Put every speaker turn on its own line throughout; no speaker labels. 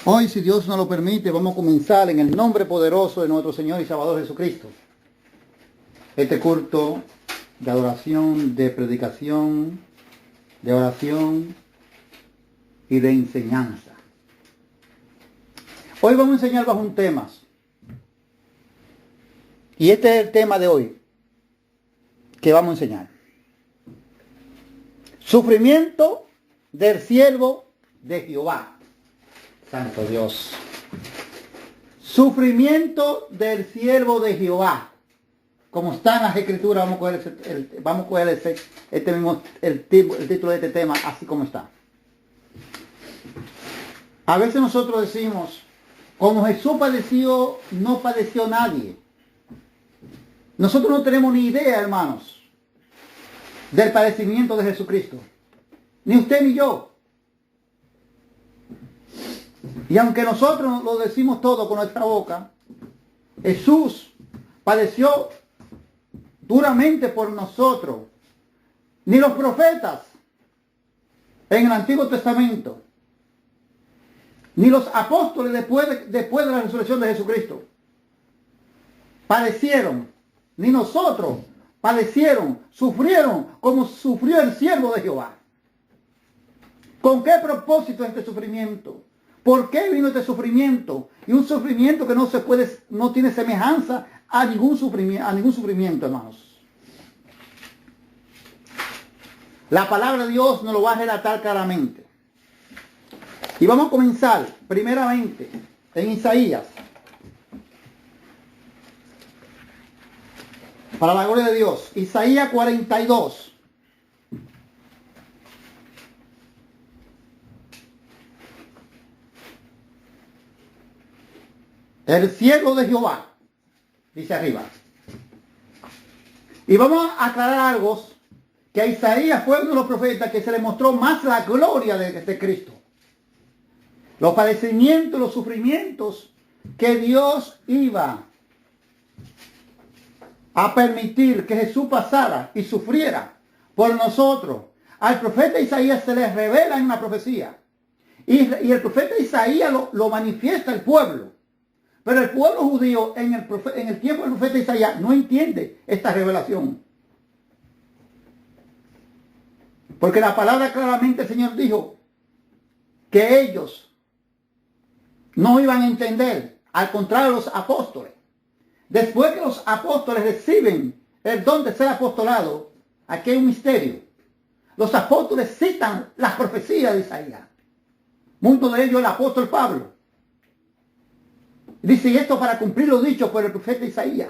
Hoy, si Dios nos lo permite, vamos a comenzar en el nombre poderoso de nuestro Señor y Salvador Jesucristo. Este culto de adoración, de predicación, de oración y de enseñanza. Hoy vamos a enseñar bajo un tema. Y este es el tema de hoy que vamos a enseñar. Sufrimiento del siervo de Jehová. Santo Dios. Sufrimiento del siervo de Jehová. Como está en las escrituras, vamos a coger el título de este tema así como está. A veces nosotros decimos, como Jesús padeció, no padeció nadie. Nosotros no tenemos ni idea, hermanos, del padecimiento de Jesucristo. Ni usted ni yo. Y aunque nosotros lo decimos todo con nuestra boca, Jesús padeció duramente por nosotros. Ni los profetas en el Antiguo Testamento, ni los apóstoles después de la resurrección de Jesucristo padecieron, ni nosotros padecieron, sufrieron como sufrió el siervo de Jehová. ¿Con qué propósito este sufrimiento? ¿Por qué vino este sufrimiento? Y un sufrimiento que no tiene semejanza a ningún sufrimiento, hermanos. La palabra de Dios nos lo va a relatar claramente. Y vamos a comenzar primeramente en Isaías. Para la gloria de Dios. Isaías 42. El siervo de Jehová, dice arriba. Y vamos a aclarar algo, que a Isaías fue uno de los profetas que se le mostró más la gloria de Cristo. Los padecimientos, los sufrimientos que Dios iba a permitir que Jesús pasara y sufriera por nosotros. Al profeta Isaías se le revela en una profecía. Y el profeta Isaías lo manifiesta al pueblo. Pero el pueblo judío en el tiempo del profeta Isaías no entiende esta revelación. Porque la palabra claramente el Señor dijo que ellos no iban a entender, al contrario de los apóstoles. Después que los apóstoles reciben el don de ser apostolado, aquí hay un misterio. Los apóstoles citan las profecías de Isaías. Mucho de ellos el apóstol Pablo. Dice esto para cumplir lo dicho por el profeta Isaías.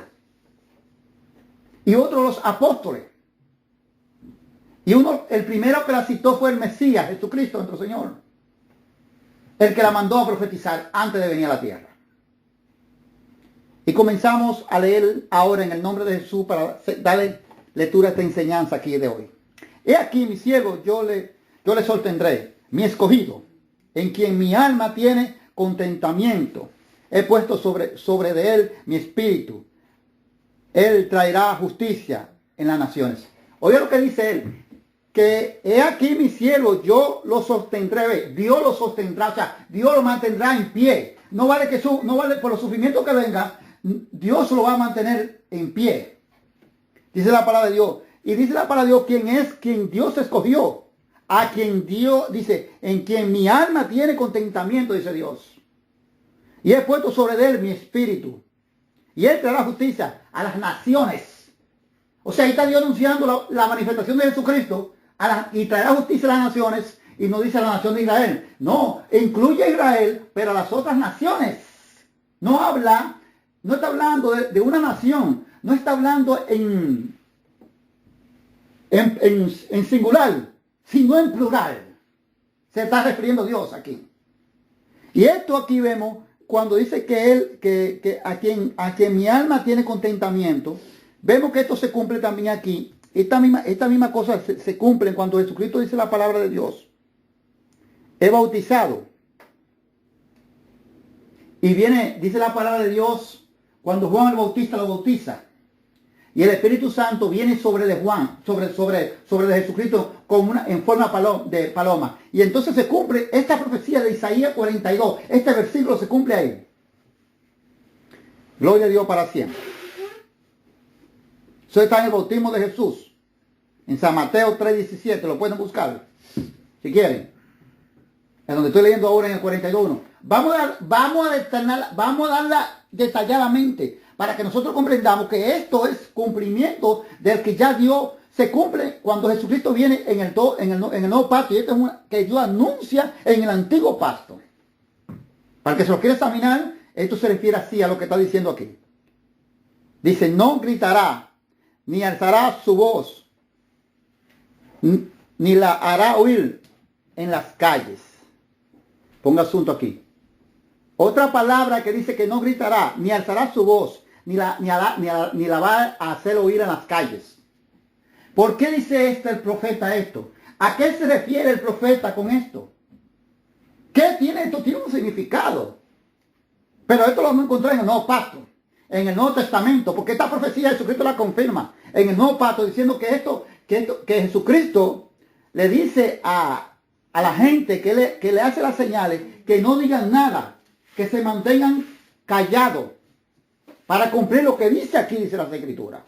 Y otros los apóstoles. Y el primero que la citó fue el Mesías, Jesucristo, nuestro Señor. El que la mandó a profetizar antes de venir a la tierra. Y comenzamos a leer ahora en el nombre de Jesús para darle lectura a esta enseñanza aquí de hoy. He aquí mi siervo, yo le sostendré, mi escogido, en quien mi alma tiene contentamiento. He puesto sobre de él mi espíritu. Él traerá justicia en las naciones. Oiga lo que dice él. Que he aquí mi siervo, yo lo sostendré. Dios lo sostendrá. O sea, Dios lo mantendrá en pie. No vale por los sufrimientos que vengan. Dios lo va a mantener en pie. Dice la palabra de Dios. Y dice la palabra de Dios, quien Dios escogió. A quien Dios, dice, en quien mi alma tiene contentamiento, dice Dios. Y he puesto sobre él mi espíritu. Y él traerá justicia a las naciones. O sea, ahí está Dios anunciando la manifestación de Jesucristo. Y traerá justicia a las naciones. Y no dice a la nación de Israel. No, incluye a Israel, pero a las otras naciones. No está hablando de una nación. No está hablando en singular, sino en plural. Se está refiriendo a Dios aquí. Y esto aquí vemos cuando dice que a quien mi alma tiene contentamiento, vemos que esto se cumple también aquí. Esta misma cosa se cumple en cuando Jesucristo dice la palabra de Dios. Es bautizado. Y dice la palabra de Dios, cuando Juan el Bautista lo bautiza. Y el Espíritu Santo viene sobre de Juan, sobre de Jesucristo en forma de paloma. Y entonces se cumple esta profecía de Isaías 42. Este versículo se cumple ahí. Gloria a Dios para siempre. Eso está en el bautismo de Jesús. En San Mateo 3:17. Lo pueden buscar. Si quieren. Es donde estoy leyendo ahora en el 42:1. Vamos a darla detalladamente para que nosotros comprendamos que esto es cumplimiento del que ya Dios se cumple cuando Jesucristo viene en el nuevo pacto. Y esto es que Dios anuncia en el antiguo pacto. Para el que se lo quiera examinar, esto se refiere así a lo que está diciendo aquí. Dice, no gritará, ni alzará su voz, ni la hará oír en las calles. Ponga asunto aquí. Otra palabra que dice que no gritará, ni alzará su voz, ni la va a hacer oír en las calles. ¿Por qué dice el profeta esto? ¿A qué se refiere el profeta con esto? ¿Qué tiene esto? Tiene un significado. Pero esto lo vamos a encontrar en el Nuevo Pacto, en el Nuevo Testamento, porque esta profecía Jesucristo la confirma en el Nuevo Pacto, diciendo que Jesucristo le dice a la gente que le hace las señales, que no digan nada, que se mantengan callados para cumplir lo que dice aquí, dice las Escrituras.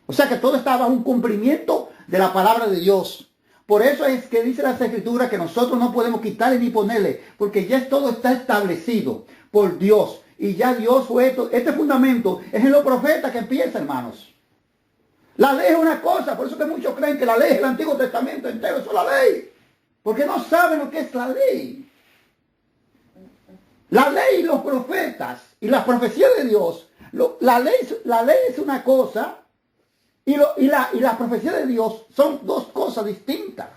O sea que todo está bajo un cumplimiento de la palabra de Dios. Por eso es que dice las Escrituras que nosotros no podemos quitarle ni ponerle, porque ya todo está establecido por Dios. Y ya Dios fue esto. Este fundamento es en los profetas que empieza, hermanos. La ley es una cosa, por eso que muchos creen que la ley es el Antiguo Testamento entero, eso es la ley. Porque no saben lo que es la ley. La ley y los profetas y las profecías de Dios. La ley es una cosa y la profecía de Dios son dos cosas distintas.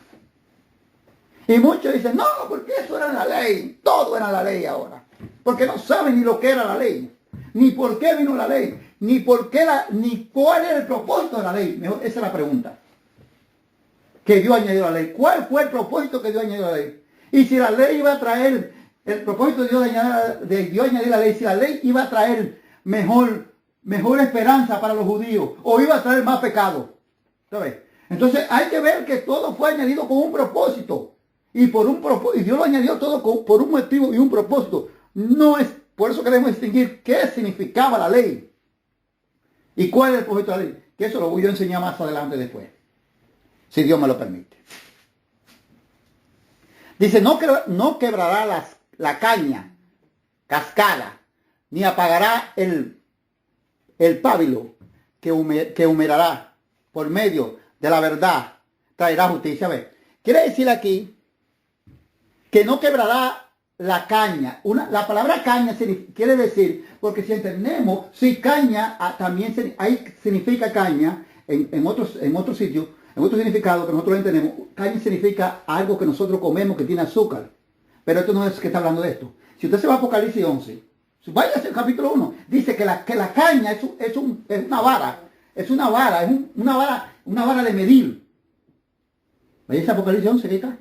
Y muchos dicen, no, porque eso era la ley. Todo era la ley ahora. Porque no saben ni lo que era la ley. Ni por qué vino la ley. Ni cuál era el propósito de la ley. Mejor, esa es la pregunta. Que Dios añadió a la ley. ¿Cuál fue el propósito que Dios añadió a la ley? Y si la ley iba a traer, el propósito de Dios añadir la ley, si la ley iba a traer mejor esperanza para los judíos, o iba a traer más pecado. ¿Sabes? Entonces hay que ver que todo fue añadido con un propósito. Y Dios lo añadió todo por un motivo y un propósito. No es, por eso queremos distinguir qué significaba la ley. Y cuál es el propósito de la ley. Que eso lo voy a enseñar más adelante después. Si Dios me lo permite. Dice, no quebrará la caña cascada, ni apagará el pábilo que humeará por medio de la verdad, traerá justicia. A ver, quiere decir aquí que no quebrará la caña. La palabra caña quiere decir, porque si entendemos, si caña también ahí significa caña en otros sitios, en otro significado que nosotros entendemos, caña significa algo que nosotros comemos que tiene azúcar. Pero esto no es que está hablando de esto. Si usted se va a Apocalipsis 11, vaya al capítulo 1, dice que la caña es una vara. Es una vara de medir. Vaya a Apocalipsis 11, ¿qué está?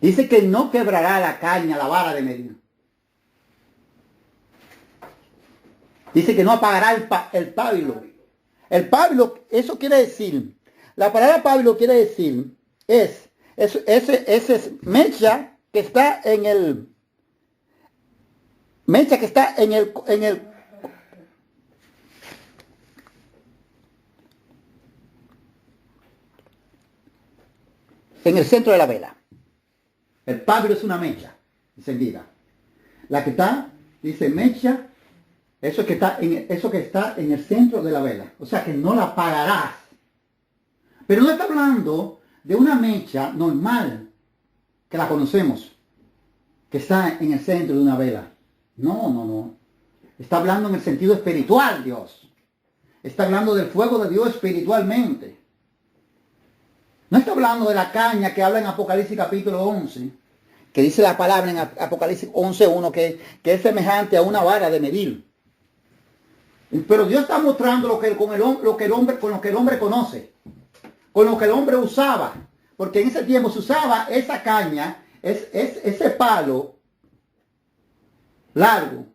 Dice que no quebrará la caña, la vara de medir. Dice que no apagará el pábilo. El pábilo, eso quiere decir, la palabra pábilo quiere decir, ese es mecha que está en el centro de la vela. El pábilo es una mecha encendida. La que está, dice mecha, eso que está en el centro de la vela. O sea que no la apagarás. Pero no está hablando de una mecha normal, que la conocemos, que está en el centro de una vela. No. Está hablando en el sentido espiritual, Dios. Está hablando del fuego de Dios espiritualmente. No está hablando de la caña que habla en Apocalipsis capítulo 11, que dice la palabra en Apocalipsis 11:1, que es semejante a una vara de medir. Pero Dios está mostrando con lo que el hombre conoce, con lo que el hombre usaba. Porque en ese tiempo se usaba esa caña, ese palo largo,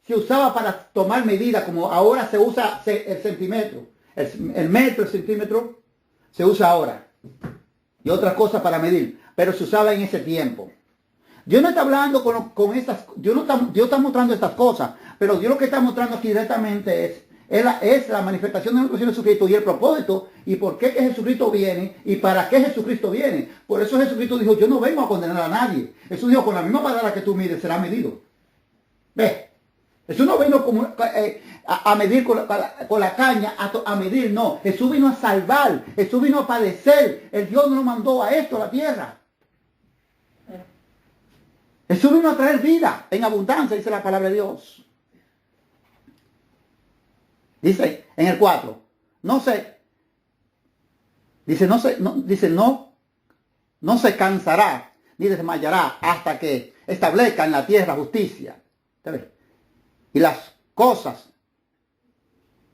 se usaba para tomar medidas, como ahora se usa el centímetro. El metro, el centímetro, se usa ahora. Y otras cosas para medir. Pero se usaba en ese tiempo. Dios no está hablando con estas, Dios está mostrando estas cosas. Pero Dios lo que está mostrando aquí directamente es la manifestación de nuestro Señor Jesucristo y el propósito y por qué que Jesucristo viene y para qué Jesucristo viene. Por eso Jesucristo dijo, yo no vengo a condenar a nadie. Eso dijo, con la misma palabra que tú mides será medido. ¿Ves? Jesús no vino a medir con la caña, a medir, no. Jesús vino a salvar, Jesús vino a padecer. El Dios no lo mandó a esto, a la tierra. Jesús vino a traer vida en abundancia, dice la palabra de Dios. Dice en el 4, no se cansará ni desmayará hasta que establezca en la tierra justicia. ¿Sabes? Y las cosas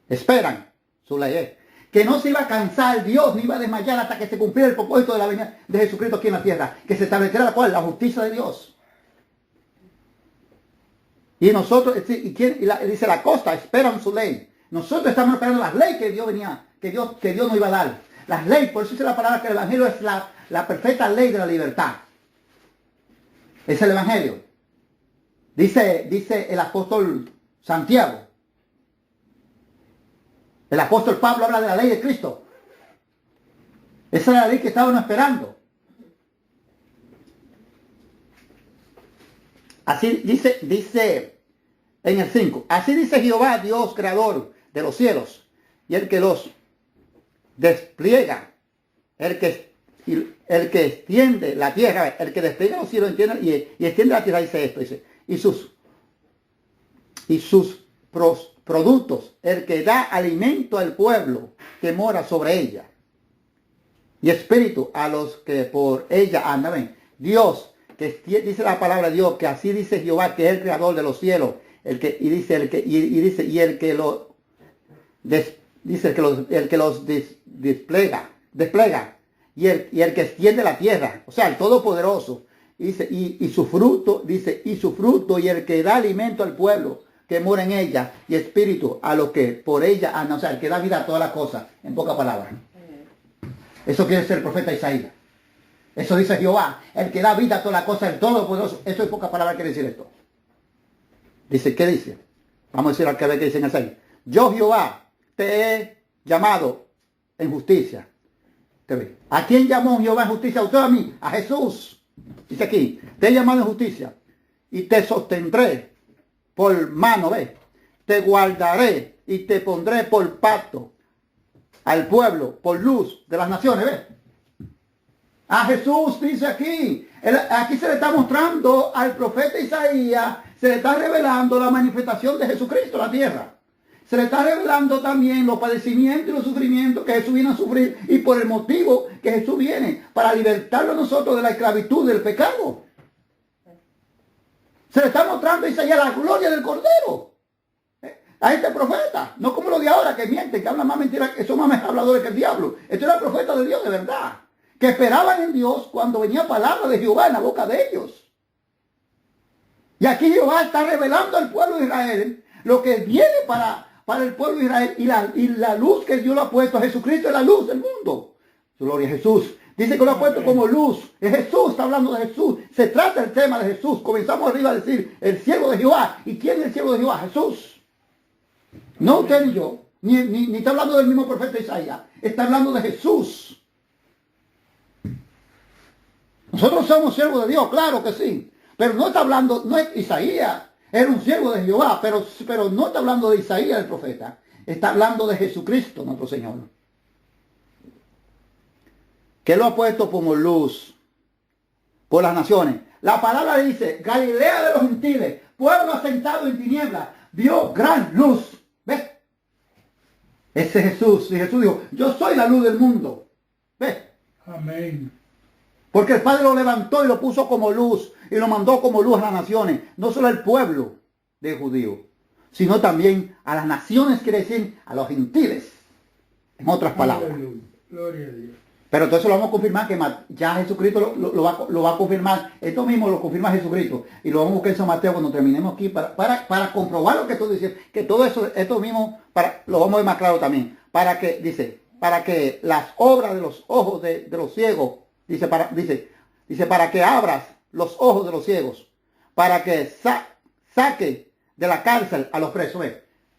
esperan su ley. Que no se iba a cansar Dios, ni iba a desmayar hasta que se cumpliera el propósito de la venida de Jesucristo aquí en la tierra. Que se estableciera la justicia de Dios. Y nosotros, dice la costa, esperan su ley. Nosotros estamos esperando las leyes que Dios venía, que Dios nos iba a dar. Las leyes, por eso dice la palabra que el Evangelio es la perfecta ley de la libertad. Es el Evangelio. Dice el apóstol Santiago. El apóstol Pablo habla de la ley de Cristo. Esa es la ley que estábamos esperando. Así dice en el 5. Así dice Jehová, Dios creador de los cielos, y el que los despliega, el que extiende la tierra, el que despliega los cielos y extiende la tierra, dice esto, dice, y sus productos, el que da alimento al pueblo que mora sobre ella, y espíritu a los que por ella andan. ¿Ven? Dios, que dice la palabra de Dios, que así dice Jehová, que es el creador de los cielos, el que los despliega, y el que extiende la tierra, o sea, el Todopoderoso. Dice, y su fruto, y el que da alimento al pueblo que mora en ella, y espíritu a los que por ella andan, o sea, el que da vida a todas las cosas, en pocas palabras. Eso quiere ser el profeta Isaías. Eso dice Jehová, el que da vida a todas las cosas, el Todopoderoso. Eso en pocas palabras quiere decir esto. Dice, ¿qué dice? Vamos a decir al que ve que dice en Isaías. Yo, Jehová, te he llamado en justicia. ¿A quién llamó Jehová en justicia? ¿A usted o a mí? A Jesús. Dice aquí, te he llamado en justicia y te sostendré por mano, ¿ves? Te guardaré y te pondré por pacto al pueblo, por luz de las naciones, ¿ves? A Jesús dice aquí. Aquí se le está mostrando al profeta Isaías, se le está revelando la manifestación de Jesucristo en la tierra. Se le está revelando también los padecimientos y los sufrimientos que Jesús viene a sufrir y por el motivo que Jesús viene para libertarlo a nosotros de la esclavitud del pecado. Se le está mostrando a Isaías la gloria del Cordero. A este profeta, no como los de ahora que mienten, que hablan más mentiras, que son más habladores que el diablo. Este era el profeta de Dios de verdad, que esperaban en Dios cuando venía palabra de Jehová en la boca de ellos. Y aquí Jehová está revelando al pueblo de Israel lo que viene para el pueblo de Israel y la luz que Dios lo ha puesto. Jesucristo es la luz del mundo. Gloria a Jesús. Dice que lo ha puesto como luz. Es Jesús, está hablando de Jesús. Se trata el tema de Jesús. Comenzamos arriba a decir el siervo de Jehová. ¿Y quién es el siervo de Jehová? Jesús. No usted ni yo. Ni está hablando del mismo profeta Isaías. Está hablando de Jesús. Nosotros somos siervos de Dios, claro que sí. Pero no está hablando, no es Isaías. Era un siervo de Jehová, pero no está hablando de Isaías el profeta. Está hablando de Jesucristo, nuestro Señor. Que lo ha puesto como luz por las naciones. La palabra dice, Galilea de los gentiles, pueblo asentado en tinieblas, vio gran luz. ¿Ves? Ese es Jesús. Y Jesús dijo, yo soy la luz del mundo. ¿Ves?
Amén.
Porque el Padre lo levantó y lo puso como luz y lo mandó como luz a las naciones. No solo al pueblo de judíos, sino también a las naciones, quiere decir a los gentiles. En otras palabras.
Aleluya. Gloria a Dios.
Pero entonces lo vamos a confirmar que ya Jesucristo lo va a confirmar. Esto mismo lo confirma Jesucristo. Y lo vamos a buscar en San Mateo cuando terminemos aquí para comprobar lo que tú dices. Que todo eso, esto mismo, lo vamos a ver más claro también. Para que las obras de los ojos de los ciegos, dice, para que abras los ojos de los ciegos, para que saque de la cárcel a los presos.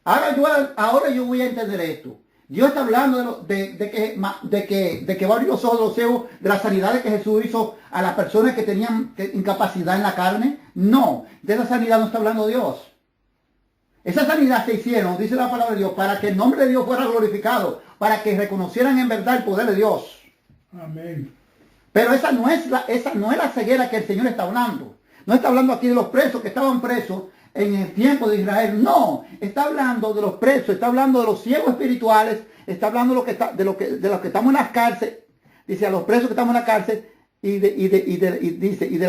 Ahora yo voy a entender esto. Dios está hablando de que va a abrir los ojos de los ciegos, de las sanidades que Jesús hizo a las personas que tenían incapacidad en la carne. No, de esa sanidad no está hablando Dios. Esa sanidad se hicieron, dice la palabra de Dios, para que el nombre de Dios fuera glorificado, para que reconocieran en verdad el poder de Dios.
Amén.
Pero esa no es la ceguera que el Señor está hablando. No está hablando aquí de los presos que estaban presos en el tiempo de Israel. No, está hablando de los presos, está hablando de los ciegos espirituales, está hablando de los que estamos en las cárceles. Dice a los presos que estamos en la cárcel y de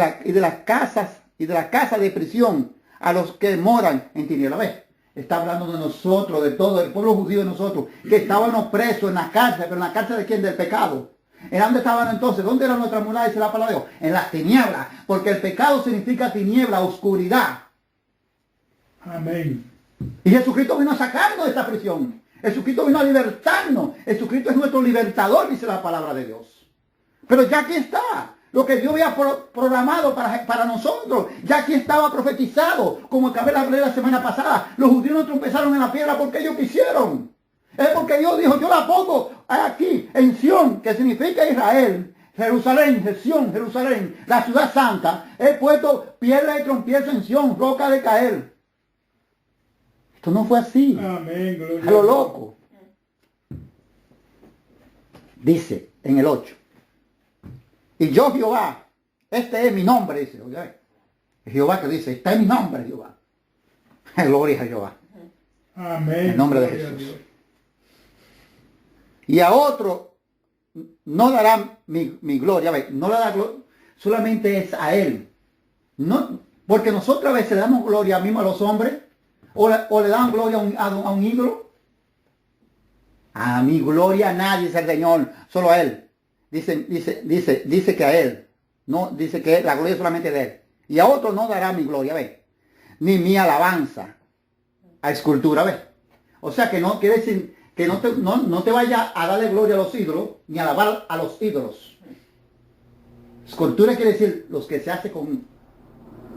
las casas de prisión a los que moran en tinieblas. ¿Ves? Está hablando de nosotros, de todo el pueblo judío de nosotros, que estábamos presos en la cárcel, pero en la cárcel de quién? Del pecado. ¿En dónde estaban entonces? ¿Dónde era nuestra morada? Dice la palabra de Dios. En las tinieblas, porque el pecado significa tiniebla, oscuridad.
Amén.
Y Jesucristo vino a sacarnos de esta prisión. Jesucristo vino a libertarnos. Jesucristo es nuestro libertador, dice la palabra de Dios. Pero ya aquí está. Lo que Dios había programado para nosotros. Ya aquí estaba profetizado. Como acabé de hablar la semana pasada. Los judíos no tropezaron en la piedra porque ellos quisieron. Es porque Dios dijo, yo la pongo aquí en Sión, que significa Israel. Jerusalén, Jerusalén, la ciudad santa. He puesto piedra de tropiezo en Sión, roca de caer. Esto no fue así.
Amén, gloria
A lo loco. Dice en el 8. Y yo Jehová, este es mi nombre, dice. Oye, Jehová que dice, este es mi nombre, Jehová. Gloria a Jehová.
Amén.
En el nombre de
Gloria a
Jesús.
Dios.
Y a otro no dará mi gloria. A ver, no le da gloria, solamente es a él. No, porque nosotros a veces le damos gloria mismo a los hombres. O le dan gloria a un ídolo. A mi gloria a nadie, dice el Señor, solo a él. Dice que a él. No, dice que la gloria es solamente de él. Y a otro no dará mi gloria, ve. Ni mi alabanza a escultura, ve. O sea que no quiere decir que no te vaya a darle gloria a los ídolos, ni a alabar a los ídolos. Escultura quiere decir los que se hace con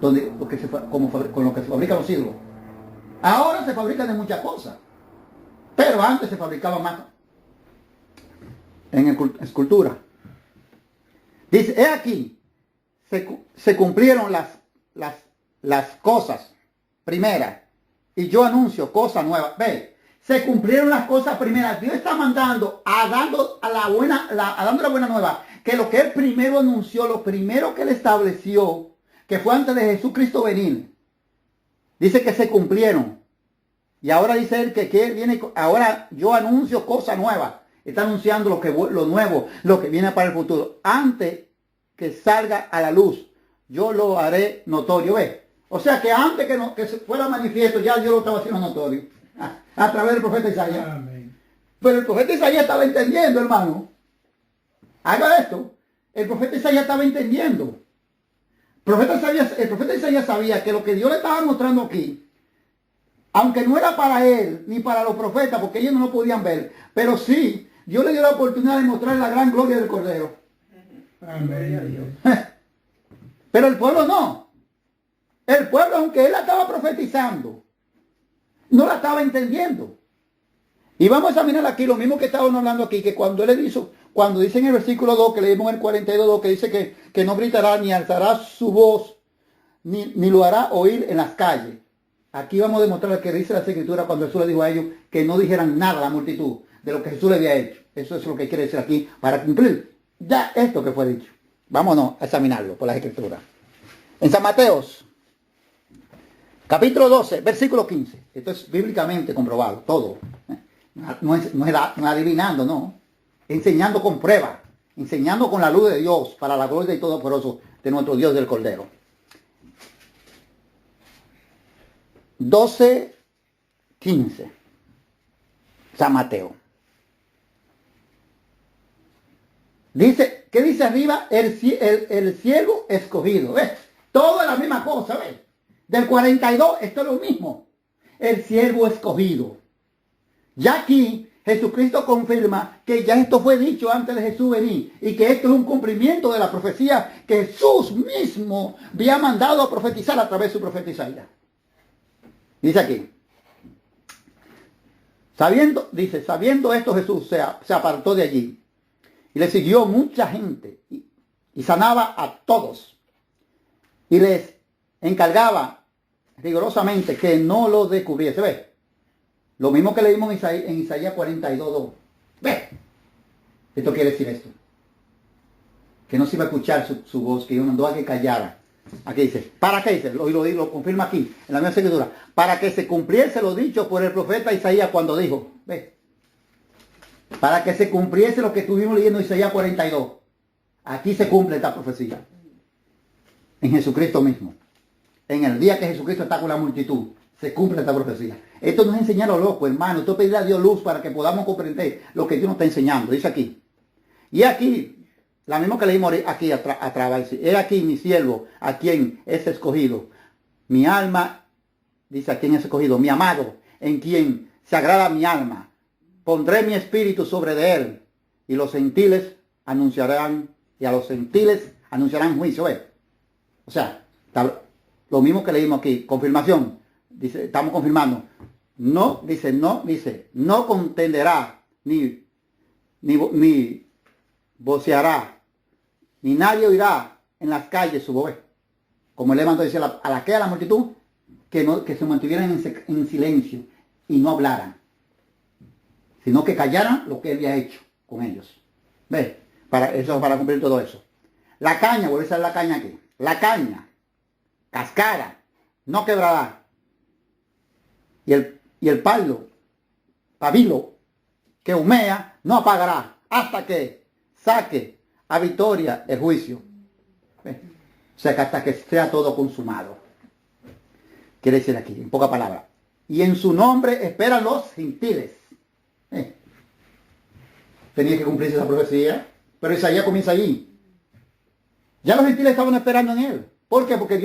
lo que se fabrican los ídolos. Ahora se fabrican de muchas cosas. Pero antes se fabricaba más en escultura. Dice, he aquí, se cumplieron las cosas primeras. Y yo anuncio cosas nuevas. Ve, se cumplieron las cosas primeras. Dios está mandando, dando la buena nueva. Que lo que él primero anunció, lo primero que él estableció, que fue antes de Jesucristo venir. Dice que se cumplieron. Y ahora dice él que él viene, ahora yo anuncio cosas nuevas. Está anunciando lo nuevo, lo que viene para el futuro. Antes que salga a la luz, yo lo haré notorio. ¿Ve? O sea que antes que se fuera manifiesto, ya Dios lo estaba haciendo notorio. A través del profeta Isaías.
Amén.
Pero el profeta Isaías estaba entendiendo, hermano. Haga esto. El profeta Isaías estaba entendiendo. El profeta Isaías sabía que lo que Dios le estaba mostrando aquí, aunque no era para él, ni para los profetas, porque ellos no lo podían ver, pero sí, Dios le dio la oportunidad de mostrar la gran gloria del Cordero.
Amén.
Pero el pueblo no. El pueblo, aunque él la estaba profetizando, no la estaba entendiendo. Y vamos a mirar aquí lo mismo que estábamos hablando aquí, que cuando él hizo, cuando dice en el versículo 2, que leímos en el 42, que dice que no gritará, ni alzará su voz, ni lo hará oír en las calles. Aquí vamos a demostrar lo que dice la Escritura cuando Jesús le dijo a ellos que no dijeran nada a la multitud de lo que Jesús le había hecho. Eso es lo que quiere decir aquí para cumplir ya esto que fue dicho. Vámonos a examinarlo por las Escrituras. En San Mateos, capítulo 12, versículo 15. Esto es bíblicamente comprobado, todo. No es adivinando, no. Enseñando con prueba, enseñando con la luz de Dios para la gloria y todopoderoso de nuestro Dios del Cordero. 12:15. San Mateo. Dice, ¿qué dice arriba? El siervo escogido. ¿Ves? Todo es la misma cosa, ¿ves? Del 42, esto es lo mismo. El siervo escogido. Ya aquí, Jesucristo confirma que ya esto fue dicho antes de Jesús venir. Y que esto es un cumplimiento de la profecía que Jesús mismo había mandado a profetizar a través de su profeta Isaías. Dice aquí. Sabiendo esto, Jesús se apartó de allí. Y le siguió mucha gente. Y sanaba a todos. Y les encargaba rigurosamente que no lo descubriese. ¿Ve? Lo mismo que leímos en Isaías 42:2. ¿Ve? Esto quiere decir esto. Que no se iba a escuchar su voz, que mandó a que callara. Aquí dice, ¿para qué dice? Lo confirma aquí, en la misma escritura. Para que se cumpliese lo dicho por el profeta Isaías cuando dijo. ¿Ve? Para que se cumpliese lo que estuvimos leyendo en Isaías 42. Aquí se cumple esta profecía. En Jesucristo mismo. En el día que Jesucristo está con la multitud, se cumple esta profecía. Esto no es enseñar a lo loco, hermano. Esto es pedirle a Dios luz para que podamos comprender lo que Dios nos está enseñando. Dice aquí. Y aquí, la misma que leímos aquí atrás, dice, he aquí mi siervo, a quien es escogido. Mi alma, dice a quien es escogido, mi amado, en quien se agrada mi alma. Pondré mi espíritu sobre de él. Y los gentiles anunciarán, y a los gentiles anunciarán juicio. ¿Ve? O sea, lo mismo que leímos aquí, confirmación. Dice, estamos confirmando. No contenderá, ni voceará, ni nadie oirá en las calles su voz. Como el mandó decía a la multitud, que se mantuvieran en silencio y no hablaran, sino que callaran lo que él había hecho con ellos. ¿Ves? Para cumplir todo eso. La caña, voy a usar la caña aquí. La caña, cascara, no quebrará. Y el pabilo, que humea, no apagará, hasta que saque a victoria el juicio. ¿Ves? O sea, que hasta que sea todo consumado. Quiere decir aquí, en pocas palabras. Y en su nombre esperan los gentiles. Tenía que cumplirse esa profecía. Pero Isaías comienza allí. Ya los gentiles estaban esperando en él. ¿Por qué? Porque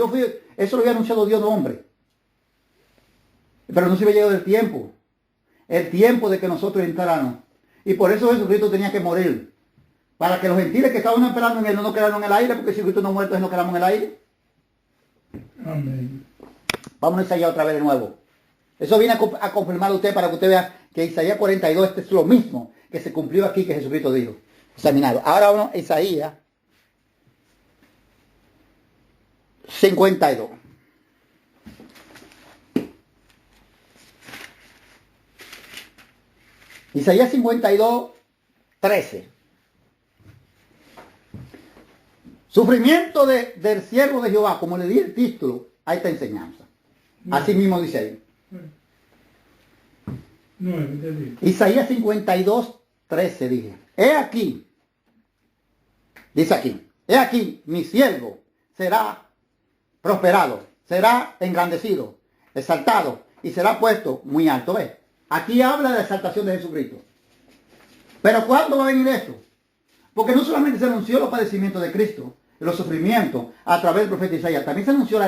eso lo había anunciado Dios de hombre. Pero no se había llegado el tiempo. El tiempo de que nosotros entráramos. Y por eso Jesucristo tenía que morir. Para que los gentiles que estaban esperando en él no quedaran en el aire. Porque si Cristo no muerto, no quedamos en el aire.
Amén.
Vamos a Isaías otra vez de nuevo. Eso viene a confirmar a usted para que usted vea que Isaías 42 este es lo mismo que se cumplió aquí que Jesucristo dijo. Examinado. Ahora vamos a Isaías 52. Isaías 52, 13. Sufrimiento del siervo de Jehová, como le di el título a esta enseñanza. Así mismo dice ahí. Isaías 52, 13 dije. He aquí, dice aquí, he aquí mi siervo será prosperado, será engrandecido, exaltado y será puesto muy alto. ¿Ves? Aquí habla de la exaltación de Jesucristo. Pero ¿cuándo va a venir esto? Porque no solamente se anunció los padecimientos de Cristo, los sufrimientos a través del profeta Isaías, también se anunció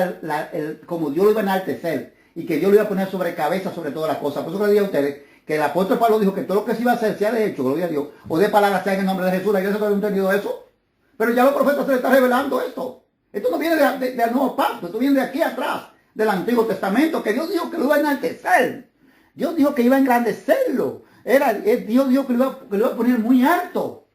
como Dios lo iba a enaltecer y que Dios lo iba a poner sobre cabeza sobre todas las cosas. Por eso le digo a ustedes que el apóstol Pablo dijo que todo lo que se iba a hacer sea de hecho, gloria a Dios, o de palabras sea en el nombre de Jesús. La iglesia no había entendido eso. Pero ya los profetas se les está revelando esto. Esto no viene del nuevo pacto, esto viene de aquí atrás, del Antiguo Testamento, que Dios dijo que lo iba a enaltecer. Dios dijo que iba a engrandecerlo. Dios dijo que lo iba a poner muy alto.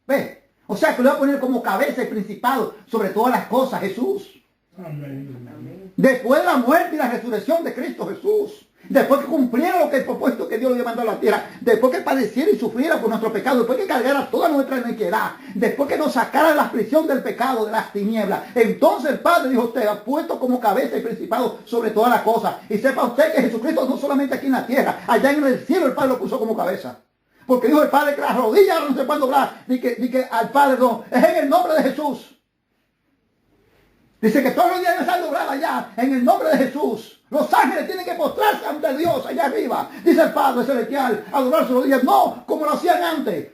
¿Ves? O sea, que lo iba a poner como cabeza y principado sobre todas las cosas, Jesús.
Amén.
Después de la muerte y la resurrección de Cristo Jesús. Después que cumpliera lo que el propósito que Dios le había mandado a la tierra. Después que padeciera y sufriera por nuestro pecado. Después que cargara toda nuestra iniquidad. Después que nos sacara de la prisión del pecado, de las tinieblas. Entonces el Padre dijo, usted ha puesto como cabeza y principado sobre todas las cosas. Y sepa usted que Jesucristo no solamente aquí en la tierra. Allá en el cielo el Padre lo puso como cabeza. Porque dijo el Padre que las rodillas no se pueden doblar. Ni que al Padre no. Es en el nombre de Jesús. Dice que todos los días deben estar dobladas allá. En el nombre de Jesús. Los ángeles tienen que postrarse ante Dios allá arriba. Dice el Padre celestial. A doblar sus rodillas. No como lo hacían antes.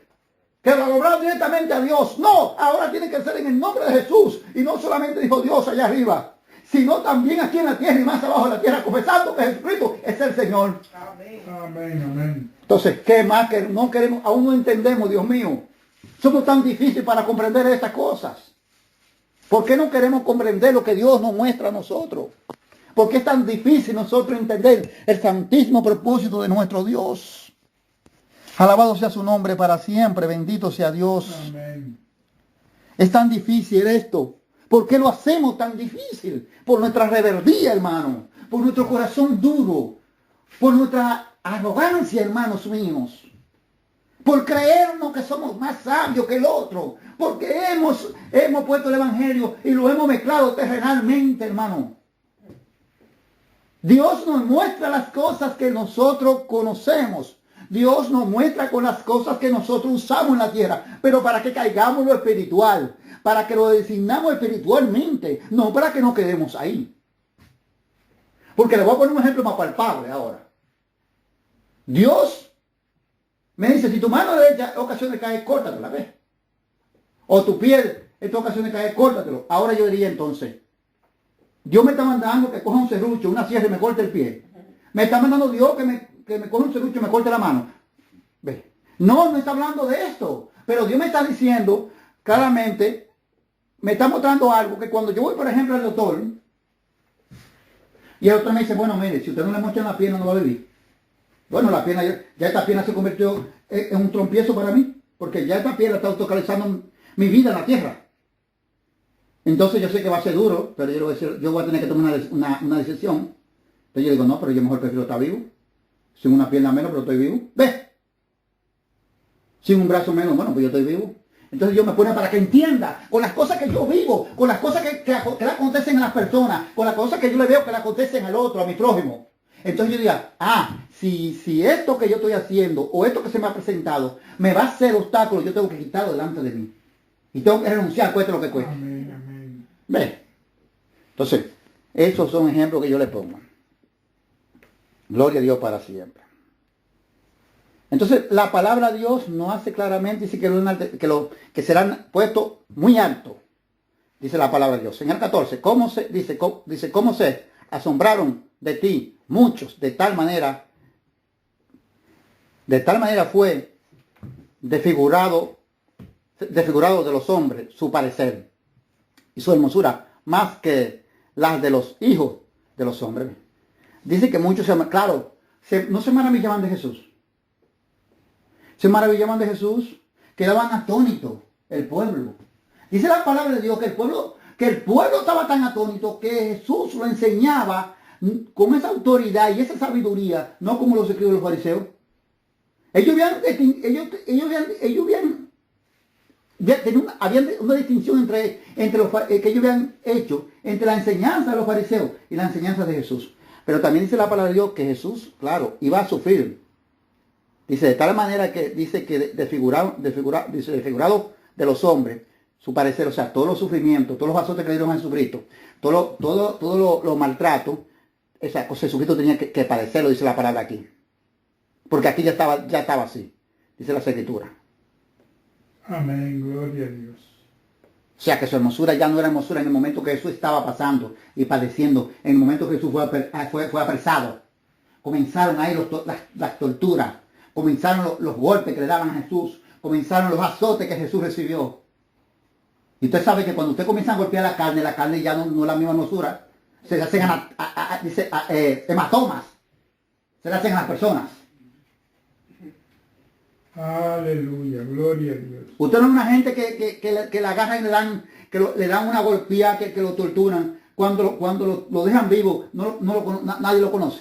que lo lograron directamente a Dios. No, ahora tiene que ser en el nombre de Jesús. Y no solamente dijo Dios allá arriba, sino también aquí en la tierra y más abajo en la tierra, confesando que Jesucristo es el Señor.
Amén. Amén.
Entonces, ¿qué más que no queremos? Aún no entendemos, Dios mío. Somos tan difíciles para comprender estas cosas. ¿Por qué no queremos comprender lo que Dios nos muestra a nosotros? ¿Por qué es tan difícil nosotros entender el santísimo propósito de nuestro Dios? Alabado sea su nombre para siempre, bendito sea Dios.
Amén.
Es tan difícil esto. ¿Por qué lo hacemos tan difícil? Por nuestra rebeldía, hermano. Por nuestro corazón duro. Por nuestra arrogancia, hermanos míos. Por creernos que somos más sabios que el otro. Porque hemos puesto el evangelio y lo hemos mezclado terrenalmente, hermano. Dios nos muestra las cosas que nosotros conocemos. Dios nos muestra con las cosas que nosotros usamos en la tierra. Pero para que caigamos lo espiritual. Para que lo designamos espiritualmente. No para que nos quedemos ahí. Porque le voy a poner un ejemplo más palpable ahora. Dios me dice, si tu mano derecha en ocasiones cae, córtatela, ¿ves? O tu piel en ocasiones cae, córtatelo. Ahora yo diría entonces, Dios me está mandando que coja un serrucho, una sierra y me corte el pie. Me está mandando Dios que me coja un serrucho y me corte la mano. ¿Ves? No está hablando de esto. Pero Dios me está diciendo claramente, me está mostrando algo que cuando yo voy, por ejemplo, al doctor, y el doctor me dice, bueno, mire, si usted no le mocha la pierna, no va a vivir. Bueno, la pierna, ya esta pierna se convirtió en un trompiezo para mí, porque ya esta pierna está autocalizando mi vida en la tierra. Entonces yo sé que va a ser duro, pero yo voy a tener que tomar una decisión. Entonces yo digo, no, pero yo mejor prefiero estar vivo. Sin una pierna menos, pero estoy vivo. ¿Ves? Sin un brazo menos, bueno, pues yo estoy vivo. Entonces Dios me pone para que entienda con las cosas que yo vivo, con las cosas que le acontecen a las personas, con las cosas que yo le veo que le acontecen al otro, a mi prójimo. Entonces yo diría, si esto que yo estoy haciendo o esto que se me ha presentado me va a ser obstáculo, yo tengo que quitarlo delante de mí. Y tengo que renunciar, cueste lo que cueste.
Amén.
¿Ves? Entonces, esos son ejemplos que yo le pongo. Gloria a Dios para siempre. Entonces, la palabra de Dios nos hace claramente, dice que serán puestos muy alto. Dice la palabra de Dios. En el 14, ¿cómo se asombraron de ti muchos? De tal manera fue desfigurado de los hombres su parecer y su hermosura más que las de los hijos de los hombres. Dice que muchos no se maravillaban de Jesús. Se maravillaban de Jesús, quedaban atónitos el pueblo. Dice la palabra de Dios que el pueblo estaba tan atónito que Jesús lo enseñaba con esa autoridad y esa sabiduría, no como los escribas los fariseos. Habían una distinción entre los que ellos habían hecho entre la enseñanza de los fariseos y la enseñanza de Jesús. Pero también dice la palabra de Dios que Jesús, claro, iba a sufrir. Dice de tal manera que dice que desfigurado de los hombres, su parecer, o sea, todos los sufrimientos, todos los azotes que le dieron a Jesucristo, todo lo maltrato, o sea, Jesucristo tenía que padecerlo, dice la palabra aquí. Porque aquí ya estaba así, dice las Escrituras.
Amén, gloria a Dios.
O sea, que su hermosura ya no era hermosura en el momento que Jesús estaba pasando y padeciendo, en el momento que Jesús fue apresado. Comenzaron ahí las torturas, comenzaron los golpes que le daban a Jesús, comenzaron los azotes que Jesús recibió. Y usted sabe que cuando usted comienza a golpear la carne ya no es la misma hermosura. Se le hacen hematomas. Se le hacen a las personas.
Aleluya, gloria a Dios.
Usted no es una gente que la agarran y le dan una golpeada, que lo torturan. Cuando lo dejan vivo, nadie lo conoce.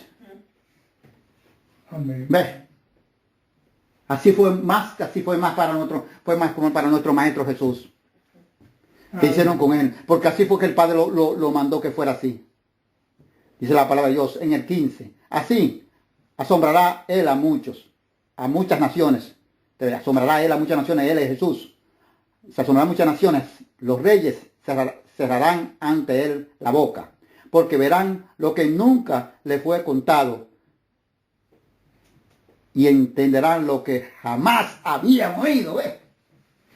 Amén.
¿Ves? Así fue más para nuestro Maestro Jesús. ¿Qué hicieron con él? Porque así fue que el Padre lo mandó que fuera así. Dice la palabra de Dios en el 15. Así asombrará él a muchas naciones. Asombrará él a muchas naciones. Él es Jesús. Se asombrará a muchas naciones. Los reyes cerrarán ante él la boca, porque verán lo que nunca le fue contado y entenderán lo que jamás habían oído. ¿Ves?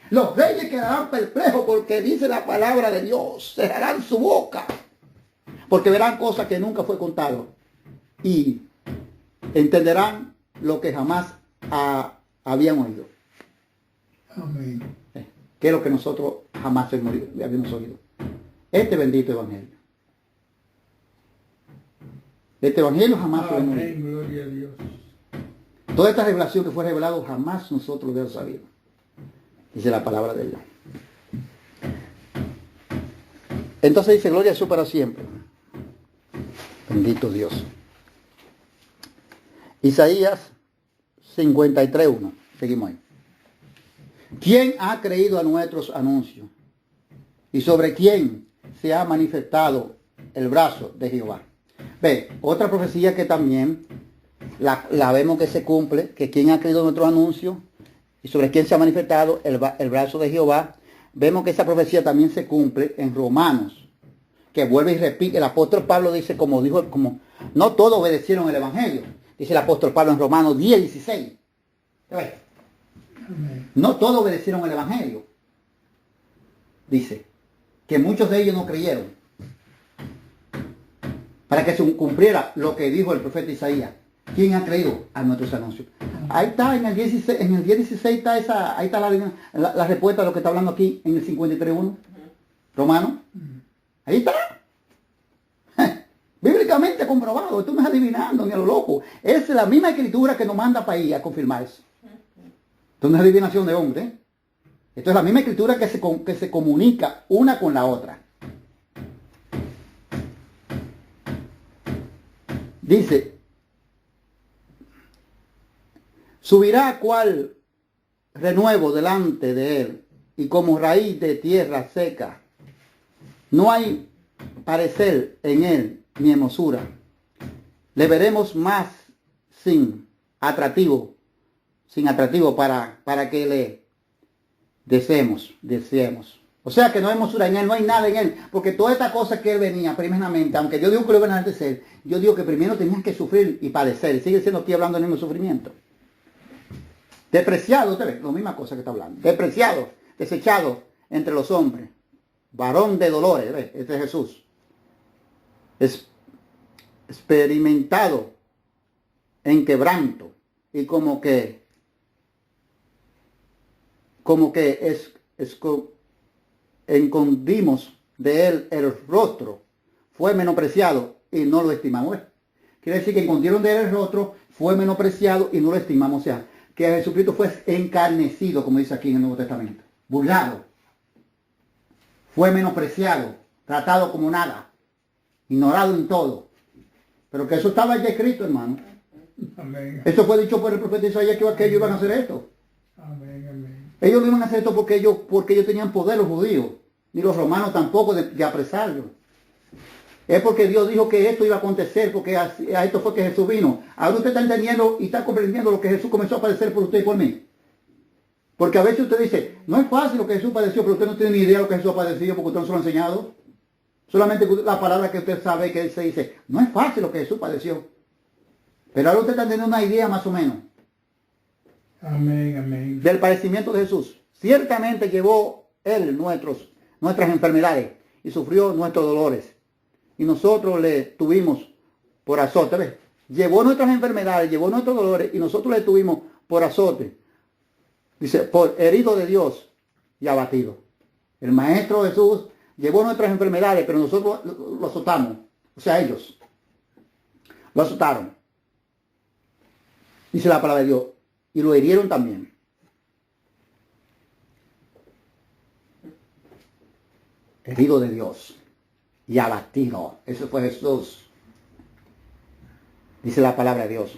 Los reyes quedarán perplejos porque dice la palabra de Dios. Cerrarán su boca. Porque verán cosas que nunca fue contado. Y entenderán lo que jamás habían oído.
Amén.
Que es lo que nosotros jamás habíamos oído. Este bendito evangelio. Este evangelio jamás fue oído.
Amén, gloria a Dios.
Toda esta revelación que fue revelado jamás nosotros lo habíamos sabido. Dice la palabra de Dios. Entonces dice, gloria a Jesús para siempre. Bendito Dios. Isaías 53:1. Seguimos ahí. ¿Quién ha creído a nuestros anuncios? ¿Y sobre quién se ha manifestado el brazo de Jehová? Ve, otra profecía que también la vemos que se cumple, que quién ha creído nuestros anuncios y sobre quién se ha manifestado el brazo de Jehová. Vemos que esa profecía también se cumple en Romanos, que vuelve y repite. El apóstol Pablo dice, como no todos obedecieron el evangelio. Dice el apóstol Pablo en Romanos 10:16. No todos obedecieron el evangelio. Dice que muchos de ellos no creyeron. Para que se cumpliera lo que dijo el profeta Isaías. ¿Quién ha creído a nuestros anuncios? Ahí está, en el 10:16 está ahí está la respuesta de lo que está hablando aquí en el 53:1. Romano. Ahí está. Bíblicamente comprobado. Esto no es adivinando ni a lo loco. Es la misma escritura que nos manda para ir a confirmar eso. Esto no es adivinación de hombre. ¿Eh? Esto es la misma escritura que se comunica una con la otra. Dice, subirá cual renuevo delante de él, y como raíz de tierra seca. No hay parecer en él ni hermosura. Le veremos más sin atractivo para que le deseemos. O sea que no hay hermosura en él, no hay nada en él, porque toda esta cosa que él venía primeramente, aunque Dios dijo que lo iban a enaltecer, yo digo que primero tenían que sufrir y padecer, y sigue siendo aquí hablando del mismo sufrimiento. Despreciado, usted ve, la misma cosa que está hablando, despreciado, desechado entre los hombres, varón de dolores, ¿ve? Este es Jesús, experimentado en quebranto, y como que escondimos de él el rostro, fue menospreciado y no lo estimamos. Quiere decir que escondieron de él el rostro, fue menospreciado y no lo estimamos. O sea, que Jesucristo fue encarnecido, como dice aquí en el Nuevo Testamento, burlado, fue menospreciado, tratado como nada, ignorado en todo. Pero que eso estaba ya escrito, hermano.
Amén.
Eso fue dicho por el profeta Isaías que ellos iban a hacer esto.
Amén, amén.
Ellos no iban a hacer esto porque ellos tenían poder, los judíos, ni los romanos tampoco de apresarlos. Es porque Dios dijo que esto iba a acontecer, porque a esto fue que Jesús vino. Ahora usted está entendiendo y está comprendiendo lo que Jesús comenzó a padecer por usted y por mí. Porque a veces usted dice, no es fácil lo que Jesús padeció, pero usted no tiene ni idea de lo que Jesús ha padecido porque usted no se lo ha enseñado. Solamente la palabra que usted sabe que él se dice, no es fácil lo que Jesús padeció. Pero ahora usted está teniendo una idea más o menos.
Amén, amén.
Del padecimiento de Jesús. Ciertamente llevó él nuestras enfermedades y sufrió nuestros dolores. Y nosotros le tuvimos por azote. ¿Ves? Llevó nuestras enfermedades, llevó nuestros dolores y nosotros le tuvimos por azote. Dice, por herido de Dios y abatido. El Maestro Jesús llevó nuestras enfermedades, pero nosotros lo azotamos. O sea, ellos lo azotaron. Dice la palabra de Dios. Y lo hirieron también. Herido de Dios y abatido. Eso fue Jesús. Dice la palabra de Dios.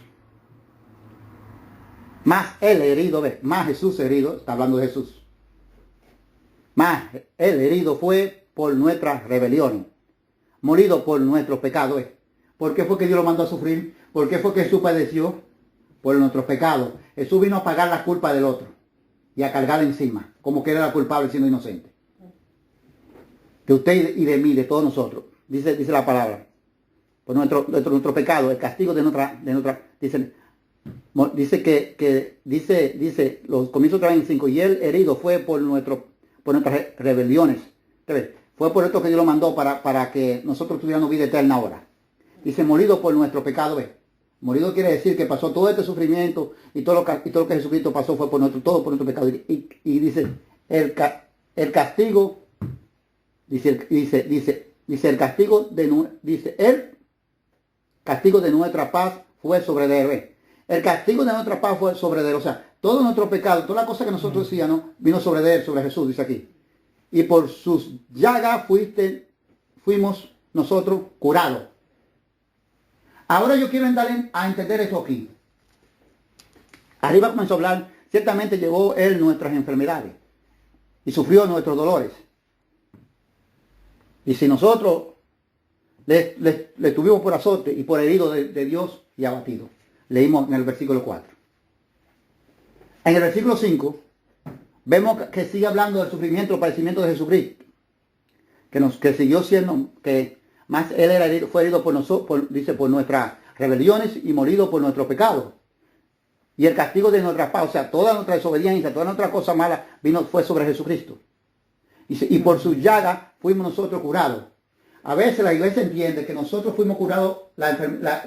Más él herido, más Jesús herido, está hablando de Jesús. Más él herido fue por nuestras rebeliones, morido por nuestros pecados. ¿Por qué fue que Dios lo mandó a sufrir? ¿Por qué fue que Jesús padeció? Por nuestros pecados. Jesús vino a pagar la culpa del otro y a cargar encima, como que era la culpable siendo inocente. De usted y de mí, de todos nosotros. Dice la palabra. Por nuestro pecado, el castigo de nuestra, dice, Dice dice, los comienzos otra vez en 5, y él herido fue por nuestras rebeliones. Fue por esto que Dios lo mandó para que nosotros tuviéramos vida eterna ahora. Dice, molido por nuestro pecado. Molido quiere decir que pasó todo este sufrimiento y todo lo que Jesucristo pasó fue todo por nuestro pecado. Y dice, el castigo, el castigo de nuestra paz fue sobre él. El castigo de nuestra paz fue sobre él. O sea, todo nuestro pecado, toda la cosa que nosotros decíamos, vino sobre él, sobre Jesús, dice aquí. Y por sus llagas fuimos nosotros curados. Ahora yo quiero darle a entender esto aquí. Arriba comenzó a hablar, ciertamente llevó él nuestras enfermedades y sufrió nuestros dolores. Y si nosotros le tuvimos por azote y por herido de Dios y abatido. Leímos en el versículo 4. En el versículo 5 vemos que sigue hablando del sufrimiento, el padecimiento de Jesucristo. Que siguió siendo, que más él era herido, fue herido por nosotros, dice, por nuestras rebeliones y molido por nuestro pecado. Y el castigo de nuestra paz, o sea, toda nuestra desobediencia, toda nuestra cosa mala, fue sobre Jesucristo. Y por su llaga fuimos nosotros curados. A veces la iglesia entiende que nosotros fuimos curados,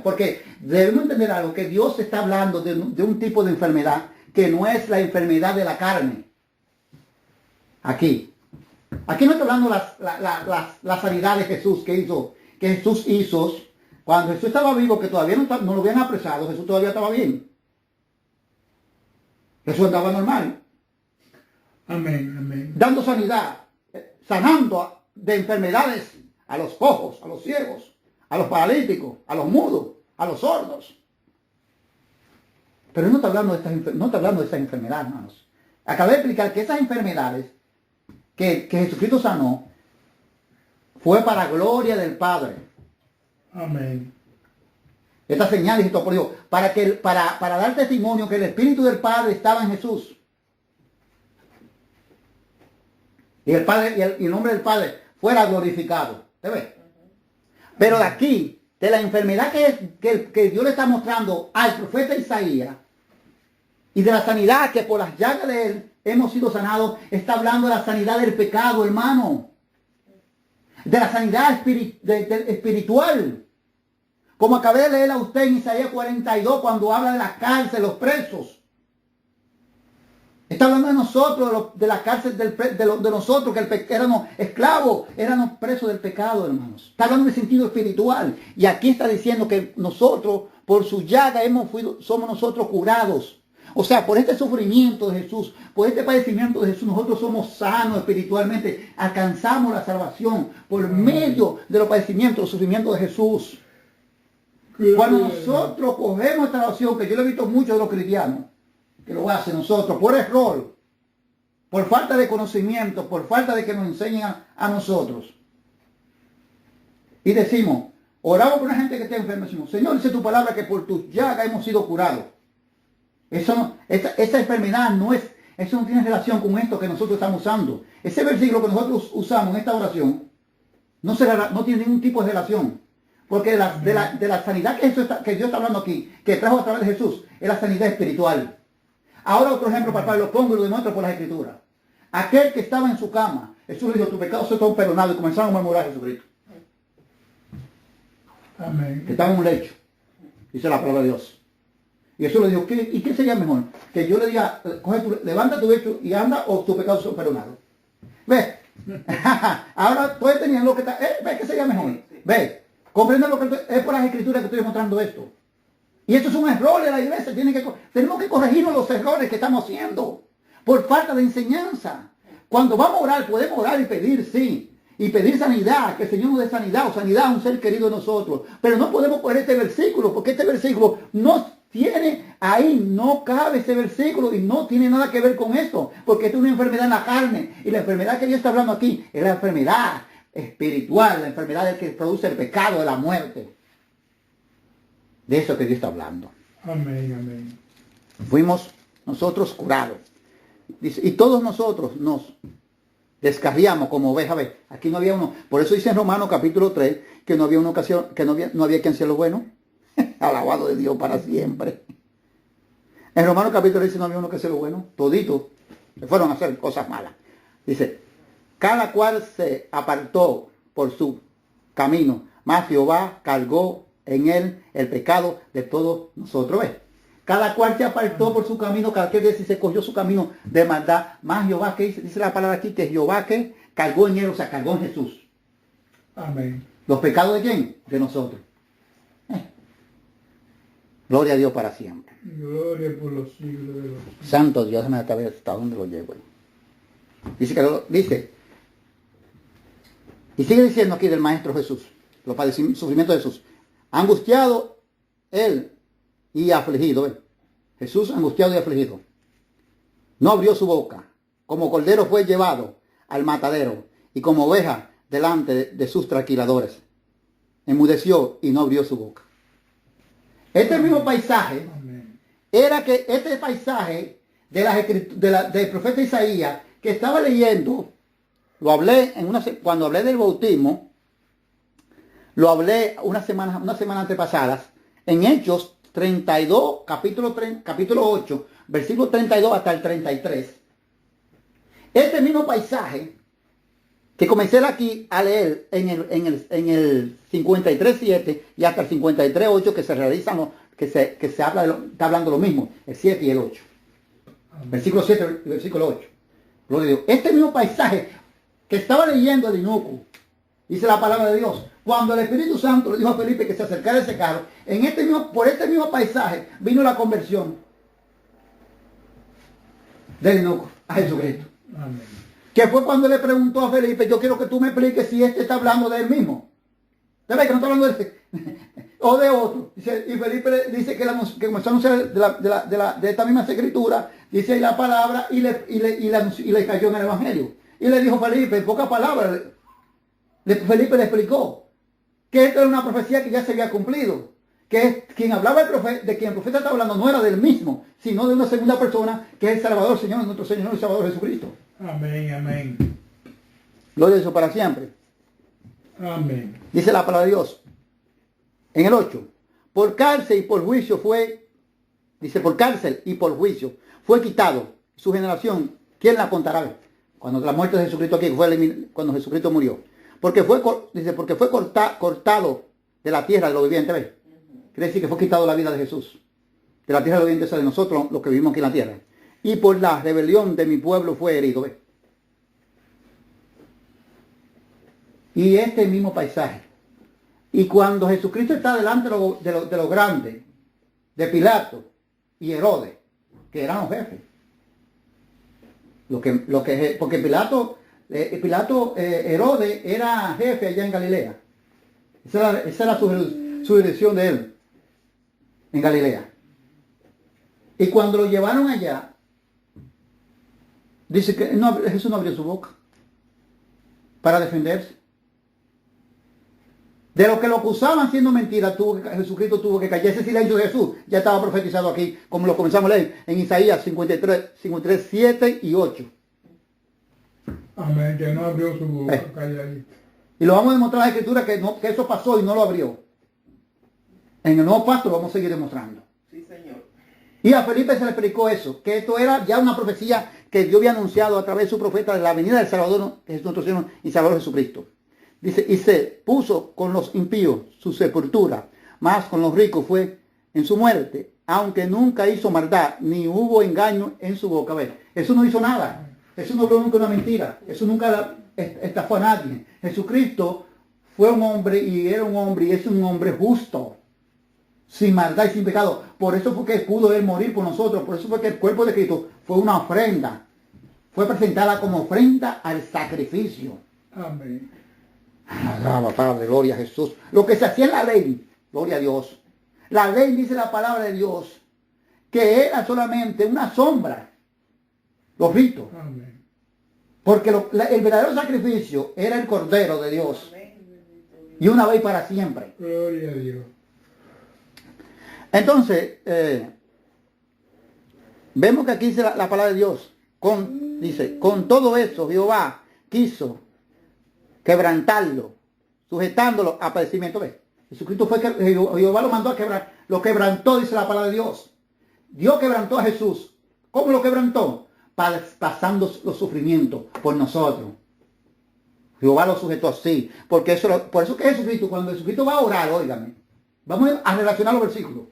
porque debemos entender algo, que Dios está hablando de un tipo de enfermedad que no es la enfermedad de la carne. Aquí no está hablando la sanidad de Jesús que Jesús hizo cuando Jesús estaba vivo, que todavía no lo habían apresado. Jesús todavía estaba bien. Jesús andaba normal.
Amén, amén.
Dando sanidad, sanando de enfermedades a los cojos, a los ciegos, a los paralíticos, a los mudos, a los sordos. Pero no está hablando de estas enfermedades, hermanos. Acabé de explicar que esas enfermedades que Jesucristo sanó fue para gloria del Padre.
Amén.
Estas señales y todo por Dios, para dar testimonio que el Espíritu del Padre estaba en Jesús. Y el Padre y el nombre del Padre fuera glorificado. ¿Te ves? Pero de aquí, de la enfermedad que Dios le está mostrando al profeta Isaías, y de la sanidad que por las llagas de él hemos sido sanados, está hablando de la sanidad del pecado, hermano. De la sanidad espiritual. Como acabé de leer a usted en Isaías 42, cuando habla de la cárcel, los presos. Está hablando de nosotros, de la cárcel, de nosotros, que éramos esclavos, éramos presos del pecado, hermanos. Está hablando de sentido espiritual. Y aquí está diciendo que nosotros, por su llaga, somos nosotros curados. O sea, por este sufrimiento de Jesús, por este padecimiento de Jesús, nosotros somos sanos espiritualmente. Alcanzamos la salvación por medio de los padecimientos, los sufrimientos de Jesús. Cuando nosotros cogemos esta oración, que yo lo he visto muchos de los cristianos, que lo hacen nosotros, por error, por falta de conocimiento, por falta de que nos enseñen a nosotros. Y decimos, oramos por una gente que está enferma, decimos, Señor, dice tu palabra que por tus llagas hemos sido curados. Esa enfermedad eso no tiene relación con esto que nosotros estamos usando. Ese versículo que nosotros usamos en esta oración no tiene ningún tipo de relación. Porque de la sanidad que Dios está hablando aquí, que trajo a través de Jesús, es la sanidad espiritual. Ahora otro ejemplo para lo pongo y lo demuestro por las Escrituras. Aquel que estaba en su cama, Jesús le dijo, tu pecado se están perdonados, y comenzaron a murmurar a Jesucristo.
Amén.
Que estaba en un lecho, dice la palabra de Dios. Y Jesús le dijo, ¿y qué sería mejor? Que yo le diga, levanta tu lecho y anda, o tus pecados son perdonados. ¿Ves? Ahora puedes tener lo que está, ¿ves qué sería mejor? ¿Ves? Comprende lo que es por las Escrituras que estoy mostrando esto. Y esto es un error de la iglesia. Tenemos que corregirnos los errores que estamos haciendo por falta de enseñanza. Cuando vamos a orar, podemos orar y pedir, sí. Y pedir sanidad, que el Señor nos dé sanidad o sanidad a un ser querido de nosotros. Pero no podemos poner este versículo, porque este versículo no tiene ahí, no cabe ese versículo y no tiene nada que ver con esto. Porque esto es una enfermedad en la carne. Y la enfermedad que Dios está hablando aquí es la enfermedad espiritual, la enfermedad que produce el pecado de la muerte. De eso que Dios está hablando.
Amén, amén.
Fuimos nosotros curados. Dice, y todos nosotros nos descarriamos como ovejas. Aquí no había uno. Por eso dice en Romanos capítulo 3 que no había una ocasión, que no había quien sea lo bueno. Alabado de Dios para siempre. En Romanos capítulo 10 no había uno que hace lo bueno. Toditos fueron a hacer cosas malas. Dice, cada cual se apartó por su camino, mas Jehová cargó en él el pecado de todos nosotros. ¿Ves? Cada cual se apartó por su camino, cada quien se cogió su camino de maldad. Más Jehová, que dice la palabra aquí, que Jehová que cargó en él, o sea, cargó en Jesús.
Amén.
¿Los pecados de quién? De nosotros. Gloria a Dios para siempre.
Gloria por los siglos de los siglos.
Santo Dios, me hasta ver hasta dónde lo llevo. Dice y sigue diciendo aquí del Maestro Jesús, los sufrimientos de Jesús. Angustiado él y afligido. Jesús angustiado y afligido. No abrió su boca. Como cordero fue llevado al matadero y como oveja delante de sus trasquiladores. Enmudeció y no abrió su boca. Este mismo paisaje era que este paisaje del profeta Isaías que estaba leyendo, lo hablé cuando hablé del bautismo, lo hablé una semana antepasadas, en Hechos 32, capítulo 8, versículo 32 hasta el 33. Este mismo paisaje que comencé aquí a leer en el 53.7 y hasta el 53.8 que se realizan, que se habla está hablando lo mismo, el 7 y el 8. Versículo 7 y versículo 8. Gloria a Dios. Este mismo paisaje que estaba leyendo el Inuco, dice la palabra de Dios, cuando el Espíritu Santo le dijo a Felipe que se acercara a ese carro, por este mismo paisaje vino la conversión del Inuco a Jesucristo.
Amén.
Que fue cuando le preguntó a Felipe, yo quiero que tú me expliques si este está hablando de él mismo. ¿Te ves que no está hablando de este? O de otro. Y Felipe dice que comenzó a anunciar de esta misma escritura, dice ahí la palabra y le cayó en el Evangelio. Y le dijo Felipe, en pocas palabras, Felipe le explicó que esto era una profecía que ya se había cumplido. Que quien hablaba de quien el profeta estaba hablando no era del mismo, sino de una segunda persona, que es el Salvador, Señor, nuestro Señor y Salvador Jesucristo.
Amén, amén.
Gloria a Dios para siempre.
Amén.
Dice la palabra de Dios. En el 8. Por cárcel y por juicio fue, dice, por cárcel y por juicio fue quitado su generación. ¿Quién la contará? Cuando la muerte de Jesucristo aquí, cuando Jesucristo murió. Porque fue cortado de la tierra de los vivientes. ¿Ves? Quiere decir que fue quitado la vida de Jesús. De la tierra de los vivientes, de nosotros, los que vivimos aquí en la tierra. Y por la rebelión de mi pueblo fue herido. ¿Ves? Y este mismo paisaje. Y cuando Jesucristo está delante de los grandes, de Pilato y Herodes, que eran los jefes. Porque Herodes era jefe allá en Galilea. Esa era su dirección de él, en Galilea. Y cuando lo llevaron allá, dice que Jesús no abrió su boca para defenderse. De lo que lo acusaban siendo mentira, Jesucristo tuvo que callar. Ese silencio de Jesús ya estaba profetizado aquí, como lo comenzamos a leer en Isaías 53, 7 y 8.
Amén, que no abrió su boca, calladito.
Y lo vamos a demostrar en la Escritura que eso pasó y no lo abrió. En el nuevo pacto lo vamos a seguir demostrando.
Sí, Señor.
Y a Felipe se le explicó eso, que esto era ya una profecía que Dios había anunciado a través de su profeta de la venida del Salvador, que es nuestro Señor y Salvador Jesucristo. Dice, y se puso con los impíos su sepultura, más con los ricos fue en su muerte, aunque nunca hizo maldad, ni hubo engaño en su boca. A ver, Jesús no hizo nada, Jesús no habló nunca una mentira, Jesús nunca estafó a nadie. Jesucristo fue un hombre y era un hombre y es un hombre justo, sin maldad y sin pecado. Por eso fue que pudo él morir por nosotros, por eso fue que el cuerpo de Cristo fue una ofrenda, fue presentada como ofrenda al sacrificio.
Amén.
Alaba, Padre, gloria a Jesús. Lo que se hacía en la ley, gloria a Dios. La ley dice la palabra de Dios que era solamente una sombra, los ritos.
Amén.
Porque el verdadero sacrificio era el Cordero de Dios. Y una vez para siempre.
Gloria a Dios.
Entonces, vemos que aquí dice la palabra de Dios. Dice, con todo eso Jehová quiso quebrantarlo, sujetándolo a padecimiento. ¿Ves? Jesucristo fue que Jehová lo mandó a quebrar, lo quebrantó, dice la palabra de Dios. Dios quebrantó a Jesús. ¿Cómo lo quebrantó? Pasando los sufrimientos por nosotros. Jehová lo sujetó así. Porque por eso que Jesucristo, cuando Jesucristo va a orar, óigame, vamos a relacionar los versículos.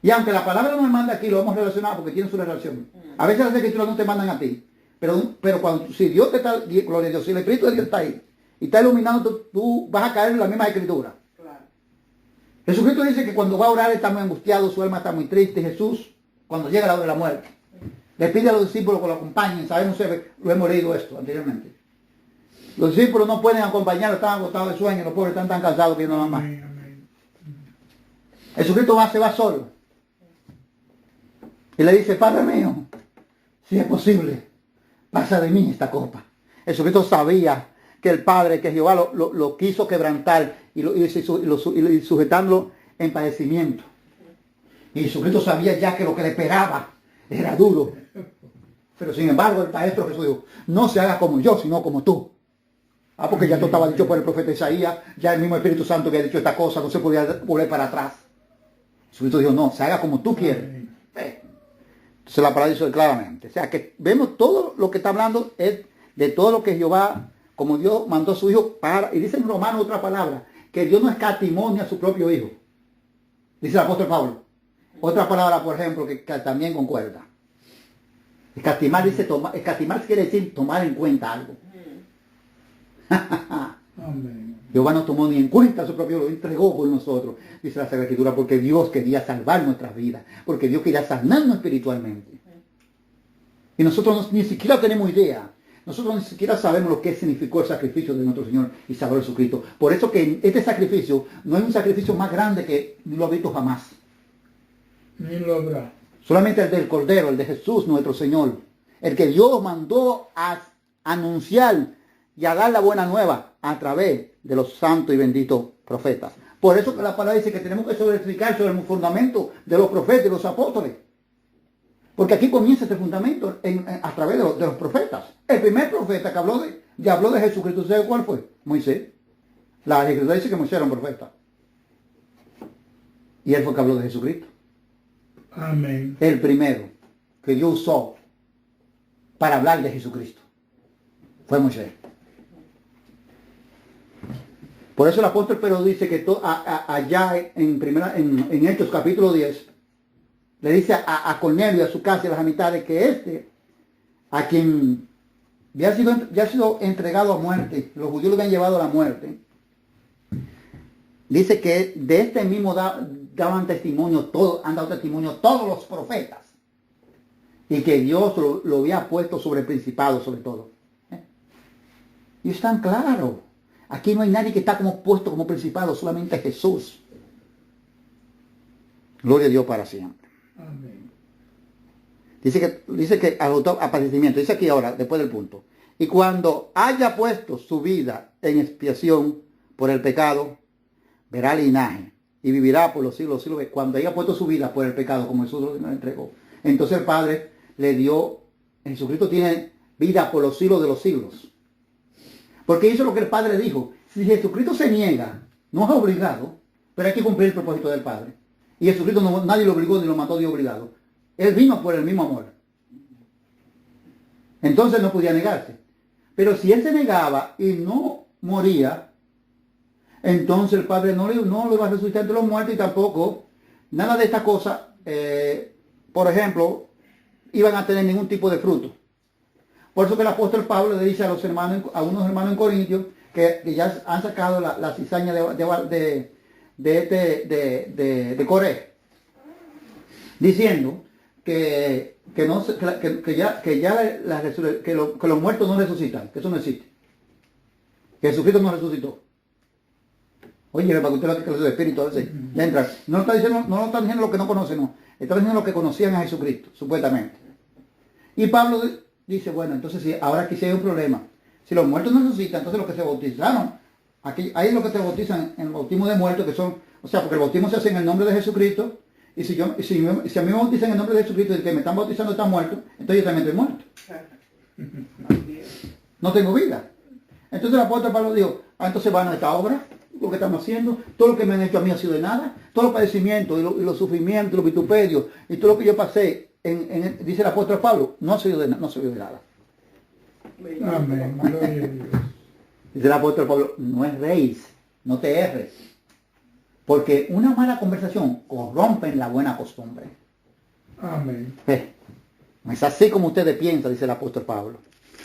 Y aunque la palabra no me manda aquí, lo vamos a relacionar porque tiene su relación. A veces las escrituras no te mandan a ti. Pero cuando, si Dios te está, gloria a Dios, si el Espíritu de Dios está ahí y está iluminando, tú vas a caer en la misma escritura. Claro. Jesucristo dice que cuando va a orar está muy angustiado, su alma está muy triste. Jesús, cuando llega la hora de la muerte, le pide a los discípulos que lo acompañen. Sabemos, lo hemos leído esto anteriormente. Los discípulos no pueden acompañarlo, están agotados de sueño, los pobres están tan cansados que no van más. Jesucristo se va solo. Y le dice, Padre mío, si es posible, pasa de mí esta copa. Jesucristo sabía que el Padre, que Jehová lo quiso quebrantar y sujetarlo en padecimiento. Y Jesucristo sabía ya que lo que le esperaba era duro. Pero sin embargo el Maestro Jesús dijo, no se haga como yo, sino como tú. Porque ya esto estaba dicho por el profeta Isaías, ya el mismo Espíritu Santo había dicho esta cosa, no se podía volver para atrás. Jesucristo dijo, no, se haga como tú quieres. Entonces la palabra dice claramente. O sea que vemos todo lo que está hablando es de todo lo que Jehová, como Dios mandó a su Hijo para, y dice en Romanos otra palabra, que Dios no escatimó ni a su propio Hijo. Dice el apóstol Pablo. Otra palabra, por ejemplo, que también concuerda. Escatimar dice escatimar quiere decir tomar en cuenta algo.
Amén.
Jehová no tomó ni en cuenta a su propio Hijo, lo entregó por nosotros, dice la Sagrada Escritura, porque Dios quería salvar nuestras vidas, porque Dios quería sanarnos espiritualmente. Y nosotros ni siquiera tenemos idea, nosotros ni siquiera sabemos lo que significó el sacrificio de nuestro Señor y Salvador Jesucristo. Por eso que este sacrificio no es un sacrificio más grande que ni lo ha visto jamás.
Ni lo habrá.
Solamente el del Cordero, el de Jesús nuestro Señor, el que Dios mandó a anunciar y a dar la buena nueva a través de los santos y benditos profetas. Por eso que la palabra dice que tenemos que edificar sobre el fundamento de los profetas y los apóstoles. Porque aquí comienza este fundamento a través de los profetas. El primer profeta que habló de Jesucristo, ¿sabe cuál fue? Moisés. La Escritura dice que Moisés era un profeta. Y él fue el que habló de Jesucristo.
Amén.
El primero que Dios usó para hablar de Jesucristo fue Moisés. Por eso el apóstol Pedro dice que allá en Hechos capítulo 10, le dice a Cornelio y a su casa y a las amistades que a quien ya ha sido entregado a muerte, los judíos lo habían llevado a la muerte, dice que de este mismo daban testimonio, han dado testimonio todos los profetas, y que Dios lo había puesto sobre el principado, sobre todo. Y es tan claro. Aquí no hay nadie que está como puesto como principado, solamente Jesús. Gloria a Dios para siempre.
Amén.
Dice que adoptó padecimiento. Dice aquí ahora, después del punto. Y cuando haya puesto su vida en expiación por el pecado, verá linaje y vivirá por los siglos. Cuando haya puesto su vida por el pecado, como Jesús lo entregó. Entonces el Padre le dio, Jesucristo tiene vida por los siglos de los siglos. Porque hizo lo que el Padre dijo. Si Jesucristo se niega, no es obligado, pero hay que cumplir el propósito del Padre. Y Jesucristo nadie lo obligó ni lo mandó de obligado. Él vino por el mismo amor. Entonces no podía negarse. Pero si él se negaba y no moría, entonces el Padre no le va a resucitar entre los muertos y tampoco nada de estas cosas, por ejemplo, iban a tener ningún tipo de fruto. Por eso que el apóstol Pablo le dice a unos hermanos en Corintios que ya han sacado la cizaña de Coré, diciendo que los muertos no resucitan, que eso no existe, que Jesucristo no resucitó. Oye, para que usted lo que el espíritu ya entra. No lo está diciendo lo que no conocen, no. Está diciendo lo que conocían a Jesucristo, supuestamente. Y Pablo dice, bueno, entonces ahora aquí sí hay un problema. Si los muertos no resucitan, entonces los que se bautizaron, ahí es lo que se bautizan en el bautismo de muertos, que son, o sea, porque el bautismo se hace en el nombre de Jesucristo, y si a mí me bautizan en el nombre de Jesucristo y que me están bautizando están muertos, entonces yo también estoy muerto. No tengo vida. Entonces el apóstol Pablo dijo, entonces van a esta obra. lo que estamos haciendo, todo lo que me han hecho a mí ha sido de nada, todos los padecimientos y los sufrimientos, los vituperios y todo lo que yo pasé, dice el apóstol Pablo, no ha sido de nada.
Amén. Gloria a Dios.
Dice el apóstol Pablo, no erréis, no te erres, porque una mala conversación corrompe la buena costumbre.
Amén.
No es así como ustedes piensan, dice el apóstol Pablo.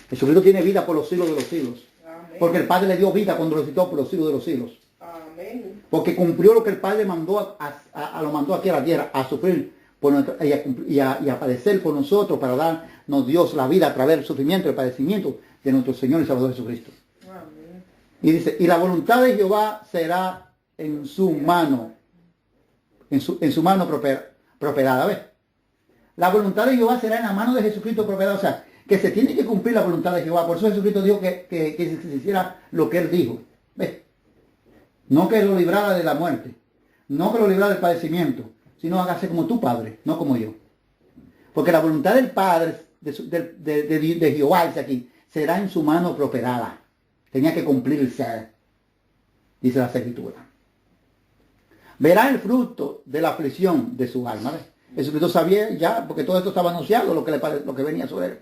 Jesucristo tiene vida por los siglos de los siglos.
Amén.
Porque el Padre le dio vida cuando resucitó por los siglos de los siglos.
Amén.
Porque cumplió lo que el Padre mandó lo mandó aquí a la tierra, a sufrir por y a padecer por nosotros, para darnos Dios la vida a través del sufrimiento y el padecimiento de nuestro Señor y Salvador Jesucristo.
Amén.
Y dice, y la voluntad de Jehová será en su mano, en su mano prosperada. ¿Ves? La voluntad de Jehová será en la mano de Jesucristo prosperada. O sea, que se tiene que cumplir la voluntad de Jehová. Por eso Jesucristo dijo que se hiciera lo que él dijo. ¿Ves? No que lo librara de la muerte, no que lo librara del padecimiento, sino hágase como tu Padre, no como yo. Porque la voluntad del Padre, de Jehová, dice aquí, será en su mano prosperada. Tenía que cumplirse, dice la Escritura. Verá el fruto de la aflicción de su alma. ¿Ves? Jesucristo sabía ya, porque todo esto estaba anunciado, lo que venía sobre él.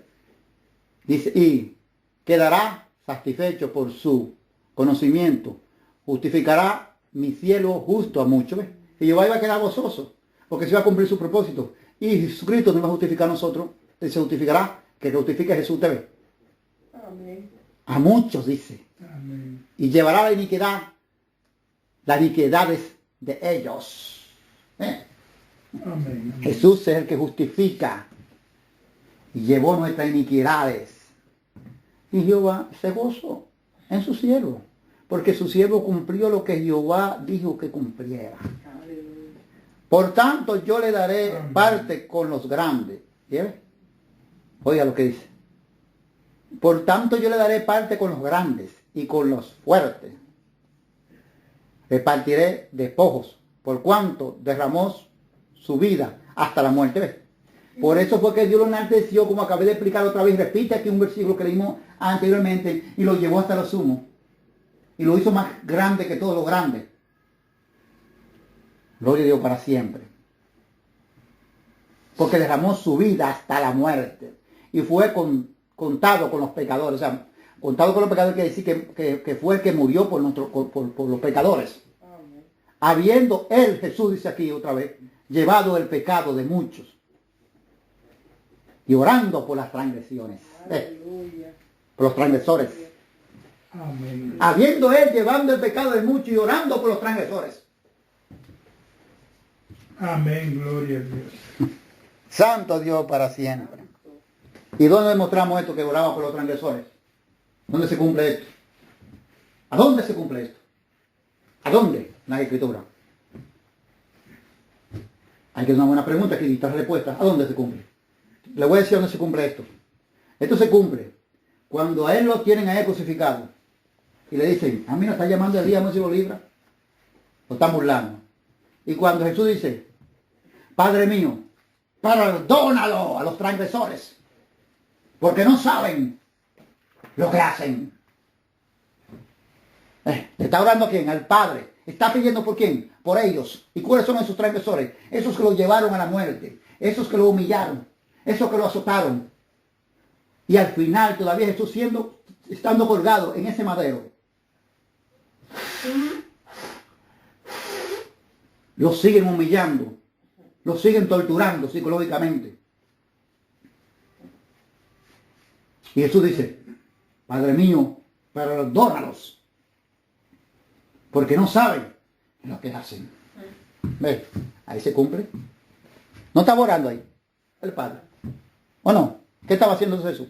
Dice, y quedará satisfecho por su conocimiento. Justificará mi cielo justo a muchos. ¿Ves? Y Jehová iba a quedar gozoso, porque se iba a cumplir su propósito. Y Jesucristo nos va a justificar a nosotros. Él se justificará, que justifique a Jesús, ¿te ves?
Amén.
A muchos, dice.
Amén.
Y llevará la iniquidad, las iniquidades de ellos.
Amén. Amén.
Jesús es el que justifica y llevó nuestras iniquidades. Y Jehová se gozó en su siervo, porque su siervo cumplió lo que Jehová dijo que cumpliera.
Aleluya.
Por tanto, yo le daré
Amén.
parte con los grandes. ¿Sí? Oiga lo que dice. Por tanto, yo le daré parte con los grandes y con los fuertes. Repartiré despojos, por cuanto derramó su vida hasta la muerte. ¿Ves? Por eso fue que Dios lo enalteció, como acabé de explicar otra vez. Repite aquí un versículo que leímos anteriormente, y lo llevó hasta lo sumo. Y lo hizo más grande que todo lo grande. Gloria a Dios para siempre. Porque derramó su vida hasta la muerte. Y fue contado con los pecadores. O sea, contado con los pecadores quiere decir que fue el que murió por los pecadores.
Amén.
Habiendo él, Jesús dice aquí otra vez, llevado el pecado de muchos. Y orando por las transgresiones.
Aleluya.
Por los transgresores.
Amén.
Habiendo él llevando el pecado de muchos y orando por los transgresores.
Amén. Gloria a Dios.
Santo Dios para siempre. ¿Y dónde demostramos esto, que oraba por los transgresores? ¿Dónde se cumple esto? ¿A dónde se cumple esto? ¿A dónde? En la Escritura. Hay que hacer una buena pregunta aquí y dar respuesta. ¿A dónde se cumple? Le voy a decir dónde se cumple esto. Esto se cumple cuando a él lo tienen a él crucificado y le dicen, a mí no está llamando el día, no se lo libra. Lo están burlando. Y cuando Jesús dice, Padre mío, perdónalo a los transgresores, porque no saben lo que hacen. ¿Le está orando a quién? Al Padre. ¿Está pidiendo por quién? Por ellos. ¿Y cuáles son esos transgresores? Esos que lo llevaron a la muerte. Esos que lo humillaron. Esos que lo azotaron. Y al final todavía Jesús estando colgado en ese madero. Los siguen humillando. Los siguen torturando psicológicamente. Y Jesús dice, Padre mío, perdónalos, porque no saben lo que hacen. ¿Ves? Ahí se cumple. ¿No estaba orando ahí el Padre? ¿O no? ¿Qué estaba haciendo Jesús?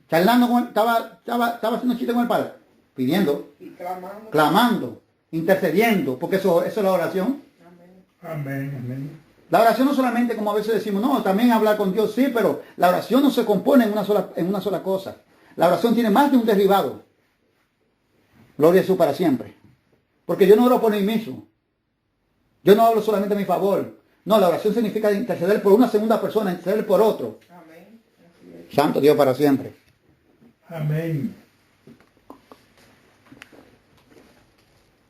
Charlando con estaba haciendo chiste con el Padre, pidiendo,
Y clamando.
clamando, intercediendo, porque eso es la oración.
Amén.
Amén. Amén.
La oración no solamente, como a veces decimos, no, también hablar con Dios, sí, pero la oración no se compone en una sola cosa. La oración tiene más de un derivado. Gloria a Jesús para siempre. Porque yo no oro por mí mismo. Yo no hablo solamente a mi favor. No, la oración significa interceder por una segunda persona, interceder por otro.
Amén. Así es.
Santo Dios para siempre.
Amén.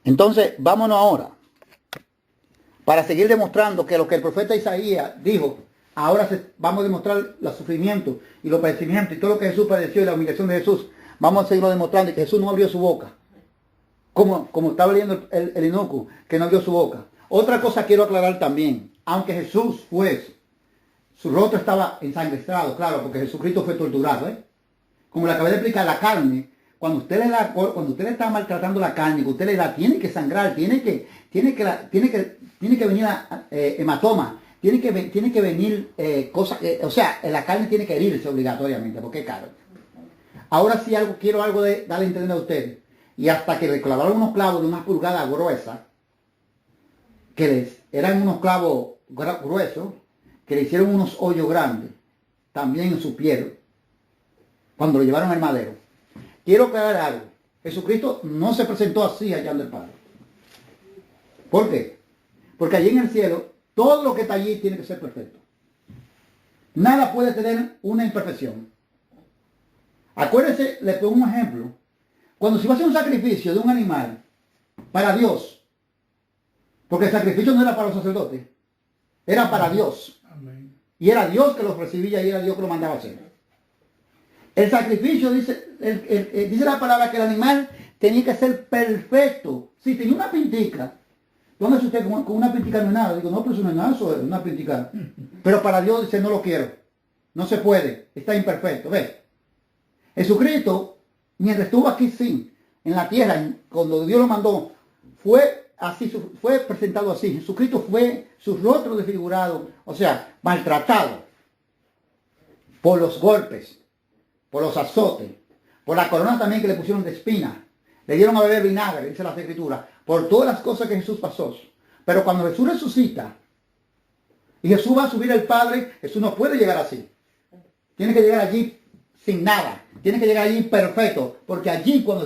Entonces, vámonos ahora. Para seguir demostrando que lo que el profeta Isaías dijo, ahora vamos a demostrar los sufrimientos y los padecimientos y todo lo que Jesús padeció y la humillación de Jesús. Vamos a seguirlo demostrando y que Jesús no abrió su boca. Como estaba leyendo el inocuo, que no abrió su boca. Otra cosa quiero aclarar también. Aunque Jesús fue, su rostro estaba ensangrestrado, claro, porque Jesucristo fue torturado. Como le acabé de explicar, la carne, cuando usted le está maltratando la carne, que usted le da, tiene que sangrar, tiene que venir hematoma, tiene que venir cosas, o sea, la carne tiene que herirse obligatoriamente, porque es caro. Ahora sí quiero algo de darle a entender a ustedes. Y hasta que le clavaron unos clavos de una pulgada gruesa, eran unos clavos gruesos, que le hicieron unos hoyos grandes, también en su piel, cuando lo llevaron al madero. Quiero aclarar algo. Jesucristo no se presentó así allá del Padre. ¿Por qué? Porque allí en el cielo, todo lo que está allí tiene que ser perfecto. Nada puede tener una imperfección. Acuérdense, le pongo un ejemplo. Cuando se iba a hacer un sacrificio de un animal para Dios, porque el sacrificio no era para los sacerdotes, era para Dios.
Amén.
Y era Dios que los recibía y era Dios que lo mandaba a hacer. El sacrificio, dice la palabra, que el animal tenía que ser perfecto. Si tenía una pintica, póngase usted con una pintica no es nada. Digo, no, pero eso no es nada, eso es una pintica. Pero para Dios dice, no lo quiero. No se puede, está imperfecto. ¿Ves? Jesucristo, mientras estuvo aquí, sí, en la tierra, cuando Dios lo mandó, fue así, fue presentado así. Jesucristo fue su rostro desfigurado, o sea, maltratado por los golpes, por los azotes, por la corona también que le pusieron de espina. Le dieron a beber vinagre, dice la Escritura, por todas las cosas que Jesús pasó. Pero cuando Jesús resucita y Jesús va a subir al Padre, Jesús no puede llegar así. Tiene que llegar allí sin nada. Tiene que llegar allí perfecto. Porque allí, cuando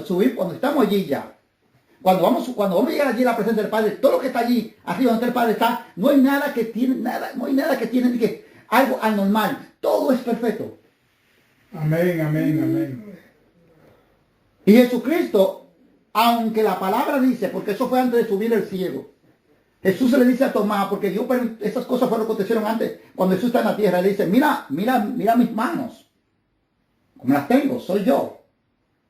estamos allí ya, cuando vamos a llegar allí a la presencia del Padre, todo lo que está allí, arriba donde el Padre está, no hay nada que tiene algo anormal. Todo es perfecto.
Amén, amén, amén.
Y Jesucristo, aunque la palabra dice, porque eso fue antes de subir al cielo, Jesús se le dice a Tomás, porque Dios, esas cosas fueron lo que acontecieron antes, cuando Jesús está en la tierra, le dice, mira mis manos, como las tengo, soy yo.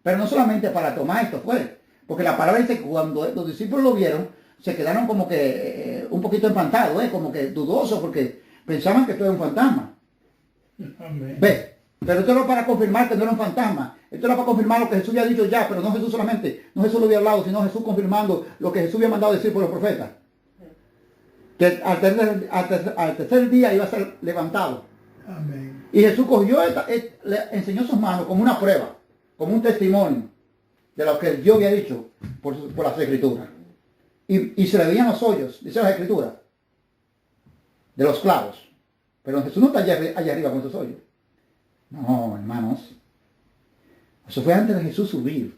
Pero no solamente para Tomás esto fue, porque la palabra dice que cuando los discípulos lo vieron, se quedaron como que un poquito espantados, como que dudosos, porque pensaban que esto era un fantasma.
Amén.
¿Ves? Pero esto era para confirmar que no era un fantasma. Esto era para confirmar lo que Jesús había dicho ya, pero no Jesús solamente, no Jesús lo había hablado, sino Jesús confirmando lo que Jesús había mandado decir por los profetas. Que al tercer día iba a ser levantado.
Amén.
Y Jesús cogió, le enseñó sus manos como una prueba, como un testimonio de lo que Dios había dicho por las Escrituras. Y se le veían los hoyos, dice las Escrituras, de los clavos. Pero Jesús no está allá arriba con esos hoyos. No, hermanos. Eso fue antes de Jesús subir.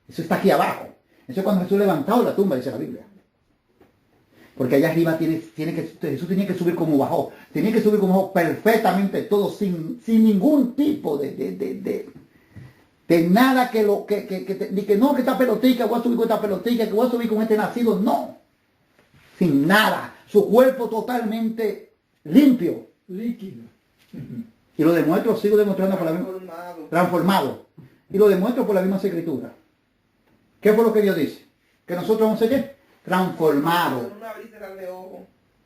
Eso está aquí abajo. Eso es cuando Jesús levantó la tumba, dice la Biblia. Porque allá arriba Jesús tenía que subir como bajó. Tenía que subir como bajó perfectamente todo, sin ningún tipo de nada que no, que esta pelotica, voy a subir con esta pelotica, que voy a subir con este nacido. No. Sin nada. Su cuerpo totalmente limpio.
Líquido.
Y lo demuestro, sigo demostrando por la misma... Transformado. Y lo demuestro por la misma Escritura. ¿Qué fue lo que Dios dice? Que nosotros vamos a ser ¿qué? Transformados.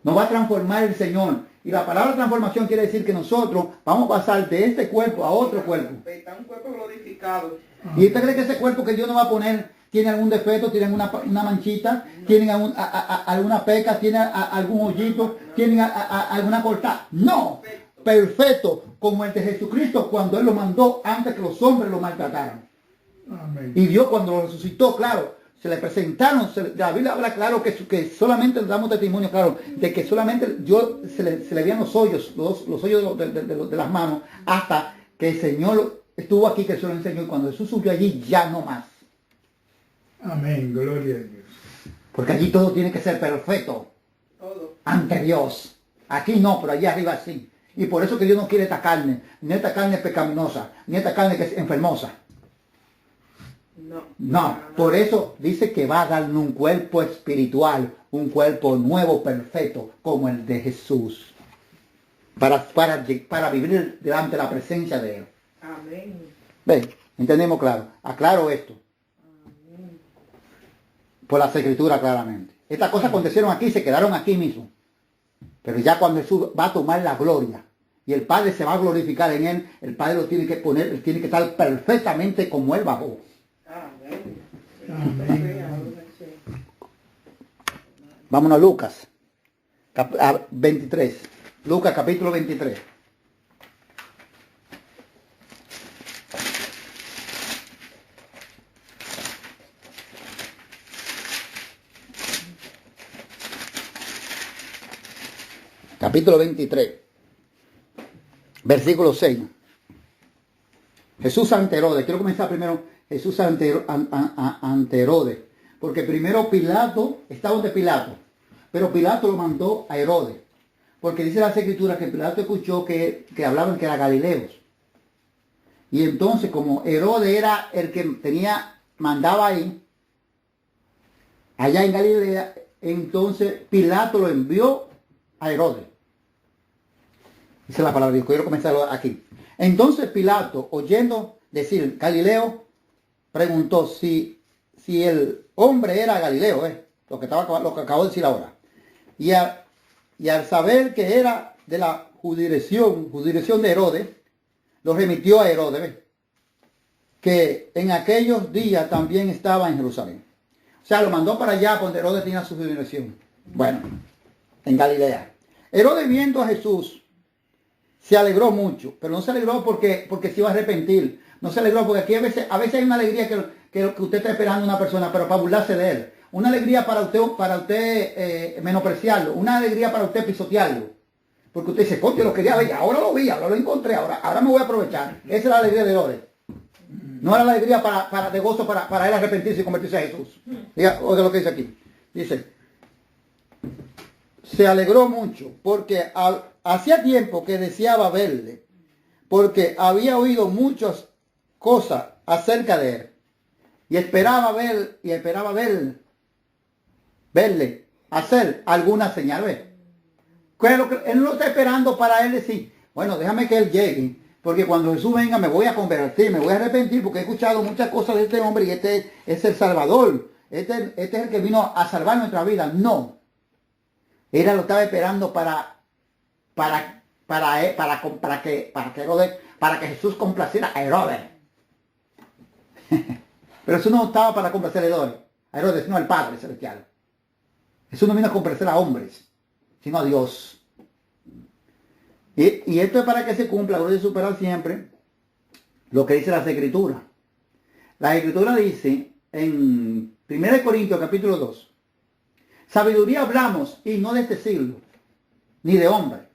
Nos va a transformar el Señor. Y la palabra transformación quiere decir que nosotros vamos a pasar de este cuerpo a otro cuerpo.
Está un cuerpo glorificado.
¿Y usted cree que ese cuerpo que Dios nos va a poner tiene algún defecto, tiene una manchita, tiene alguna peca, tiene algún hoyito, tiene alguna cortada? No. Perfecto, como el de Jesucristo cuando Él lo mandó antes que los hombres lo maltrataran.
Amén.
Y Dios cuando lo resucitó, claro, se le presentaron, la Biblia habla claro que solamente damos testimonio, claro, de que solamente Dios se le veían los hoyos, los hoyos de las manos, hasta que el Señor estuvo aquí, que se lo enseñó, y cuando Jesús subió allí, ya no más.
Amén, gloria a Dios.
Porque allí todo tiene que ser perfecto
Todo.
ante Dios. Aquí no, pero allá arriba sí. Y por eso que Dios no quiere esta carne, ni esta carne pecaminosa, ni esta carne que es enfermosa.
No.
No, por eso dice que va a darle un cuerpo espiritual, un cuerpo nuevo, perfecto, como el de Jesús, para vivir delante de la presencia de Él.
Amén.
¿Ven? ¿Entendemos claro? Aclaro esto. Por las escrituras claramente. Estas cosas acontecieron aquí, se quedaron aquí mismo. Pero ya cuando Jesús va a tomar la gloria y el Padre se va a glorificar en Él, el Padre lo tiene que poner, él tiene que estar perfectamente como Él bajó.
Amén.
Amén.
Vámonos a Lucas 23. Lucas capítulo 23. Capítulo 23. Versículo 6. Jesús ante Herodes. Quiero comenzar primero. Jesús ante Herodes. Porque primero Pilato estaba donde Pilato. Pero Pilato lo mandó a Herodes. Porque dice las escrituras que Pilato escuchó que hablaban que eran galileos. Y entonces como Herodes era el que mandaba ahí, allá en Galilea, entonces Pilato lo envió a Herodes. Dice la palabra de Dios. Quiero comenzar aquí. Entonces Pilato, oyendo decir Galileo, preguntó si el hombre era Galileo, lo que acabo de decir ahora. Y al saber que era de la jurisdicción de Herodes, lo remitió a Herodes, que en aquellos días también estaba en Jerusalén. O sea, lo mandó para allá donde Herodes tenía su jurisdicción. Bueno, en Galilea. Herodes, viendo a Jesús, se alegró mucho, pero no se alegró porque se iba a arrepentir. No se alegró porque aquí a veces hay una alegría que usted está esperando una persona, pero para burlarse de él. Una alegría para usted menospreciarlo. Una alegría para usted pisotearlo. Porque usted dice, coño, lo quería ver, ahora lo vi, ahora lo encontré, ahora me voy a aprovechar. Esa es la alegría de Herodes. No era la alegría de gozo para él arrepentirse y convertirse a Jesús. Oiga lo que dice aquí. Dice, se alegró mucho porque hacía tiempo que deseaba verle, porque había oído muchas cosas acerca de él y esperaba verle hacer alguna señal. Él no está esperando para él decir, bueno, déjame que él llegue, porque cuando Jesús venga me voy a convertir, me voy a arrepentir, porque he escuchado muchas cosas de este hombre y este es el Salvador, este es el que vino a salvar nuestra vida. No, él lo estaba esperando para que Jesús complaciera a Herodes. Pero Jesús no estaba para complacer a Herodes, sino al Padre Celestial. Jesús no vino a complacer a hombres, sino a Dios. Y esto es para que se cumpla, gloria y superar siempre, lo que dice las Escrituras. La Escritura dice en 1 Corintios capítulo 2, sabiduría hablamos y no de este siglo, ni de hombre,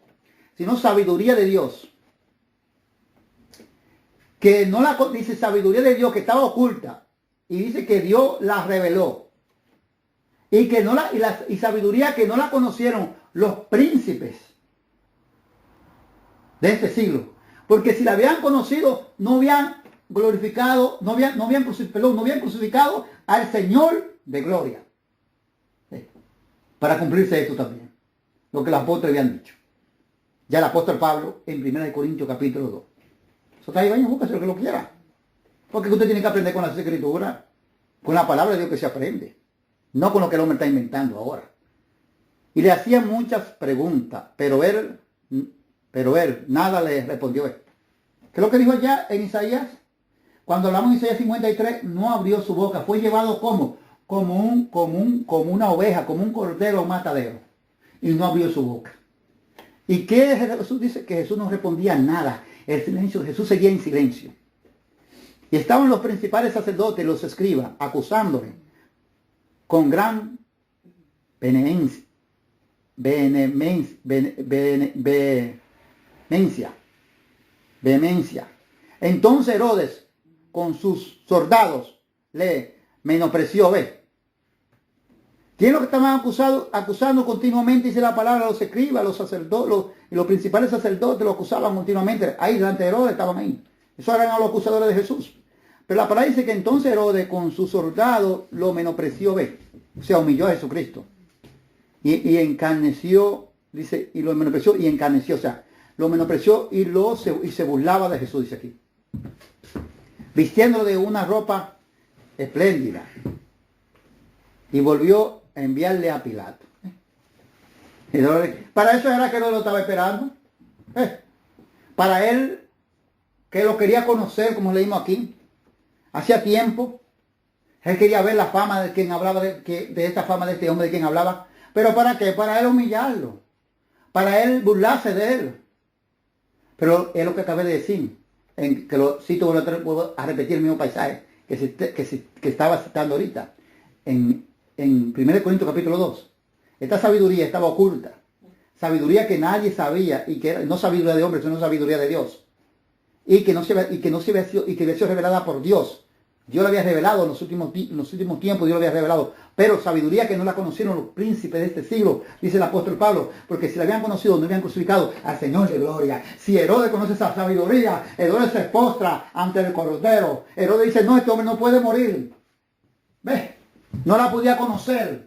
sino sabiduría de Dios. Que no dice sabiduría de Dios que estaba oculta, y dice que Dios la reveló. Y que y sabiduría que no la conocieron los príncipes de este siglo. Porque si la habían conocido, no habían glorificado, no habían crucificado al Señor de gloria. Para cumplirse esto también. Lo que los apóstoles habían dicho. Ya el apóstol Pablo en 1 Corintios capítulo 2. Eso está ahí, vaya, búsquese lo que lo quiera. Porque usted tiene que aprender con las Escrituras. Con la palabra de Dios que se aprende. No con lo que el hombre está inventando ahora. Y le hacían muchas preguntas, pero él nada le respondió. ¿Qué es lo que dijo allá en Isaías? Cuando hablamos en Isaías 53, no abrió su boca. Fue llevado como una oveja, como un cordero matadero. Y no abrió su boca. ¿Y qué Jesús dice? Que Jesús no respondía nada. El silencio, Jesús seguía en silencio. Y estaban los principales sacerdotes, los escribas, acusándole con gran vehemencia. Entonces Herodes, con sus soldados, le menospreció. ¿Quién es lo que estaban acusando continuamente? Dice la palabra, los escribas, los sacerdotes, y los principales sacerdotes lo acusaban continuamente. Ahí delante de Herodes estaban ahí. Esos eran los acusadores de Jesús. Pero la palabra dice que entonces Herodes con sus soldados lo menospreció, ve. O sea, humilló a Jesucristo. Y encarneció, dice, y lo menospreció y encarneció. O sea, lo menospreció y se burlaba de Jesús, dice aquí. Vistiéndolo de una ropa espléndida. Y volvió a enviarle a Pilato. Para eso era que no lo estaba esperando. Para él, que lo quería conocer, como leímos aquí, hacía tiempo. Él quería ver la fama de quien hablaba, de esta fama de este hombre de quien hablaba. ¿Pero para qué? Para él humillarlo. Para él burlarse de él. Pero es lo que acabé de decir. Que lo cito, vuelvo a repetir el mismo paisaje que estaba citando ahorita. En 1 Corintios capítulo 2. Esta sabiduría estaba oculta. Sabiduría que nadie sabía y que no sabiduría de hombre, sino sabiduría de Dios. Y que había sido revelada por Dios. Dios la había revelado en los últimos tiempos, Dios la había revelado. Pero sabiduría que no la conocieron los príncipes de este siglo, dice el apóstol Pablo. Porque si la habían conocido, no habían crucificado al Señor de gloria. Si Herodes conoce esa sabiduría, Herodes se postra ante el Cordero. Herodes dice, no, este hombre no puede morir. ¿Ves? No la podía conocer.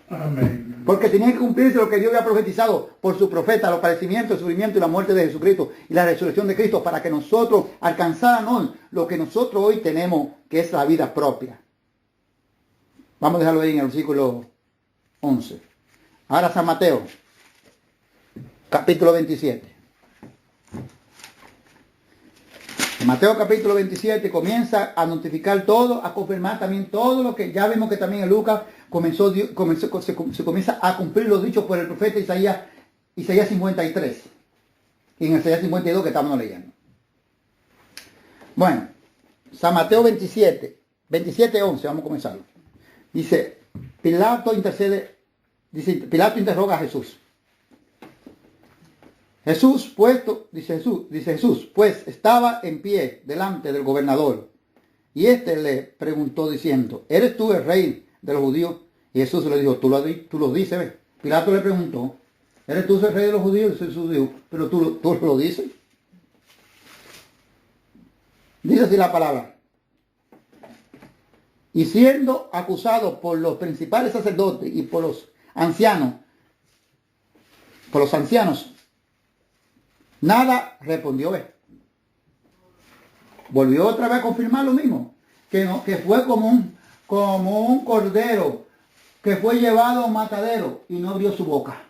Amén.
Porque tenía que cumplirse lo que Dios había profetizado por su profeta, los padecimientos, el sufrimiento y la muerte de Jesucristo y la resurrección de Cristo, para que nosotros alcanzáramos lo que nosotros hoy tenemos, que es la vida propia. Vamos a dejarlo ahí en el versículo 11. Ahora San Mateo, capítulo 27. Mateo capítulo 27 comienza a notificar todo, a confirmar también todo lo que ya vemos que también en Lucas se comienza a cumplir los dichos por el profeta Isaías 53 y en Isaías 52 que estamos leyendo. Bueno, San Mateo 27, 11, vamos a comenzarlo. Dice, Pilato interroga a Jesús. Jesús, pues estaba en pie delante del gobernador. Y éste le preguntó diciendo, ¿eres tú el rey de los judíos? Y Jesús le dijo, tú lo dices, ¿ves? Pilato le preguntó, ¿eres tú el rey de los judíos? Y Jesús dijo, pero tú lo dices. Dice así la palabra. Y siendo acusado por los principales sacerdotes y por los ancianos, nada respondió. Volvió otra vez a confirmar lo mismo, que fue como un cordero que fue llevado a un matadero y no abrió su boca.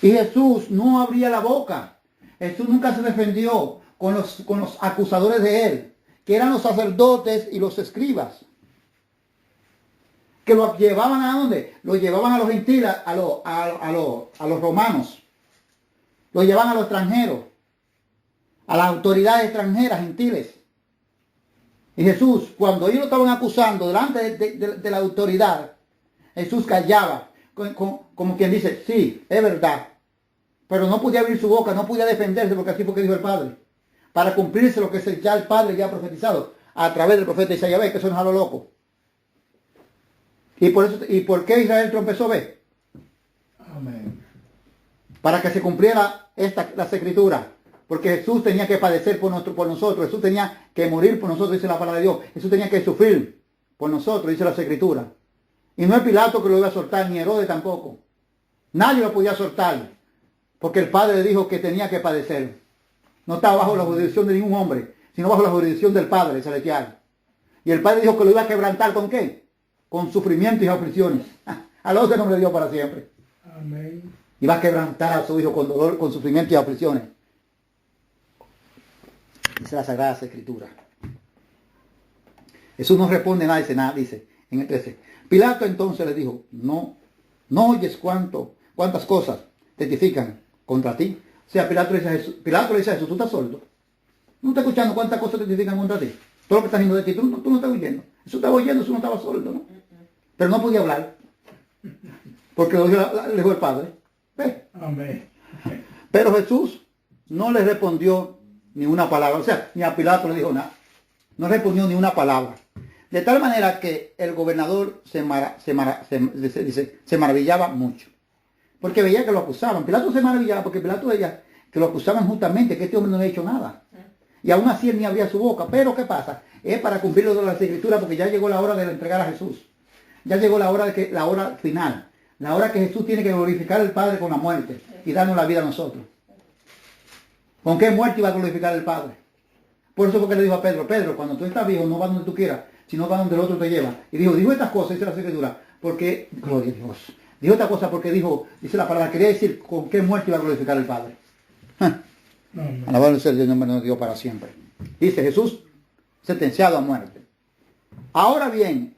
Y Jesús no abría la boca. Jesús nunca se defendió con los acusadores de él, que eran los sacerdotes y los escribas, que lo llevaban ¿a dónde? Lo llevaban a los gentiles, a los romanos. Lo llevaban a los extranjeros, a las autoridades extranjeras, gentiles. Y Jesús, cuando ellos lo estaban acusando delante de la autoridad, Jesús callaba, como quien dice, sí, es verdad. Pero no podía abrir su boca, no podía defenderse, porque así fue que dijo el Padre. Para cumplirse lo que ya el Padre ya ha profetizado a través del profeta Isaías, que eso no es a lo loco. ¿Y por qué Israel tropezó? Ve.
Amén.
Para que se cumpliera las escrituras. Porque Jesús tenía que padecer por nosotros. Jesús tenía que morir por nosotros, dice la palabra de Dios. Jesús tenía que sufrir por nosotros, dice las escrituras. Y no es Pilato que lo iba a soltar, ni Herodes tampoco. Nadie lo podía soltar. Porque el Padre dijo que tenía que padecer. No estaba bajo la jurisdicción de ningún hombre, sino bajo la jurisdicción del Padre celestial. Y el Padre dijo que lo iba a quebrantar ¿con qué? Con sufrimiento y aflicciones. Alabado sea el nombre de Dios para siempre.
Amén.
Y va a quebrantar a su Hijo con dolor, con sufrimiento y aflicciones. Dice la Sagrada Escritura. Jesús no responde nada, dice en el 13. Pilato entonces le dijo, no oyes cuántas cosas testifican contra ti. O sea, Pilato le dice a Jesús, tú estás sordo. No estás escuchando cuántas cosas testifican contra ti. Todo lo que está haciendo de ti, tú no estás oyendo. Jesús estaba oyendo, Jesús no estaba sordo, ¿no? Pero no podía hablar. Porque lo dijo el Padre. ¿Ves?
Amén.
Pero Jesús no le respondió ni una palabra. O sea, ni a Pilato le dijo nada. No respondió ni una palabra. De tal manera que el gobernador se maravillaba mucho. Porque veía que lo acusaban. Pilato se maravillaba porque Pilato veía que lo acusaban justamente, que este hombre no había hecho nada. Y aún así él ni abría su boca. Pero ¿qué pasa? Es para cumplir lo de las escrituras, porque ya llegó la hora de entregar a Jesús. Ya llegó la hora final. La hora que Jesús tiene que glorificar al Padre con la muerte y darnos la vida a nosotros. ¿Con qué muerte iba a glorificar al Padre? Por eso fue que le dijo a Pedro, Pedro, cuando tú estás viejo, no vas donde tú quieras, sino vas donde el otro te lleva. Y dijo estas cosas, dice la escritura, porque, gloria a Dios. Dijo esta cosa porque dice la palabra, quería decir con qué muerte iba a glorificar al Padre. Alabado sea el Dios, nombre de Dios para siempre. Dice Jesús, sentenciado a muerte. Ahora bien,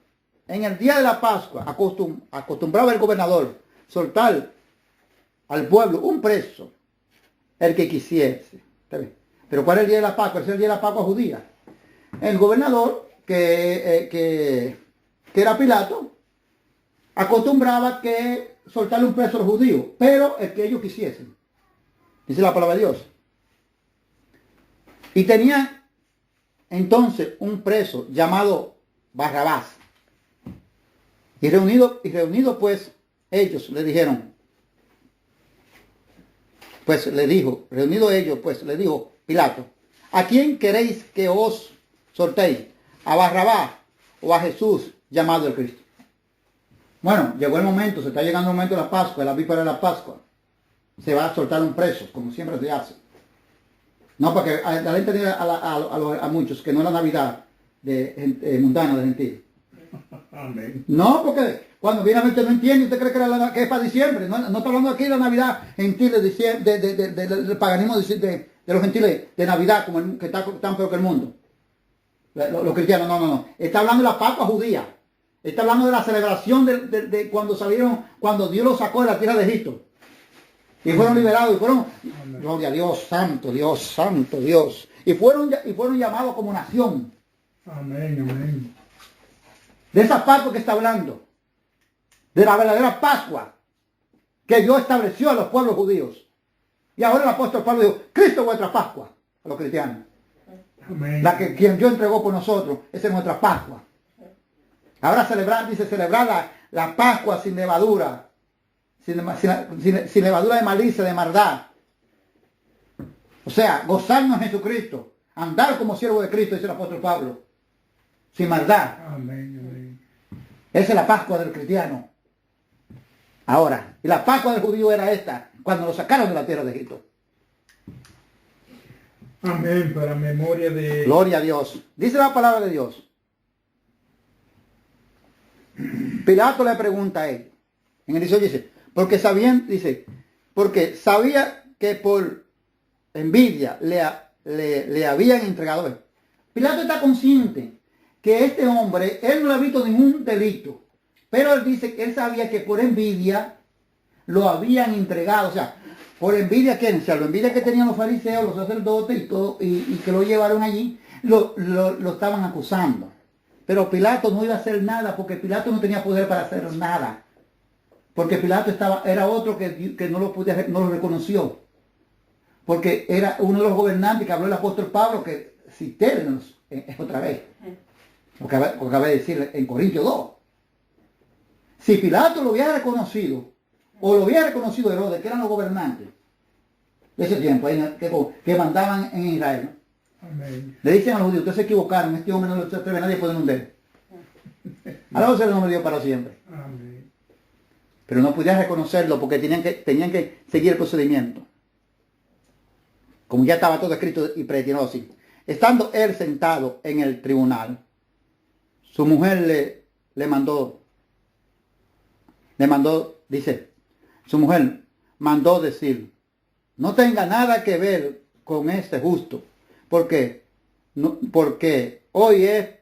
en el día de la Pascua, acostumbraba el gobernador soltar al pueblo un preso, el que quisiese. ¿Está bien? Pero ¿cuál es el día de la Pascua? Es el día de la Pascua judía. El gobernador, que era Pilato, acostumbraba que soltarle un preso a los judíos, pero el que ellos quisiesen. Dice la palabra de Dios. Y tenía entonces un preso llamado Barrabás. Y reunido pues ellos le dijeron, le dijo Pilato, ¿a quién queréis que os soltéis? ¿A Barrabás o a Jesús llamado el Cristo? Bueno, llegó el momento, se está llegando el momento de la Pascua, la víspera de la Pascua. Se va a soltar un preso, como siempre se hace. No, porque la gente tiene a muchos que no es la Navidad mundana de gentiles.
Amén.
No, porque cuando viene a ver usted no entiende, usted cree que es para diciembre. No está hablando aquí de la Navidad gentil del paganismo de los gentiles de Navidad, como que está tan peor que el mundo. Los cristianos, no. Está hablando de la Pascua judía. Está hablando de la celebración de cuando salieron, cuando Dios los sacó de la tierra de Egipto. Y fueron liberados, y fueron, gloria a Dios, santo Dios. Y fueron llamados como nación.
Amén.
De esa Pascua que está hablando. De la verdadera Pascua que Dios estableció a los pueblos judíos. Y ahora el apóstol Pablo dijo, Cristo es vuestra Pascua, a los cristianos.
Amén.
Quien Dios entregó por nosotros, esa es nuestra Pascua. Ahora celebrar la Pascua sin levadura, sin levadura de malicia, de maldad. O sea, gozarnos en Jesucristo, andar como siervo de Cristo, dice el apóstol Pablo, sin maldad.
Amén.
Esa es la Pascua del cristiano. Ahora, y la Pascua del judío era esta, cuando lo sacaron de la tierra de Egipto.
Amén, para memoria de...
Gloria a Dios. Dice la palabra de Dios. Pilato le pregunta a él. En el 18 dice, porque sabía que por envidia le habían entregado. Pilato está consciente que este hombre, él no ha visto ningún delito. Pero él dice que él sabía que por envidia lo habían entregado. O sea, por envidia, ¿quién? O sea, la envidia que tenían los fariseos, los sacerdotes y todo, y que lo llevaron allí, lo estaban acusando. Pero Pilato no iba a hacer nada, porque Pilato no tenía poder para hacer nada. Porque Pilato era otro que no lo reconoció. Porque era uno de los gobernantes que habló el apóstol Pablo, que citérenos otra vez. Porque acabé de decir en Corintios 2. Si Pilato lo hubiera reconocido, o lo hubiera reconocido Herodes, que eran los gobernantes de ese tiempo, que mandaban en Israel, ¿no?
Amén.
Le dicen a los judíos, ustedes se equivocaron, este hombre no se atreve a nadie a poner un dedo. Alabado sea el nombre de Dios para siempre.
Amén.
Pero no podían reconocerlo porque tenían que seguir el procedimiento. Como ya estaba todo escrito y predestinado así. Estando él sentado en el tribunal, su mujer le mandó, dice, su mujer mandó decir, no tenga nada que ver con este justo, porque hoy he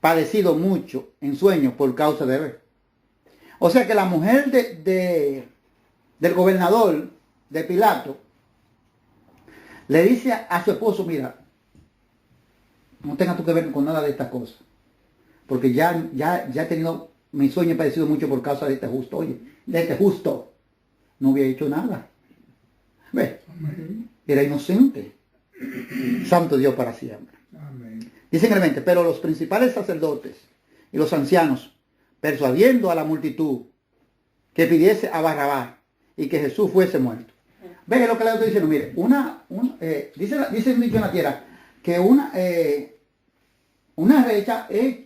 padecido mucho en sueño por causa de él. O sea que la mujer del gobernador, de Pilato, le dice a su esposo, mira, no tengas tú que ver con nada de estas cosas, porque ya he tenido mi sueño, he padecido mucho por causa de este justo. Oye, de este justo no había hecho nada. ¿Ves?
Amén.
Era inocente. Santo Dios para siempre.
Amén.
Dice en el 20, pero los principales sacerdotes y los ancianos, persuadiendo a la multitud que pidiese a Barrabás y que Jesús fuese muerto. Ve lo que le estoy diciendo, mire, dice un dicho en la tierra, que una recha es,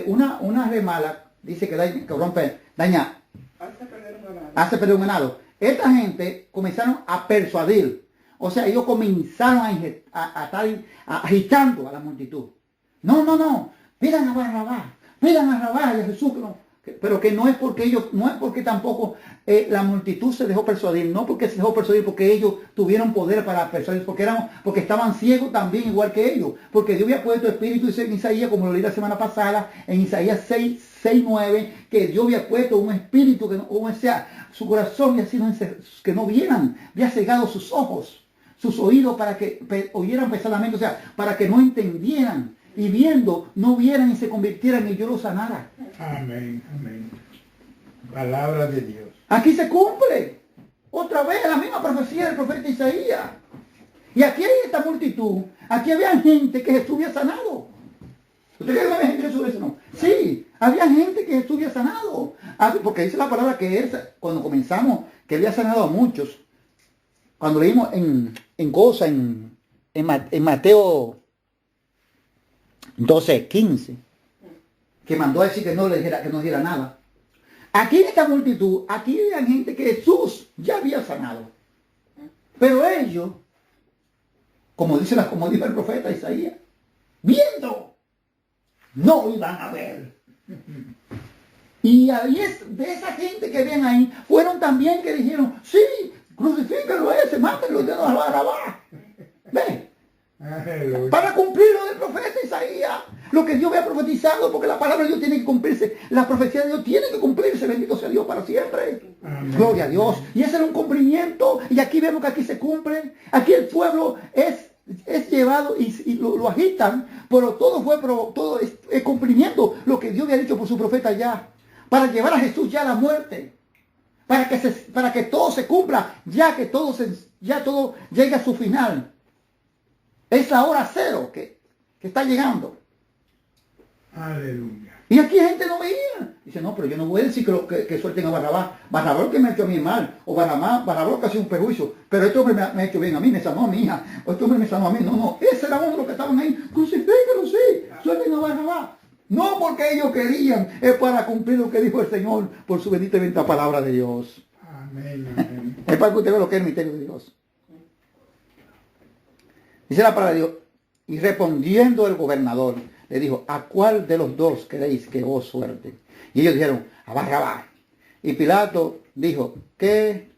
una remala, dice que rompe, daña,
Hace perder un ganado.
hace perder un ganado. Esta gente comenzaron a persuadir. O sea, ellos comenzaron a estar agitando a la multitud. No. Pidan a Barrabás y a Jesús. Pero que no es porque tampoco la multitud se dejó persuadir. No porque se dejó persuadir, porque ellos tuvieron poder para persuadir. Porque estaban ciegos también, igual que ellos. Porque Dios había puesto espíritu, dice en Isaías, como lo leí la semana pasada, en Isaías 6:9, que Dios había puesto un espíritu, su corazón había sido que no vieran, había cegado sus ojos, sus oídos para que oyeran pesadamente, o sea, para que no entendieran, y viendo, no vieran y se convirtieran y yo los sanara.
Amén. Palabra de Dios.
Aquí se cumple otra vez la misma profecía del profeta Isaías. Y aquí hay esta multitud, aquí había gente que Jesús había sanado. ¿Usted cree que había gente que Jesús había sanado? Sí, había gente que Jesús había sanado. Porque dice la palabra que cuando comenzamos, que había sanado a muchos. Cuando leímos en Mateo 12:15, que mandó a decir que no dijera nada. Aquí en esta multitud, aquí había gente que Jesús ya había sanado. Pero ellos, como dijo el profeta Isaías, viendo, no iban a ver. Y ahí de esa gente que ven ahí, fueron también que dijeron, sí, crucifícalo a ese, mátenlo de a Barrabás. ¿Ven?
Aleluya.
Para cumplir lo del profeta Isaías, lo que Dios había profetizado, porque la palabra de Dios tiene que cumplirse, la profecía de Dios tiene que cumplirse, bendito sea Dios para siempre.
Amén.
Gloria a Dios. Y ese era un cumplimiento, y aquí vemos que aquí se cumple, aquí el pueblo es llevado y lo agitan, pero todo es cumplimiento, lo que Dios había dicho por su profeta ya, para llevar a Jesús ya a la muerte, para que todo se cumpla, ya todo llega a su final. Es la hora cero que está llegando.
Aleluya.
Y aquí gente no veía. Dice, no, pero yo no voy a decir que suelten a Barrabás. Barrabás que me ha hecho a mí mal. O Barrabás que ha sido un perjuicio. Pero este hombre me ha hecho bien a mí, me sanó a mi hija. O este hombre me sanó a mí. No. Ese era uno de los que estaban ahí. Crucifíquelo, sí. Suelten a Barrabás. No porque ellos querían. Es para cumplir lo que dijo el Señor por su bendita y bendita palabra de Dios.
Amén.
Es para que usted vea lo que es el misterio de Dios. Dice la palabra de Dios. Y respondiendo el gobernador, le dijo, ¿a cuál de los dos queréis que os suelte? Y ellos dijeron, a Barrabás. Y Pilato dijo, ¿qué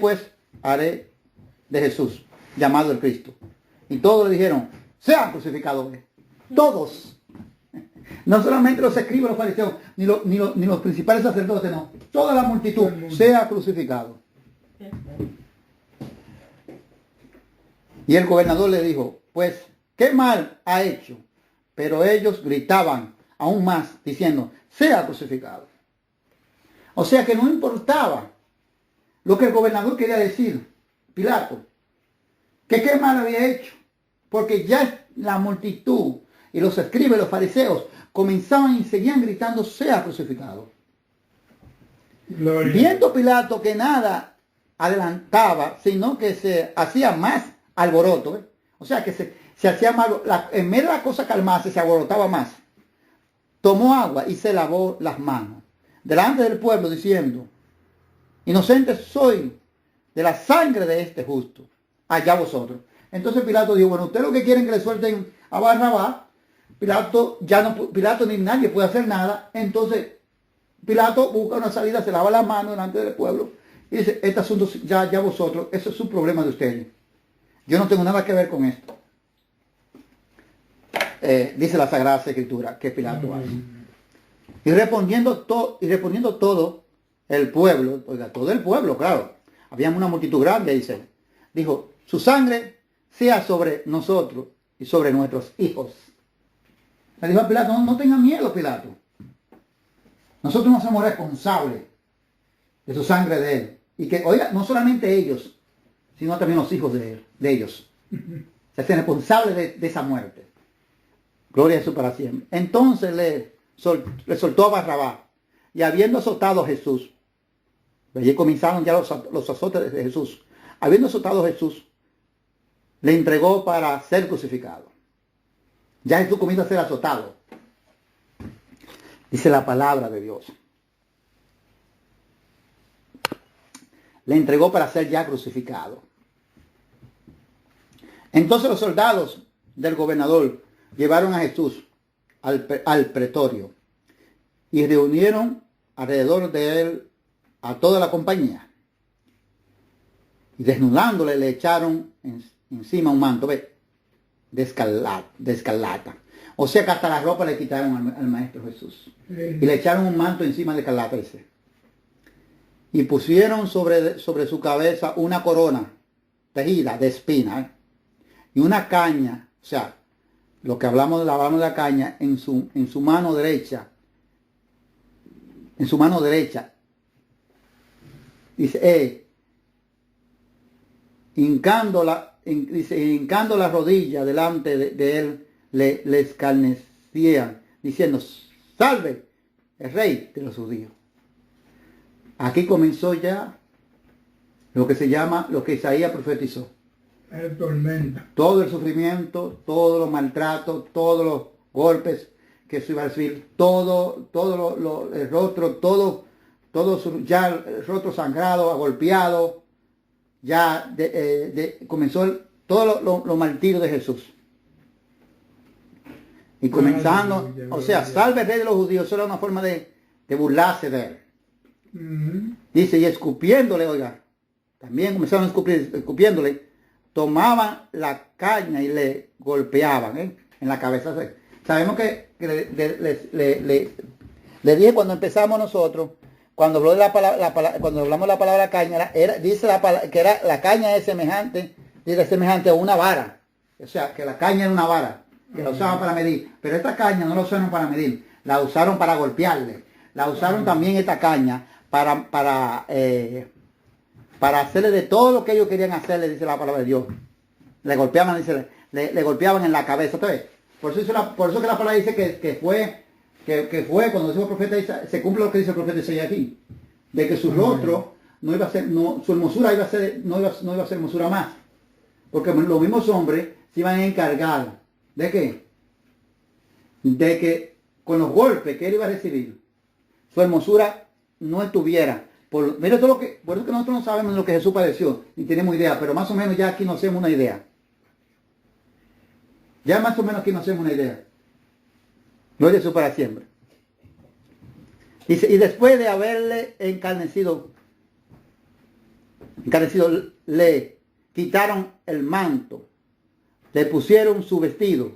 pues haré de Jesús, llamado el Cristo? Y todos le dijeron, sean crucificados. Todos. No solamente los escribas, los fariseos, ni los principales sacerdotes, no. Toda la multitud sea crucificado. Y el gobernador le dijo, pues, ¿qué mal ha hecho? Pero ellos gritaban aún más, diciendo, sea crucificado. O sea que no importaba lo que el gobernador quería decir, Pilato, que qué mal había hecho, porque ya la multitud y los escribas y los fariseos comenzaban y seguían gritando, sea crucificado.
Gloria.
Viendo Pilato que nada adelantaba, sino que se hacía más alboroto, o sea que se hacía más, en medio de la cosa calmarse, se alborotaba más. Tomó agua y se lavó las manos delante del pueblo diciendo, inocente soy de la sangre de este justo, allá vosotros. Entonces Pilato dijo, bueno, ustedes lo que quieren que le suelten a Barrabás, Pilato ni nadie puede hacer nada. Entonces Pilato busca una salida, se lava las manos delante del pueblo y dice, este asunto ya vosotros, eso es un problema de ustedes. Yo no tengo nada que ver con esto. Dice la Sagrada Escritura que Pilato hace. Y respondiendo todo el pueblo, oiga, todo el pueblo, claro, había una multitud grande, dijo, su sangre sea sobre nosotros y sobre nuestros hijos. Le dijo a Pilato, no tenga miedo, Pilato. Nosotros no somos responsables de su sangre de él. Y que, oiga, no solamente ellos, sino también los hijos de ellos. Se hacen responsables de esa muerte. Gloria a Jesús para siempre. Entonces le soltó a Barrabás. Y habiendo azotado a Jesús, allí comenzaron ya los azotes de Jesús. habiendo azotado a Jesús, le entregó para ser crucificado. Ya Jesús comienza a ser azotado. Dice la palabra de Dios. Le entregó para ser ya crucificado. Entonces los soldados del gobernador llevaron a Jesús al pretorio y reunieron alrededor de él a toda la compañía. Y desnudándole le echaron encima un manto, ¿ve? De escarlata. O sea que hasta la ropa le quitaron al Maestro Jesús. Y le echaron un manto encima de escarlata, dice. Y pusieron sobre su cabeza una corona tejida de espina, y una caña, o sea, lo que hablamos de la caña, en su mano derecha. En su mano derecha. Dice, hincando la rodilla delante de él, le escarnecían, diciendo, salve el rey de los judíos. Aquí comenzó ya lo que Isaías profetizó.
El tormento.
Todo el sufrimiento, todos los maltratos, todos los golpes que se iba a recibir, todo el rostro, ya el rostro sangrado, agolpeado, ya comenzó todo lo martirio de Jesús. Y comenzando, o sea, salve el rey de los judíos, eso era una forma de burlarse de él. Dice, y escupiéndole, oiga, también comenzaron a escupiéndole, tomaban la caña y le golpeaban en la cabeza. Sabemos que le dije cuando empezamos nosotros, cuando habló de cuando hablamos de la palabra caña, dice que la caña es semejante a una vara. O sea, que la caña era una vara, que la usaban para medir. Pero esta caña no la usaron para medir, la usaron para golpearle. La usaron también esta caña para hacerle de todo lo que ellos querían hacerle, dice la palabra de Dios. Le golpeaban, dice, le golpeaban en la cabeza. ¿Sabes? Por eso que la palabra dice que fue cuando dice el profeta Isaías, se cumple lo que dice el profeta Isaías aquí, de que su rostro no iba a ser, su hermosura no iba a ser hermosura más, porque los mismos hombres se iban a encargar de qué, de que con los golpes que él iba a recibir, su hermosura no estuviera. Mira todo por eso que nosotros no sabemos lo que Jesús padeció, ni tenemos idea, pero más o menos ya aquí nos hacemos una idea. Ya más o menos aquí nos hacemos una idea. Gloria a Jesús para siempre. Dice, y después de haberle encarnecido, le quitaron el manto, le pusieron su vestido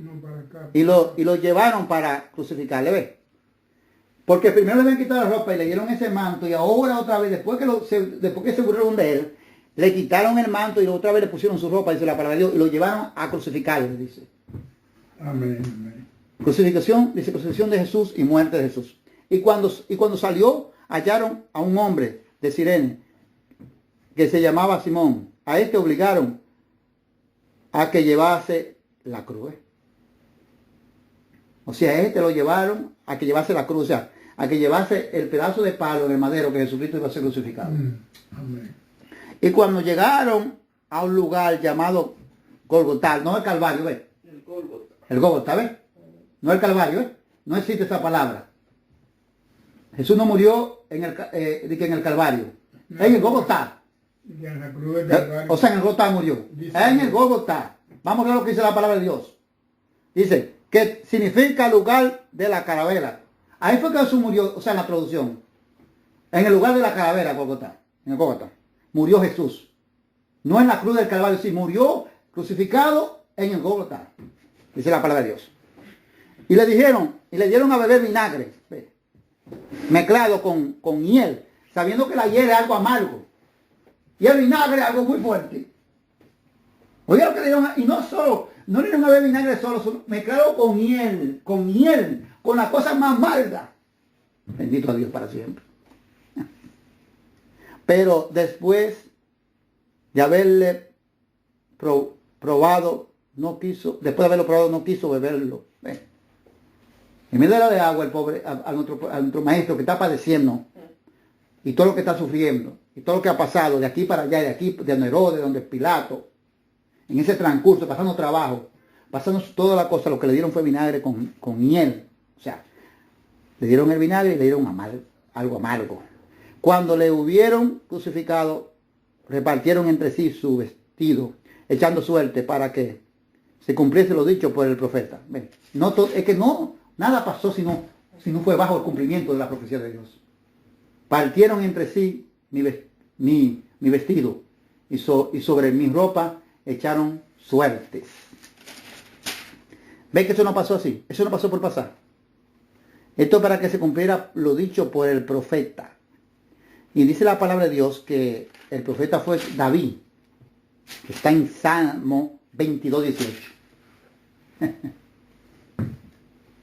y lo llevaron para crucificarle, ¿ves? Porque primero le habían quitado la ropa y le dieron ese manto, y ahora otra vez, después que se burlaron de él, le quitaron el manto y otra vez le pusieron su ropa, dice la palabra de Dios, y lo llevaron a crucificarle, dice.
Amén, amén.
Crucifixión, dice crucifixión de Jesús y muerte de Jesús. Y cuando salió, hallaron a un hombre de Cirene que se llamaba Simón. A este obligaron a que llevase la cruz. O sea, a este lo llevaron a que llevase la cruz, o sea, a que llevase el pedazo de palo en el madero que Jesucristo iba a ser crucificado.
Amén.
Y cuando llegaron a un lugar llamado Golgotá, no el Calvario, ¿ves? El Golgotá, ¿ves? No el Calvario, ¿eh? No existe esa palabra. Jesús no murió en el Calvario. No, en el Golgotá.
En la cruz del Calvario.
O sea, en el Golgotá murió. En el Golgotá. Vamos a ver lo que dice la palabra de Dios. Dice que significa lugar de la calavera. Ahí fue que Jesús murió, o sea, en la traducción. En el lugar de la calavera, Golgotá. En el Golgotá. Murió Jesús. No en la cruz del Calvario, sí, murió crucificado en el Golgotá. Dice la palabra de Dios. Y le dieron a beber vinagre, mezclado con hiel, sabiendo que la hiel es algo amargo. Y el vinagre es algo muy fuerte. Oiga lo que le dieron, y no le dieron a beber vinagre solo, mezclado con hiel, con la cosa más amarga. Bendito a Dios para siempre. Pero después de haberle probado, después de haberlo probado, no quiso beberlo. En medio de agua, el pobre, a nuestro maestro que está padeciendo, y todo lo que está sufriendo, y todo lo que ha pasado de aquí para allá, de aquí, de Herodes, donde Pilato, en ese transcurso, pasando trabajo, pasando toda la cosa, lo que le dieron fue vinagre con miel. O sea, le dieron el vinagre y le dieron algo amargo. Cuando le hubieron crucificado, repartieron entre sí su vestido, echando suerte para que se cumpliese lo dicho por el profeta. Ven, es que nada pasó si no fue bajo el cumplimiento de la profecía de Dios. Partieron entre sí mi vestido y sobre mi ropa echaron suertes. ¿Ven que eso no pasó así? Eso no pasó por pasar. Esto para que se cumpliera lo dicho por el profeta. Y dice la palabra de Dios que el profeta fue David, que está en Salmo 22, 18.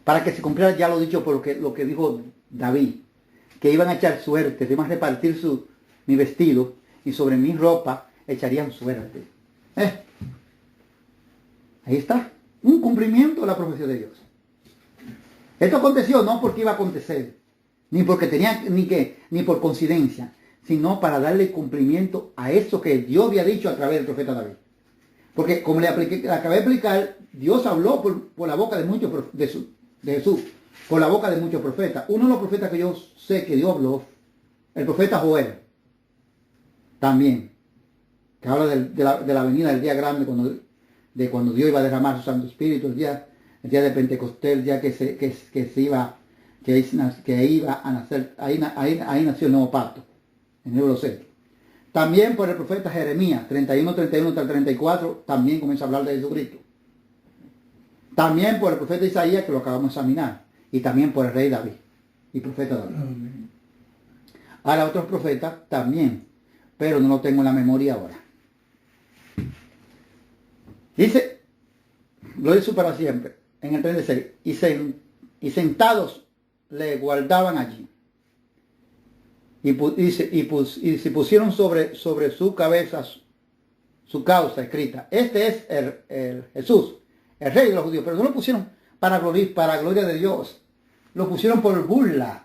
Para que se cumpliera ya lo dicho por lo que dijo David, que iban a echar suerte, iban a repartir mi vestido y sobre mi ropa echarían suerte. Ahí está, un cumplimiento de la profecía de Dios. Esto aconteció no porque iba a acontecer, ni porque tenía, ni por coincidencia, sino para darle cumplimiento a eso que Dios había dicho a través del profeta David. Porque como le acabé de explicar, Dios habló por la boca de muchos de Jesús, por la boca de muchos profetas. Uno de los profetas que yo sé que Dios habló, el profeta Joel, también, que habla de la venida del día grande, cuando Dios iba a derramar su Santo Espíritu, el día de Pentecostés, el día que iba a nacer, ahí nació el nuevo pacto, en el libro 6. También por el profeta Jeremías, 31 hasta el 34, también comienza a hablar de Jesucristo. También por el profeta Isaías, que lo acabamos de examinar, y también por el rey David, y profeta David.
Amén.
Ahora otros profetas también, pero no lo tengo en la memoria ahora. Dice, lo hizo para siempre, en el 36, y sentados le guardaban allí. Y se pusieron sobre su cabeza su causa escrita. Este es el Jesús, el rey de los judíos. Pero no lo pusieron para gloria de Dios. Lo pusieron por burla.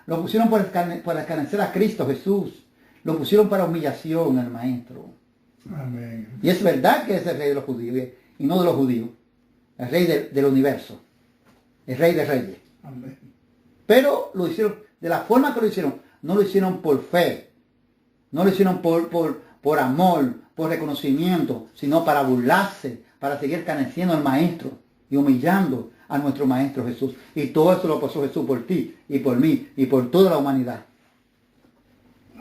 Lo pusieron para escarnecer a Cristo Jesús. Lo pusieron para humillación al maestro.
Amén.
Y es verdad que es el rey de los judíos y no de los judíos. El rey del universo. El rey de reyes.
Amén.
Pero lo hicieron de la forma que lo hicieron. No lo hicieron por fe, no lo hicieron por amor, por reconocimiento, sino para burlarse, para seguir caneciendo al maestro y humillando a nuestro maestro Jesús. Y todo eso lo pasó Jesús por ti y por mí y por toda la humanidad.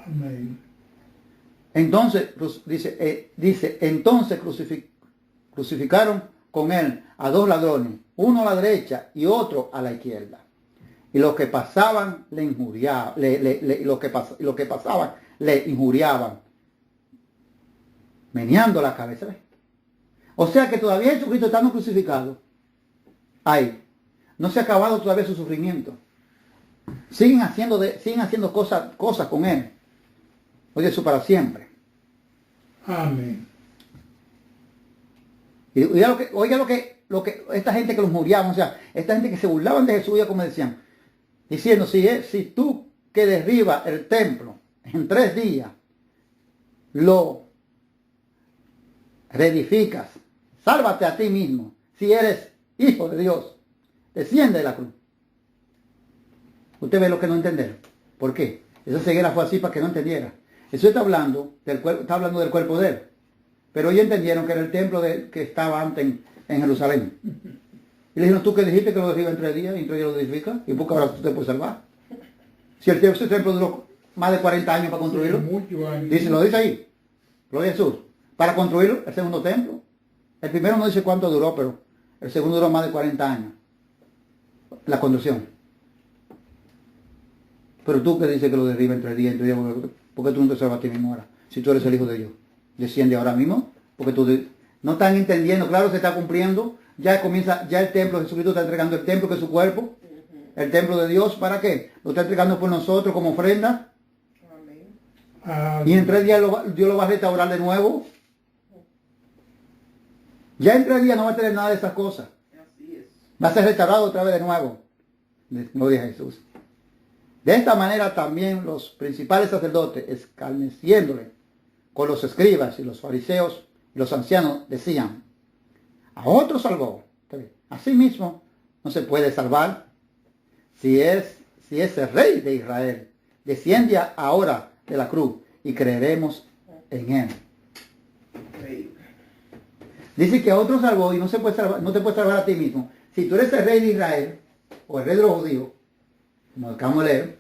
Amén.
Entonces, entonces crucificaron con él a dos ladrones, uno a la derecha y otro a la izquierda. Y los que pasaban le injuriaban, los que pasaban le injuriaban, meneando la cabeza. ¿Ves? O sea que todavía Jesucristo estando crucificado, ahí, no se ha acabado todavía su sufrimiento. Siguen haciendo cosas con él. Oye, eso para siempre.
Amén.
Y oiga lo que esta gente que los injuriaban, o sea, esta gente que se burlaban de Jesús, ya como decían, diciendo, si tú que derribas el templo en 3 días, lo reedificas, sálvate a ti mismo, si eres hijo de Dios, desciende de la cruz. Usted ve lo que no entender. ¿Por qué? Esa ceguera fue así para que no entendiera. Eso está hablando del cuerpo de él. Pero ellos entendieron que era el templo que estaba antes en Jerusalén. Y le dijeron, tú que dijiste que lo derriba en 3 días, y en 3 días lo edifica, ¿y por qué ahora tú te puedes salvar? Si ese templo duró más de 40 años para construirlo.
Muchos años.
Lo dice ahí, Gloria a Jesús. Para construirlo, el segundo templo. El primero no dice cuánto duró, pero el segundo duró más de 40 años. La construcción. Pero tú que dices que lo derriba en 3 días, ¿por qué tú no te salvas a ti mismo ahora? Si tú eres el Hijo de Dios. Desciende ahora mismo, porque no están entendiendo, claro, se está cumpliendo. Ya el templo, Jesucristo está entregando el templo que es su cuerpo, el templo de Dios, ¿para qué? Lo está entregando por nosotros como ofrenda.
Amén.
Y en 3 días Dios lo va a restaurar de nuevo. Ya en 3 días no va a tener nada de esas cosas.
Así es.
Va a ser restaurado otra vez de nuevo. Gloria a Jesús. De esta manera también los principales sacerdotes, escarneciéndole con los escribas y los fariseos y los ancianos, decían: a otro salvó, asimismo no se puede salvar. Si ese rey de Israel desciende ahora de la cruz, y creeremos en él. Dice que a otro salvó y no se puede salvar, no te puedes salvar a ti mismo. Si tú eres el rey de Israel, o el rey de los judíos, como acabamos de leer,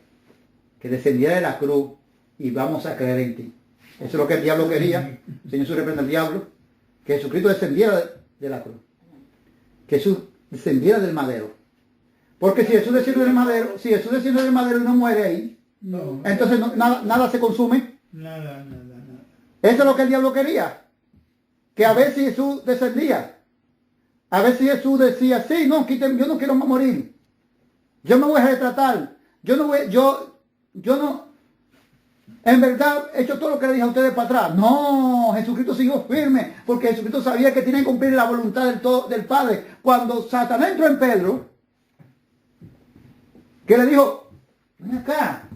que descendiera de la cruz y vamos a creer en ti. Eso es lo que el diablo quería. El Señor se reprende al diablo. Que Jesucristo descendiera de la cruz. Que Jesús descendiera del madero. Porque si Jesús desciende del madero y no muere ahí,
No.
entonces nada se consume.
Nada.
Eso es lo que el diablo quería. Que a ver si Jesús descendía. A ver si Jesús decía: sí, no, yo no quiero morir. Yo me voy a retratar. Yo no, en verdad, he hecho todo lo que le dije a ustedes para atrás. No, Jesucristo siguió firme, porque Jesucristo sabía que tenía que cumplir la voluntad del Padre. Cuando Satanás entró en Pedro, que le dijo: ven acá.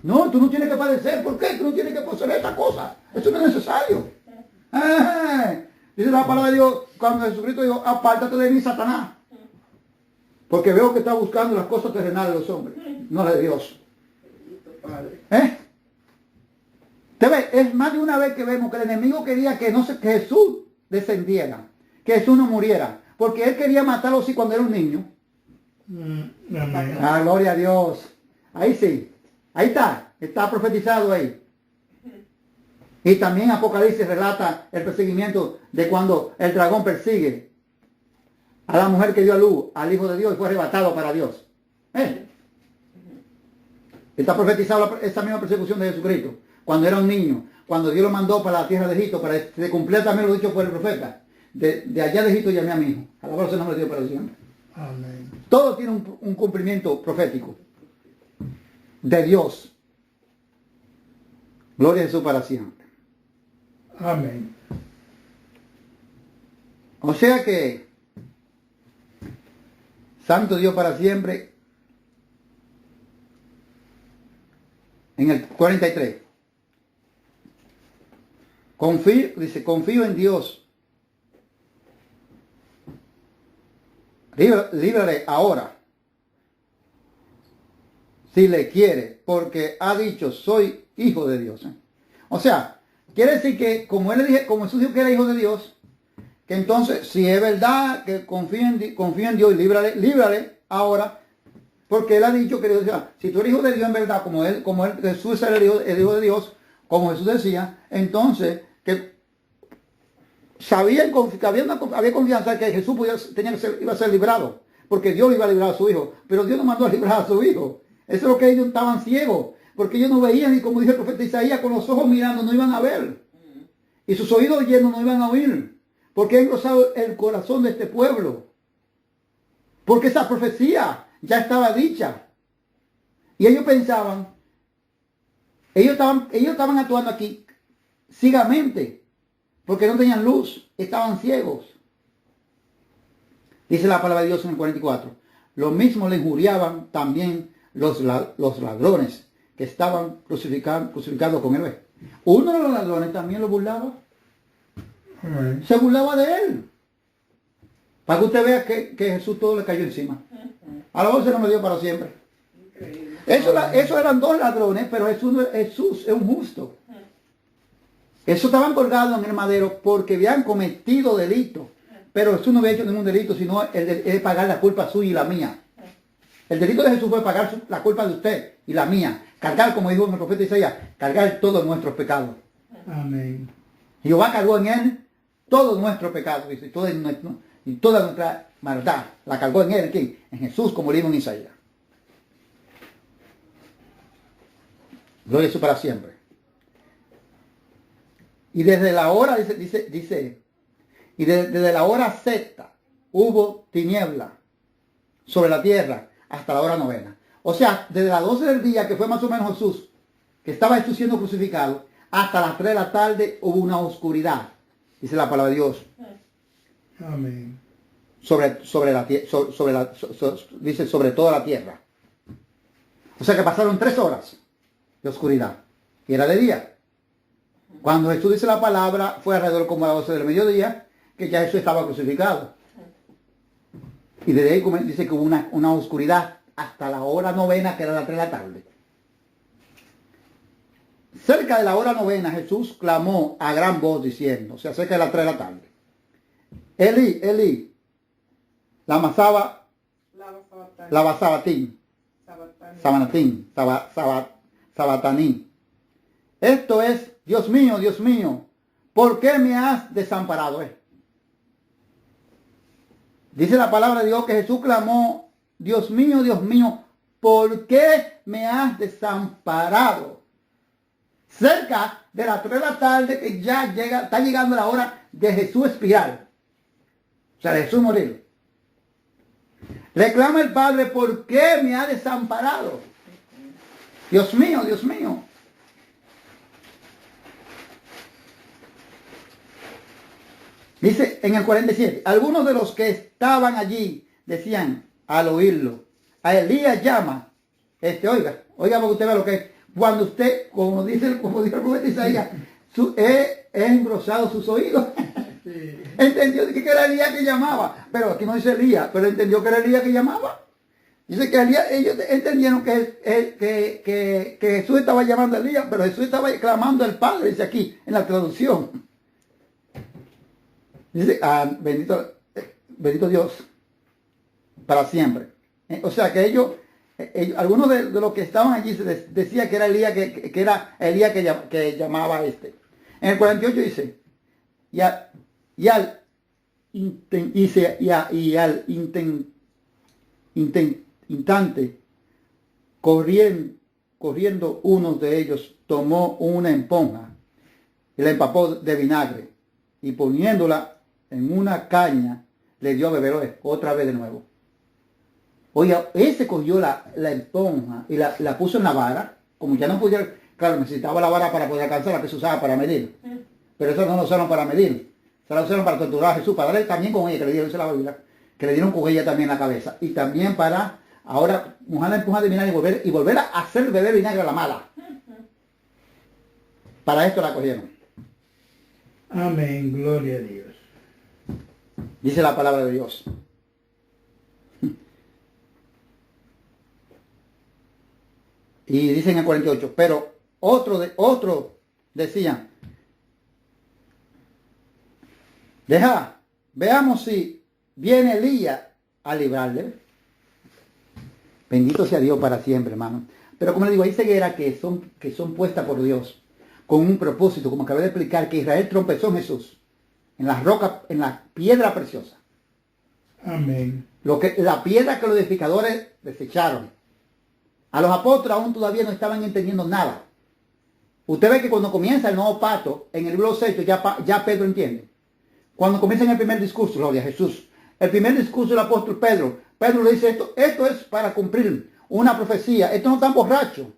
No, tú no tienes que padecer. ¿Por qué? Tú no tienes que poseer esta cosa. Eso no es necesario. Dice la palabra de Dios, cuando Jesucristo dijo: apártate de mí, Satanás. Porque veo que está buscando las cosas terrenales de los hombres, no las de Dios. ¿Te ves? Es más de una vez que vemos que el enemigo quería que Jesús descendiera, que Jesús no muriera, porque él quería matarlo así cuando era un niño.
Amén.
Ah, gloria a Dios. Ahí sí. Ahí está profetizado ahí. Y también Apocalipsis relata el perseguimiento de cuando el dragón persigue a la mujer que dio a luz al Hijo de Dios y fue arrebatado para Dios. Está profetizado esa misma persecución de Jesucristo cuando era un niño, cuando Dios lo mandó para la tierra de Egipto, para que se cumpliera también lo dicho por el profeta. De allá de Egipto llamé a mi hijo. Alabado sea el nombre de Dios para siempre.
Amén.
Todo tiene un cumplimiento profético de Dios. Gloria a Jesús para siempre.
Amén.
O sea que, santo Dios para siempre. En el 43. Confío en Dios. Líbrale ahora, si le quiere, porque ha dicho: soy hijo de Dios. O sea, quiere decir que como Jesús dijo que era hijo de Dios, que entonces, si es verdad que confía en Dios, y líbrale ahora, porque él ha dicho que Dios, si tú eres hijo de Dios en verdad, como Jesús era el hijo de Dios, como Jesús decía, entonces que sabían que había confianza que Jesús iba a ser librado, porque Dios iba a librar a su hijo, pero Dios no mandó a librar a su hijo. Eso es lo que ellos estaban ciegos, porque ellos no veían, y como dijo el profeta Isaías, con los ojos mirando no iban a ver, y sus oídos oyendo no iban a oír, porque ha engrosado el corazón de este pueblo, porque esa profecía ya estaba dicha, y ellos pensaban, ellos estaban actuando aquí ciegamente, porque no tenían luz, estaban ciegos. Dice la palabra de Dios en el 44. Lo mismo le injuriaban también los ladrones que estaban crucificados con él. Uno de los ladrones también lo burlaba.
Amén.
Se burlaba de él. Para que usted vea que Jesús todo le cayó encima. A la voz se no me dio para siempre. Eso eran dos ladrones, pero Jesús es un justo. Eso estaban colgados en el madero porque habían cometido delito. Pero Jesús no había hecho ningún delito, sino el de pagar la culpa suya y la mía. El delito de Jesús fue pagar la culpa de usted y la mía. Cargar, como dijo el profeta Isaías, cargar todos nuestros pecados.
Amén.
Jehová cargó en él todos nuestros pecados, dice, y toda nuestra maldad. La cargó en él, ¿quién? En Jesús, como dijo en Isaías. Gloria a Jesús para siempre. Y desde la hora, dice, y desde la hora sexta hubo tiniebla sobre la tierra hasta la hora novena. O sea, desde las 12 del día, que fue más o menos Jesús, que estaba Jesús siendo crucificado, hasta las 3 de la tarde hubo una oscuridad, dice la palabra de Dios.
Amén.
Sobre toda la tierra. O sea que pasaron 3 horas de oscuridad. Y era de día. Cuando Jesús dice la palabra, fue alrededor como a las 12 del mediodía, que ya Jesús estaba crucificado. Y desde ahí dice que hubo una oscuridad hasta la hora novena, que era las 3 de la tarde. Cerca de la hora novena, Jesús clamó a gran voz diciendo, o sea, cerca de las 3 de la tarde: Eli, Eli, lama sabachthani, sabachthani. Esto es, Dios mío, ¿por qué me has desamparado? Dice la palabra de Dios que Jesús clamó, Dios mío, ¿por qué me has desamparado? Cerca de las 3 de la tarde, que ya está llegando la hora de Jesús expirar. O sea, de Jesús morir. Le clama el Padre, ¿por qué me ha desamparado? Dios mío. Dice en el 47, algunos de los que estaban allí decían al oírlo, a Elías llama. Oiga, porque usted vea lo que es. Cuando usted, como dijo el profeta Isaías, he engrosado sus oídos. Sí. Entendió que era Elías que llamaba. Pero aquí no dice Elías, pero entendió que era Elías que llamaba. Dice que ellos entendieron que Jesús estaba llamando a Elías, pero Jesús estaba clamando al Padre, dice aquí, en la traducción. Dice, bendito Dios, para siempre. O sea que ellos, algunos de los que estaban allí decía que era Elías que era Elías que llamaba a este. En el 48 dice, y al instante, corriendo uno de ellos tomó una esponja y la empapó de vinagre y poniéndola en una caña le dio a beber otra vez de nuevo. Oiga, ese cogió la esponja y la puso en la vara, como ya no podía, claro, necesitaba la vara para poder alcanzar, la que se usaba para medir. Pero eso no lo usaron para medir, se la usaron para torturar a Jesús, para darle también con ella, que le dieron, dice la Biblia, que le dieron con ella también la cabeza. Y también para ahora mojar la esponja de vinagre y volver a hacer beber vinagre a la mala. Para esto la cogieron.
Amén, gloria a Dios.
Dice la palabra de Dios. Y dice en el 48, pero otro decían, veamos si viene Elías a librarle. Bendito sea Dios para siempre, hermano. Pero como le digo, hay cegueras que son puestas por Dios con un propósito, como acabé de explicar, que Israel tropezó en Jesús, en las rocas, en la piedra preciosa.
Amén.
La piedra que los edificadores desecharon. A los apóstoles aún todavía no estaban entendiendo nada. Usted ve que cuando comienza el nuevo pacto, en el libro 6, ya Pedro entiende. Cuando comienza en el primer discurso, gloria a Jesús, el primer discurso del apóstol Pedro le dice esto es para cumplir una profecía. Esto no es tan borracho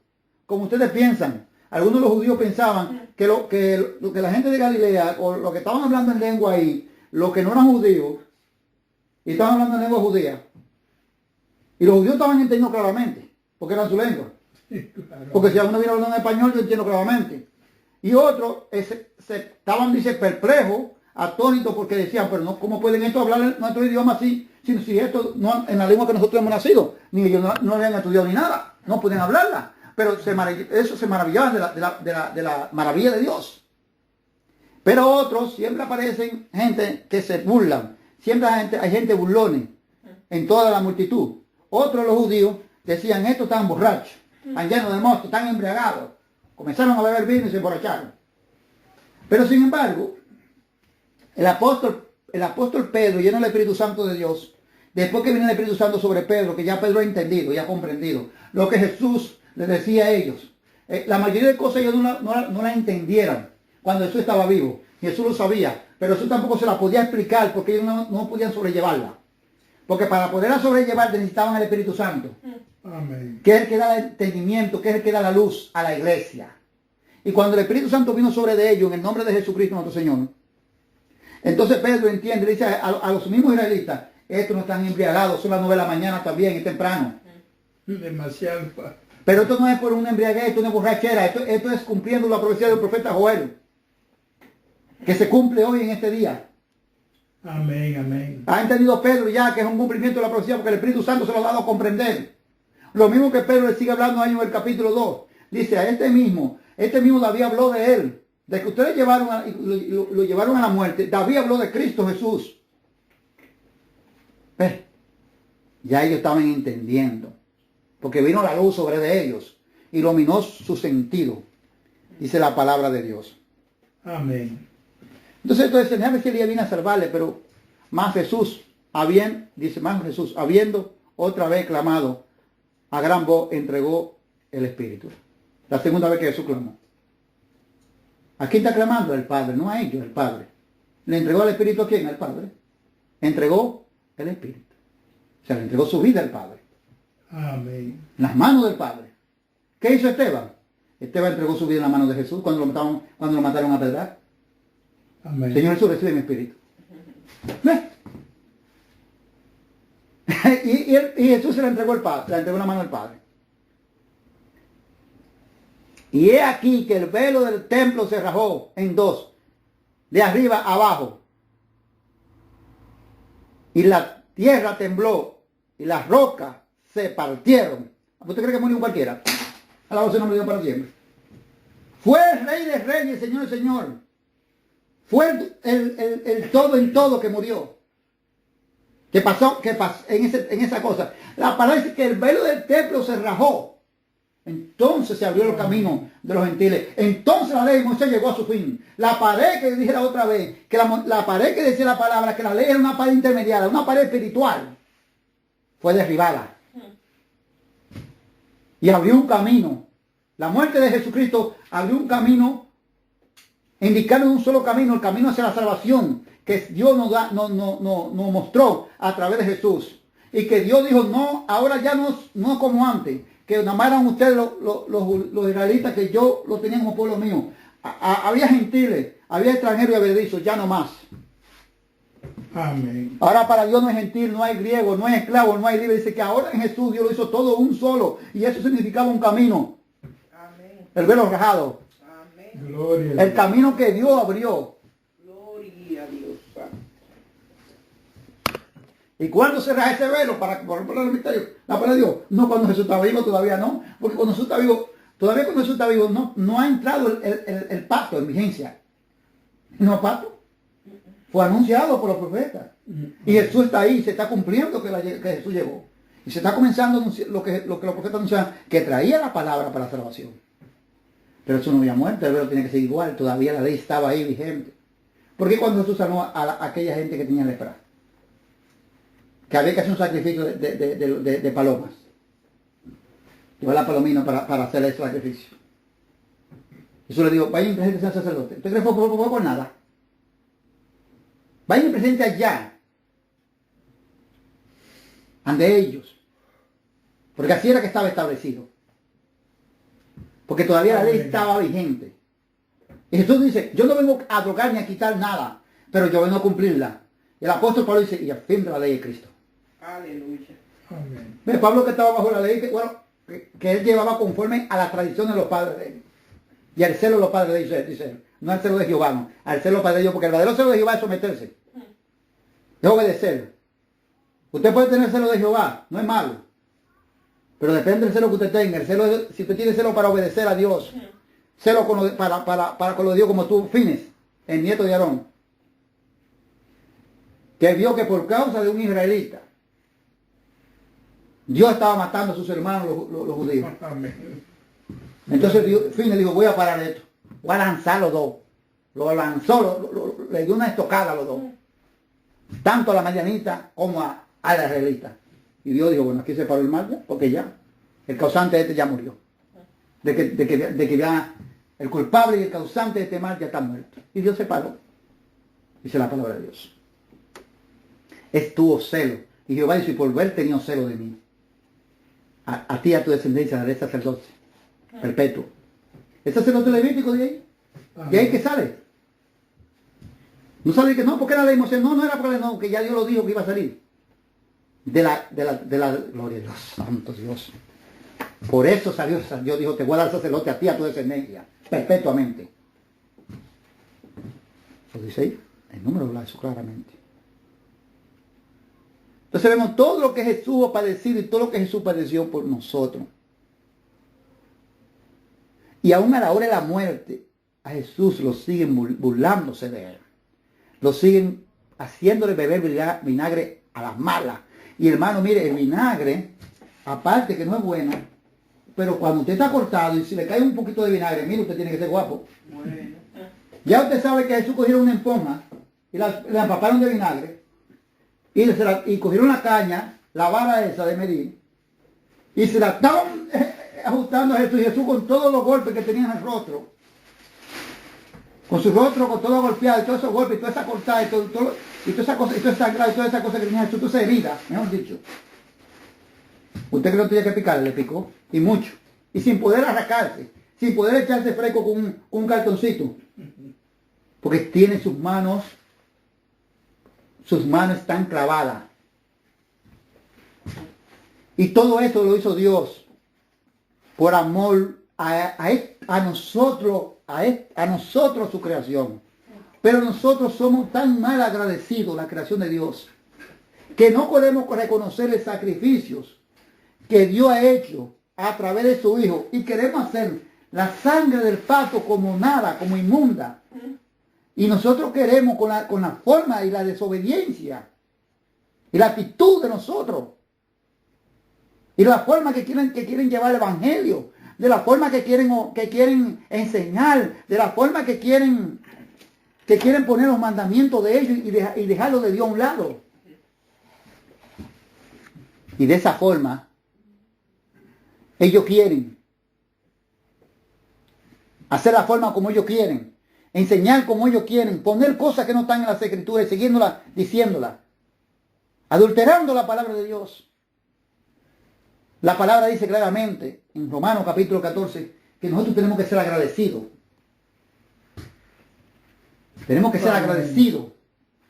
como ustedes piensan. Algunos de los judíos pensaban que lo que la gente de Galilea, o lo que estaban hablando en lengua ahí, los que no eran judíos, y estaban hablando en lengua judía, y los judíos estaban entendiendo claramente, porque era su lengua. Claro. Porque si alguno viene hablando en español, yo entiendo claramente. Y otros estaban, dice, perplejos, atónitos, porque decían, pero no, ¿cómo pueden estos hablar nuestro idioma así? Si esto no en la lengua que nosotros hemos nacido, ni ellos no habían estudiado ni nada, no pueden hablarla. Pero eso se maravillaban de la maravilla de Dios. Pero otros, siempre aparecen gente que se burlan. Siempre hay gente burlones en toda la multitud. Otros, los judíos, decían, estos están borrachos, están llenos de mostos, están embriagados. Comenzaron a beber vino y se emborracharon. Pero sin embargo, el apóstol Pedro, lleno del Espíritu Santo de Dios, después que viene el Espíritu Santo sobre Pedro, que ya Pedro ha entendido, ya ha comprendido lo que Jesús les decía a ellos. La mayoría de cosas ellos no la entendieron cuando Jesús estaba vivo. Jesús lo sabía, pero Jesús tampoco se la podía explicar porque ellos no podían sobrellevarla. Porque para poderla sobrellevar necesitaban el Espíritu Santo.
Amén.
Que es el que da el entendimiento, que es el que da la luz a la iglesia. Y cuando el Espíritu Santo vino sobre de ellos, en el nombre de Jesucristo nuestro Señor, entonces Pedro entiende, dice a los mismos israelitas, estos no están embriagados, son las 9 de la mañana también, es temprano.
Demasiado
Pero esto no es por una embriaguez, esto no es borrachera, esto es cumpliendo la profecía del profeta Joel, que se cumple hoy en este día.
Amén, amén.
Ha entendido Pedro ya que es un cumplimiento de la profecía porque el Espíritu Santo se lo ha dado a comprender. Lo mismo que Pedro le sigue hablando ahí en el capítulo 2. Dice, a este mismo David habló de él, de que ustedes lo llevaron a la muerte. David habló de Cristo Jesús. Ya ellos estaban entendiendo, porque vino la luz sobre de ellos, iluminó su sentido, dice la palabra de Dios.
Amén.
Entonces déjame si Elías viene a salvarle, pero más Jesús, habiendo otra vez clamado, a gran voz entregó el Espíritu. La segunda vez que Jesús clamó. ¿A quién está clamando? El Padre, no a ellos, el Padre. ¿Le entregó el Espíritu a quién? Al Padre. Entregó el Espíritu. O sea, le entregó su vida al Padre.
Amén.
En las manos del Padre. ¿Qué hizo Esteban? Esteban entregó su vida en las manos de Jesús cuando lo mataron a pedrar.
Amén.
Señor Jesús, recibe mi espíritu. ¿Ves? y Jesús se le entregó en la mano al Padre. Y he aquí que el velo del templo se rajó en dos, de arriba a abajo. Y la tierra tembló y las rocas se partieron. ¿Usted cree que murió cualquiera? Alabado sea el nombre de Dios para siempre. Fue el Rey de Reyes, Señor de Señor. Fue el todo en todo que murió. ¿Qué pasó en esa cosa? La palabra dice que el velo del templo se rajó. Entonces se abrió el camino de los gentiles. Entonces la ley de Moisés llegó a su fin. La pared que dije la otra vez, que la pared que decía la palabra, que la ley era una pared intermediaria, una pared espiritual, fue derribada. Y abrió un camino. La muerte de Jesucristo abrió un camino, indicando un solo camino, el camino hacia la salvación, que Dios nos mostró a través de Jesús. Y que Dios dijo, no, ahora ya no como antes, que nada más eran ustedes los israelitas, que yo los tenía como pueblo mío. Había gentiles, había extranjeros y abedizos, ya no más.
Amén.
Ahora para Dios no hay gentil, no hay griego, no hay esclavo, no hay libre. Dice que ahora en Jesús Dios lo hizo todo un solo. Y eso significaba un camino.
Amén.
El velo rajado.
Amén.
Gloria a
El
Dios.
camino que Dios abrió.
Gloria a Dios.
¿Y cuándo se raja ese velo? Para el misterio. La palabra de Dios. No cuando Jesús está vivo, todavía no. Porque cuando Jesús está vivo, todavía cuando Jesús está vivo, no ha entrado el pacto en vigencia. ¿No pacto? Fue anunciado por los profetas. Y Jesús está ahí, se está cumpliendo que Jesús llegó. Y se está comenzando a anunciar lo que los profetas anunciaban, que traía la palabra para la salvación. Pero Jesús no había muerto, el velo tiene que ser igual, todavía la ley estaba ahí vigente. ¿Por qué cuando Jesús sanó a aquella gente que tenía lepra? Que había que hacer un sacrificio de palomas. Llevar la palomina para hacer ese sacrificio. Jesús le dijo, vayan y presenten al sacerdote. ¿Usted cree que fue por nada? Vayan y presenten allá. Ante ellos. Porque así era que estaba establecido. Porque todavía la ley estaba vigente. Y Jesús dice, yo no vengo a drogar ni a quitar nada, pero yo vengo a cumplirla. Y el apóstol Pablo dice, y al fin de la ley de Cristo.
Aleluya.
Amén.
¿Ves? Pablo, que estaba bajo la ley, que él llevaba conforme a la tradición de los padres de él. Y al celo de los padres de Israel, dice él. No al celo de Jehová, no. Al celo de los padres de Dios, porque el verdadero celo de Jehová es someterse. Es obedecer. Usted puede tener celo de Jehová, no es malo. Pero depende del celo que usted tenga. El celo si usted tiene celo para obedecer a Dios, celo para con lo de Dios, como tú, Fines, el nieto de Aarón, que vio que por causa de un israelita, Dios estaba matando a sus hermanos los judíos.
Amén.
Entonces Fines dijo, voy a parar esto. Voy a lanzar los dos. Lo lanzó, le dio una estocada a los dos. Tanto a la medianita como a la israelita. Y Dios dijo, bueno, aquí se paró el mal ya, porque ya, el causante de este ya murió. De que ya el culpable y el causante de este mal ya está muerto. Y Dios se paró. Dice la palabra de Dios. Estuvo celo. Y Jehová dice, y por ver tenido celo de mí. A ti y a tu descendencia daré sacerdocio perpetuo. ¿El sacerdote levítico de ahí? ¿De ahí que sale? No sale que no, porque la ley Moisés, no era porque no, que ya Dios lo dijo que iba a salir. De la gloria de Dios, santo Dios. Por eso salió, Dios dijo, te voy a dar sacerdote a ti, a tu descendencia, perpetuamente. Lo dice ahí, el número habla eso claramente. Entonces vemos todo lo que Jesús ha padecido y todo lo que Jesús padeció por nosotros. Y aún a la hora de la muerte, a Jesús lo siguen burlándose de él. Lo siguen haciéndole beber vinagre a las malas. Y hermano, mire, el vinagre, aparte que no es bueno, pero cuando usted está cortado y si le cae un poquito de vinagre, mire, usted tiene que ser guapo.
Bueno.
Ya usted sabe que Jesús cogieron una esponja y la empaparon de vinagre y cogieron la caña, la vara esa de medir, y se la estaban ajustando a Jesús, y Jesús con todos los golpes que tenía en el rostro, con su rostro con todo golpeado, y todos esos golpes, y toda esa cortada, y toda esa cosa, y toda esa sangrado, y toda esa cosa que tenía Jesús, toda esa herida, mejor dicho. Usted que no tenía que picar, le picó, y mucho, y sin poder arrancarse, sin poder echarse fresco con un cartoncito, porque tiene sus manos están clavadas. Y todo esto lo hizo Dios por amor a nosotros su creación. Pero nosotros somos tan mal agradecidos, la creación de Dios, que no podemos reconocer los sacrificios que Dios ha hecho a través de su Hijo, y queremos hacer la sangre del pacto como nada, como inmunda. Y nosotros queremos con la forma y la desobediencia y la actitud de nosotros y la forma que quieren llevar el evangelio, de la forma que quieren enseñar, de la forma que quieren poner los mandamientos de ellos y dejarlo de Dios a un lado. Y de esa forma ellos quieren hacer la forma como ellos quieren, enseñar como ellos quieren, poner cosas que no están en las escrituras y siguiéndolas, diciéndolas, adulterando la palabra de Dios. La palabra dice claramente en Romanos capítulo 14 que nosotros tenemos que ser agradecidos. Tenemos que ser agradecidos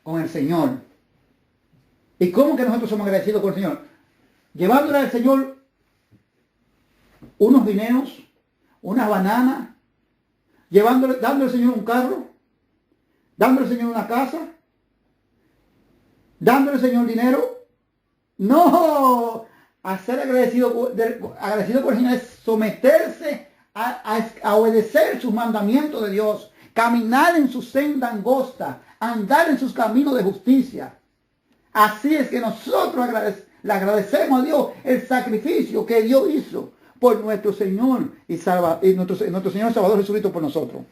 con el Señor. ¿Y cómo que nosotros somos agradecidos con el Señor? Llevándole al Señor unos dineros, unas bananas, dándole al Señor un carro, dándole al Señor una casa, dándole al Señor dinero. No, a ser agradecido con el Señor es someterse a obedecer sus mandamientos de Dios, caminar en su senda angosta, andar en sus caminos de justicia. Así es que nosotros le agradecemos a Dios el sacrificio que Dios hizo por nuestro Señor nuestro Señor Salvador Jesucristo por nosotros.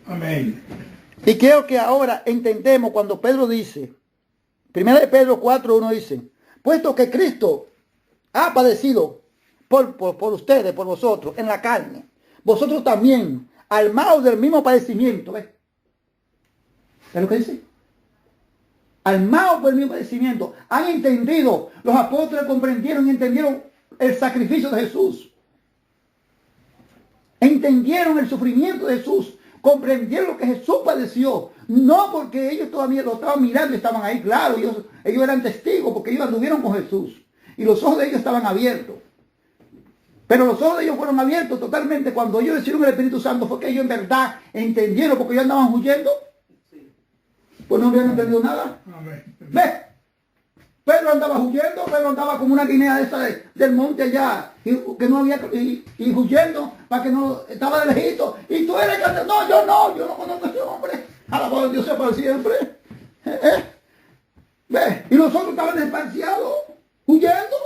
Amén.
Y creo que ahora entendemos cuando Pedro dice, 1 de Pedro 4:1 dice, puesto que Cristo ha padecido por ustedes, por vosotros, en la carne, vosotros también, armados del mismo padecimiento, ¿ves? ¿Es lo que dice? Armados por el mismo padecimiento, han entendido, los apóstoles comprendieron y entendieron el sacrificio de Jesús. Entendieron el sufrimiento de Jesús. Comprendieron lo que Jesús padeció. No porque ellos todavía lo estaban mirando y estaban ahí, claro. Ellos eran testigos porque ellos anduvieron con Jesús. Y los ojos de ellos estaban abiertos. Pero los ojos de ellos fueron abiertos totalmente cuando ellos recibieron el Espíritu Santo. Fue que ellos en verdad entendieron porque ellos andaban huyendo. Pues no habían entendido nada. ¿Ves? Pedro andaba huyendo, Pedro andaba como una guinea esa del monte allá, y huyendo para que no estaba de lejito. Y tú eres que no, yo no conozco a ese hombre. Alabado Dios sea para siempre. ¿Ves? Y los otros estaban despreciados, huyendo.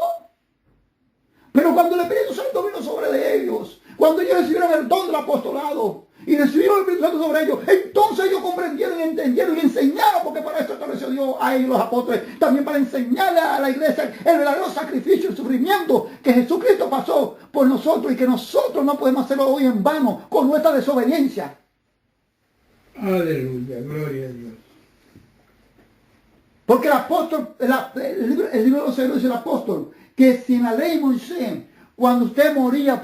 Pero cuando el Espíritu Santo vino sobre ellos, cuando ellos recibieron el don del apostolado y recibieron el Espíritu Santo sobre ellos, entonces ellos comprendieron y entendieron y enseñaron, porque para eso estableció Dios a ellos los apóstoles, también para enseñarle a la iglesia el verdadero sacrificio, el sufrimiento que Jesucristo pasó por nosotros y que nosotros no podemos hacerlo hoy en vano con nuestra desobediencia.
Aleluya, gloria a Dios.
Porque el apóstol, el libro de los Hebreos dice el apóstol, que si en la ley de Moisés, cuando usted moría,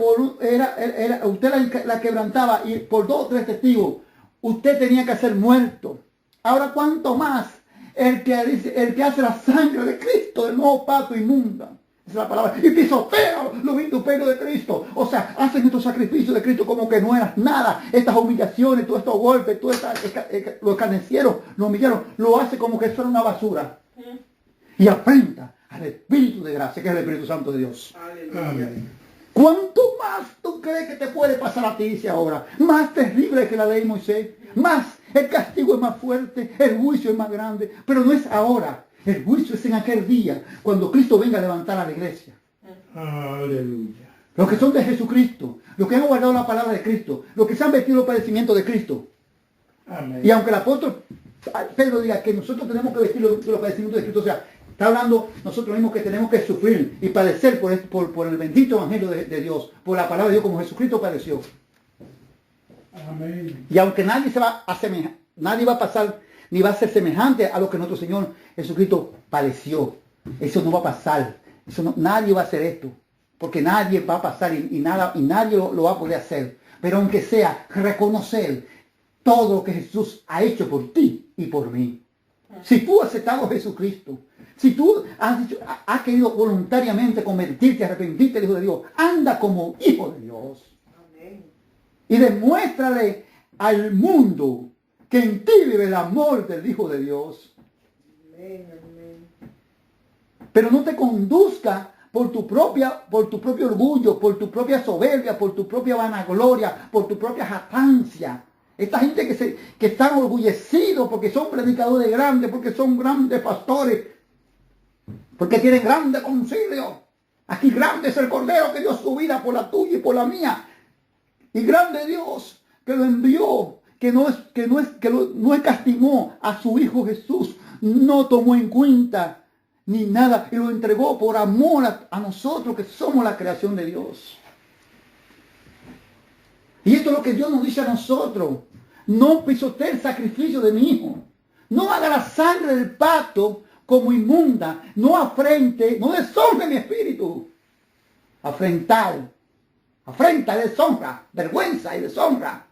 usted la quebrantaba y por 2 o 3 testigos, usted tenía que ser muerto. Ahora, ¿cuánto más el que hace la sangre de Cristo del nuevo pacto inmunda? Esa es la palabra. Y pisotean los vituperios de Cristo. O sea, hacen estos sacrificios de Cristo como que no eran nada. Estas humillaciones, todos estos golpes, todos los escarnecieron, lo humillaron. Lo hace como que eso era una basura. Y afrenta al Espíritu de gracia, que es el Espíritu Santo de Dios.
Amén.
¿Cuánto más tú crees que te puede pasar a ti ahora? Más terrible que la ley de Moisés. Más, el castigo es más fuerte, el juicio es más grande. Pero no es ahora. El juicio es en aquel día, cuando Cristo venga a levantar a la iglesia.
Aleluya.
Los que son de Jesucristo, los que han guardado la palabra de Cristo, los que se han vestido los padecimientos de Cristo.
Amén.
Y aunque el apóstol Pedro diga que nosotros tenemos que vestir los padecimientos de Cristo, o sea, está hablando nosotros mismos que tenemos que sufrir y padecer por el bendito evangelio de Dios, por la palabra de Dios, como Jesucristo padeció.
Amén.
Y aunque nadie se va a asemejar, nadie va a pasar ni va a ser semejante a lo que nuestro Señor Jesucristo padeció. Eso no va a pasar. Nadie va a hacer esto. Porque nadie va a pasar y nadie lo va a poder hacer. Pero aunque sea reconocer todo lo que Jesús ha hecho por ti y por mí. Si tú has aceptado a Jesucristo, si tú has querido voluntariamente convertirte, arrepentirte al Hijo de Dios, anda como hijo de Dios.
Amén.
Y demuéstrale al mundo que en ti vive el amor del Hijo de Dios.
Amén. Amén.
Pero no te conduzca por tu propio orgullo, por tu propia soberbia, por tu propia vanagloria, por tu propia jactancia. Esta gente que están orgullecidos porque son predicadores grandes, porque son grandes pastores, porque tienen grande concilio. Aquí grande es el Cordero que dio su vida por la tuya y por la mía. Y grande Dios que lo envió, que no escatimó a su Hijo Jesús, no tomó en cuenta ni nada y lo entregó por amor a nosotros que somos la creación de Dios. Y esto es lo que Dios nos dice a nosotros. No pisotee el sacrificio de mi Hijo. No haga la sangre del pacto como inmunda. No afrente, no deshonre mi espíritu. Afrenta, deshonra, vergüenza y deshonra.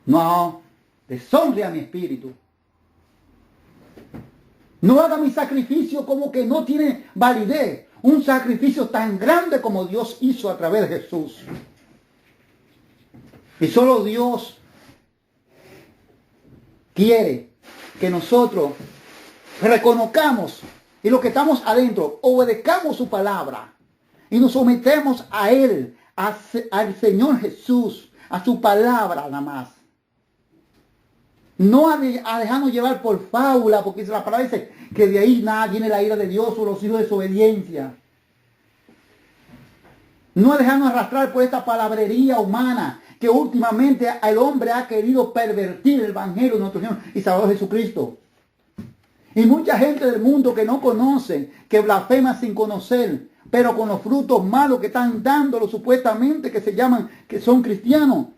No, deshonre a mi espíritu. No haga mi sacrificio como que no tiene validez. Un sacrificio tan grande como Dios hizo a través de Jesús. Y solo Dios quiere que nosotros reconozcamos y los que estamos adentro, obedezcamos su palabra y nos sometemos a Él, al Señor Jesús, a su palabra nada más. No a dejarnos llevar por fábula, porque la palabra dice que de ahí nada viene la ira de Dios o los hijos de desobediencia. No a dejarnos arrastrar por esta palabrería humana que últimamente el hombre ha querido pervertir el evangelio de nuestro Señor y Salvador Jesucristo. Y mucha gente del mundo que no conoce, que blasfema sin conocer, pero con los frutos malos que están dándolo supuestamente que se llaman, que son cristianos.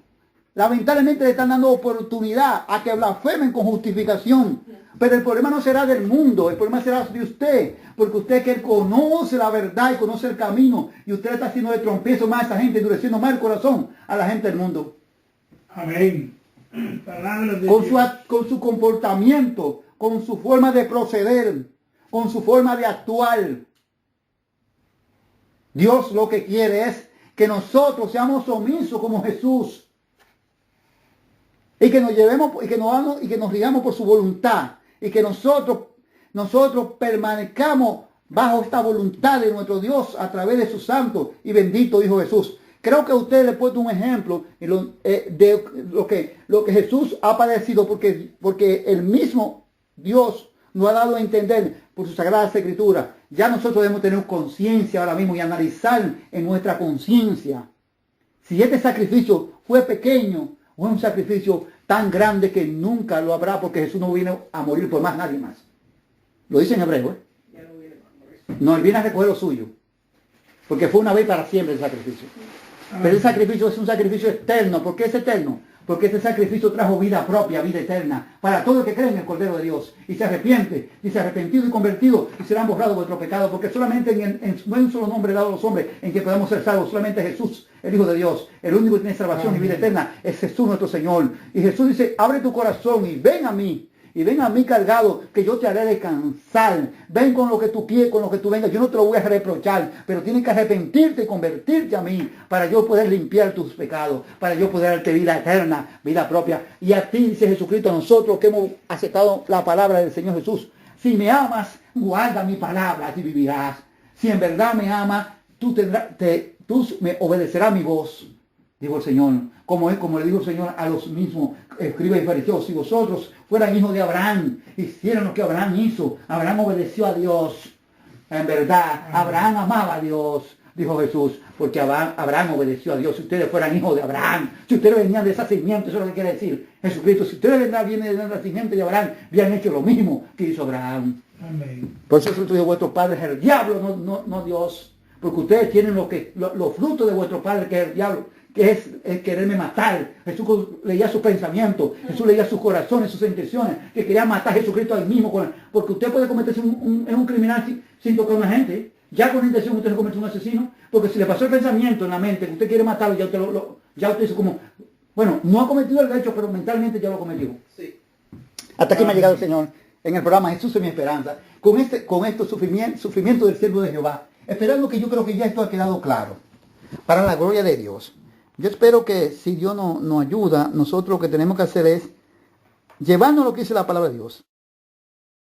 Lamentablemente le están dando oportunidad a que blasfemen con justificación. Pero el problema no será del mundo, el problema será de usted. Porque usted que conoce la verdad y conoce el camino. Y usted está haciendo de trompiezo más a esa gente, endureciendo más el corazón a la gente del mundo.
Amén. Palabra de Dios.
Con su comportamiento, con su forma de proceder, con su forma de actuar. Dios lo que quiere es que nosotros seamos omisos como Jesús. Y que nos llevemos, y que nos rigamos por su voluntad. Y que nosotros permanezcamos bajo esta voluntad de nuestro Dios a través de su santo y bendito Hijo Jesús. Creo que a usted le he puesto un ejemplo de lo que Jesús ha padecido, porque el mismo Dios nos ha dado a entender por su sagrada escritura. Ya nosotros debemos tener conciencia ahora mismo y analizar en nuestra conciencia si este sacrificio fue pequeño o es un sacrificio tan grande que nunca lo habrá, porque Jesús no vino a morir por más nadie más. Lo dice en hebreo, ¿eh?
Ya no viene más por eso.
No, Él viene a recoger lo suyo. Porque fue una vez para siempre el sacrificio. Pero el sacrificio es un sacrificio eterno. ¿Por qué es eterno? Porque este sacrificio trajo vida propia, vida eterna, para todo el que cree en el Cordero de Dios. Y se arrepiente, y se ha arrepentido y convertido, y serán borrados vuestros pecados. Porque solamente no hay un solo nombre dado a los hombres en que podamos ser salvos. Solamente Jesús, el Hijo de Dios. El único que tiene salvación y vida eterna es Jesús nuestro Señor. Y Jesús dice, abre tu corazón y ven a mí. y ven a mí cargado, que yo te haré descansar. Ven con lo que tú quieres, con lo que tú vengas. Yo no te lo voy a reprochar, pero tienes que arrepentirte y convertirte a mí para yo poder limpiar tus pecados, para yo poder darte vida eterna, vida propia. Y a ti, dice Jesucristo, a nosotros que hemos aceptado la palabra del Señor Jesús, si me amas, guarda mi palabra y vivirás. Si en verdad me amas, tú me obedecerás mi voz, dijo el Señor. Como le dijo el Señor a los mismos escribas y fariseos, si vosotros fueran hijos de Abraham, hicieran lo que Abraham hizo. Abraham obedeció a Dios. En verdad, Abraham amaba a Dios, dijo Jesús, porque Abraham obedeció a Dios. Si ustedes fueran hijos de Abraham, si ustedes venían de esa simiente, eso es lo que quiere decir Jesucristo. Si ustedes vienen de la simiente de Abraham, habían hecho lo mismo que hizo Abraham.
Amén.
Por eso el fruto de vuestro padre es el diablo, no Dios. Porque ustedes tienen los frutos de vuestro padre, que es el diablo, que es el quererme matar. Jesús leía sus pensamientos, Jesús leía sus corazones, sus intenciones, que quería matar a Jesucristo ahí mismo. Porque usted puede convertirse en un criminal sin tocar a una gente. Ya con intención usted se convierte en un asesino. Porque si le pasó el pensamiento en la mente que usted quiere matarlo, ya usted dice como, bueno, no ha cometido el hecho, pero mentalmente ya lo cometió.
Sí.
Hasta aquí me ha llegado el Señor en el programa Jesús es mi esperanza. Con estos sufrimientos del siervo de Jehová. Esperando que yo creo que ya esto ha quedado claro. Para la gloria de Dios. Yo espero que si Dios nos ayuda, nosotros lo que tenemos que hacer es llevarnos lo que dice la palabra de Dios.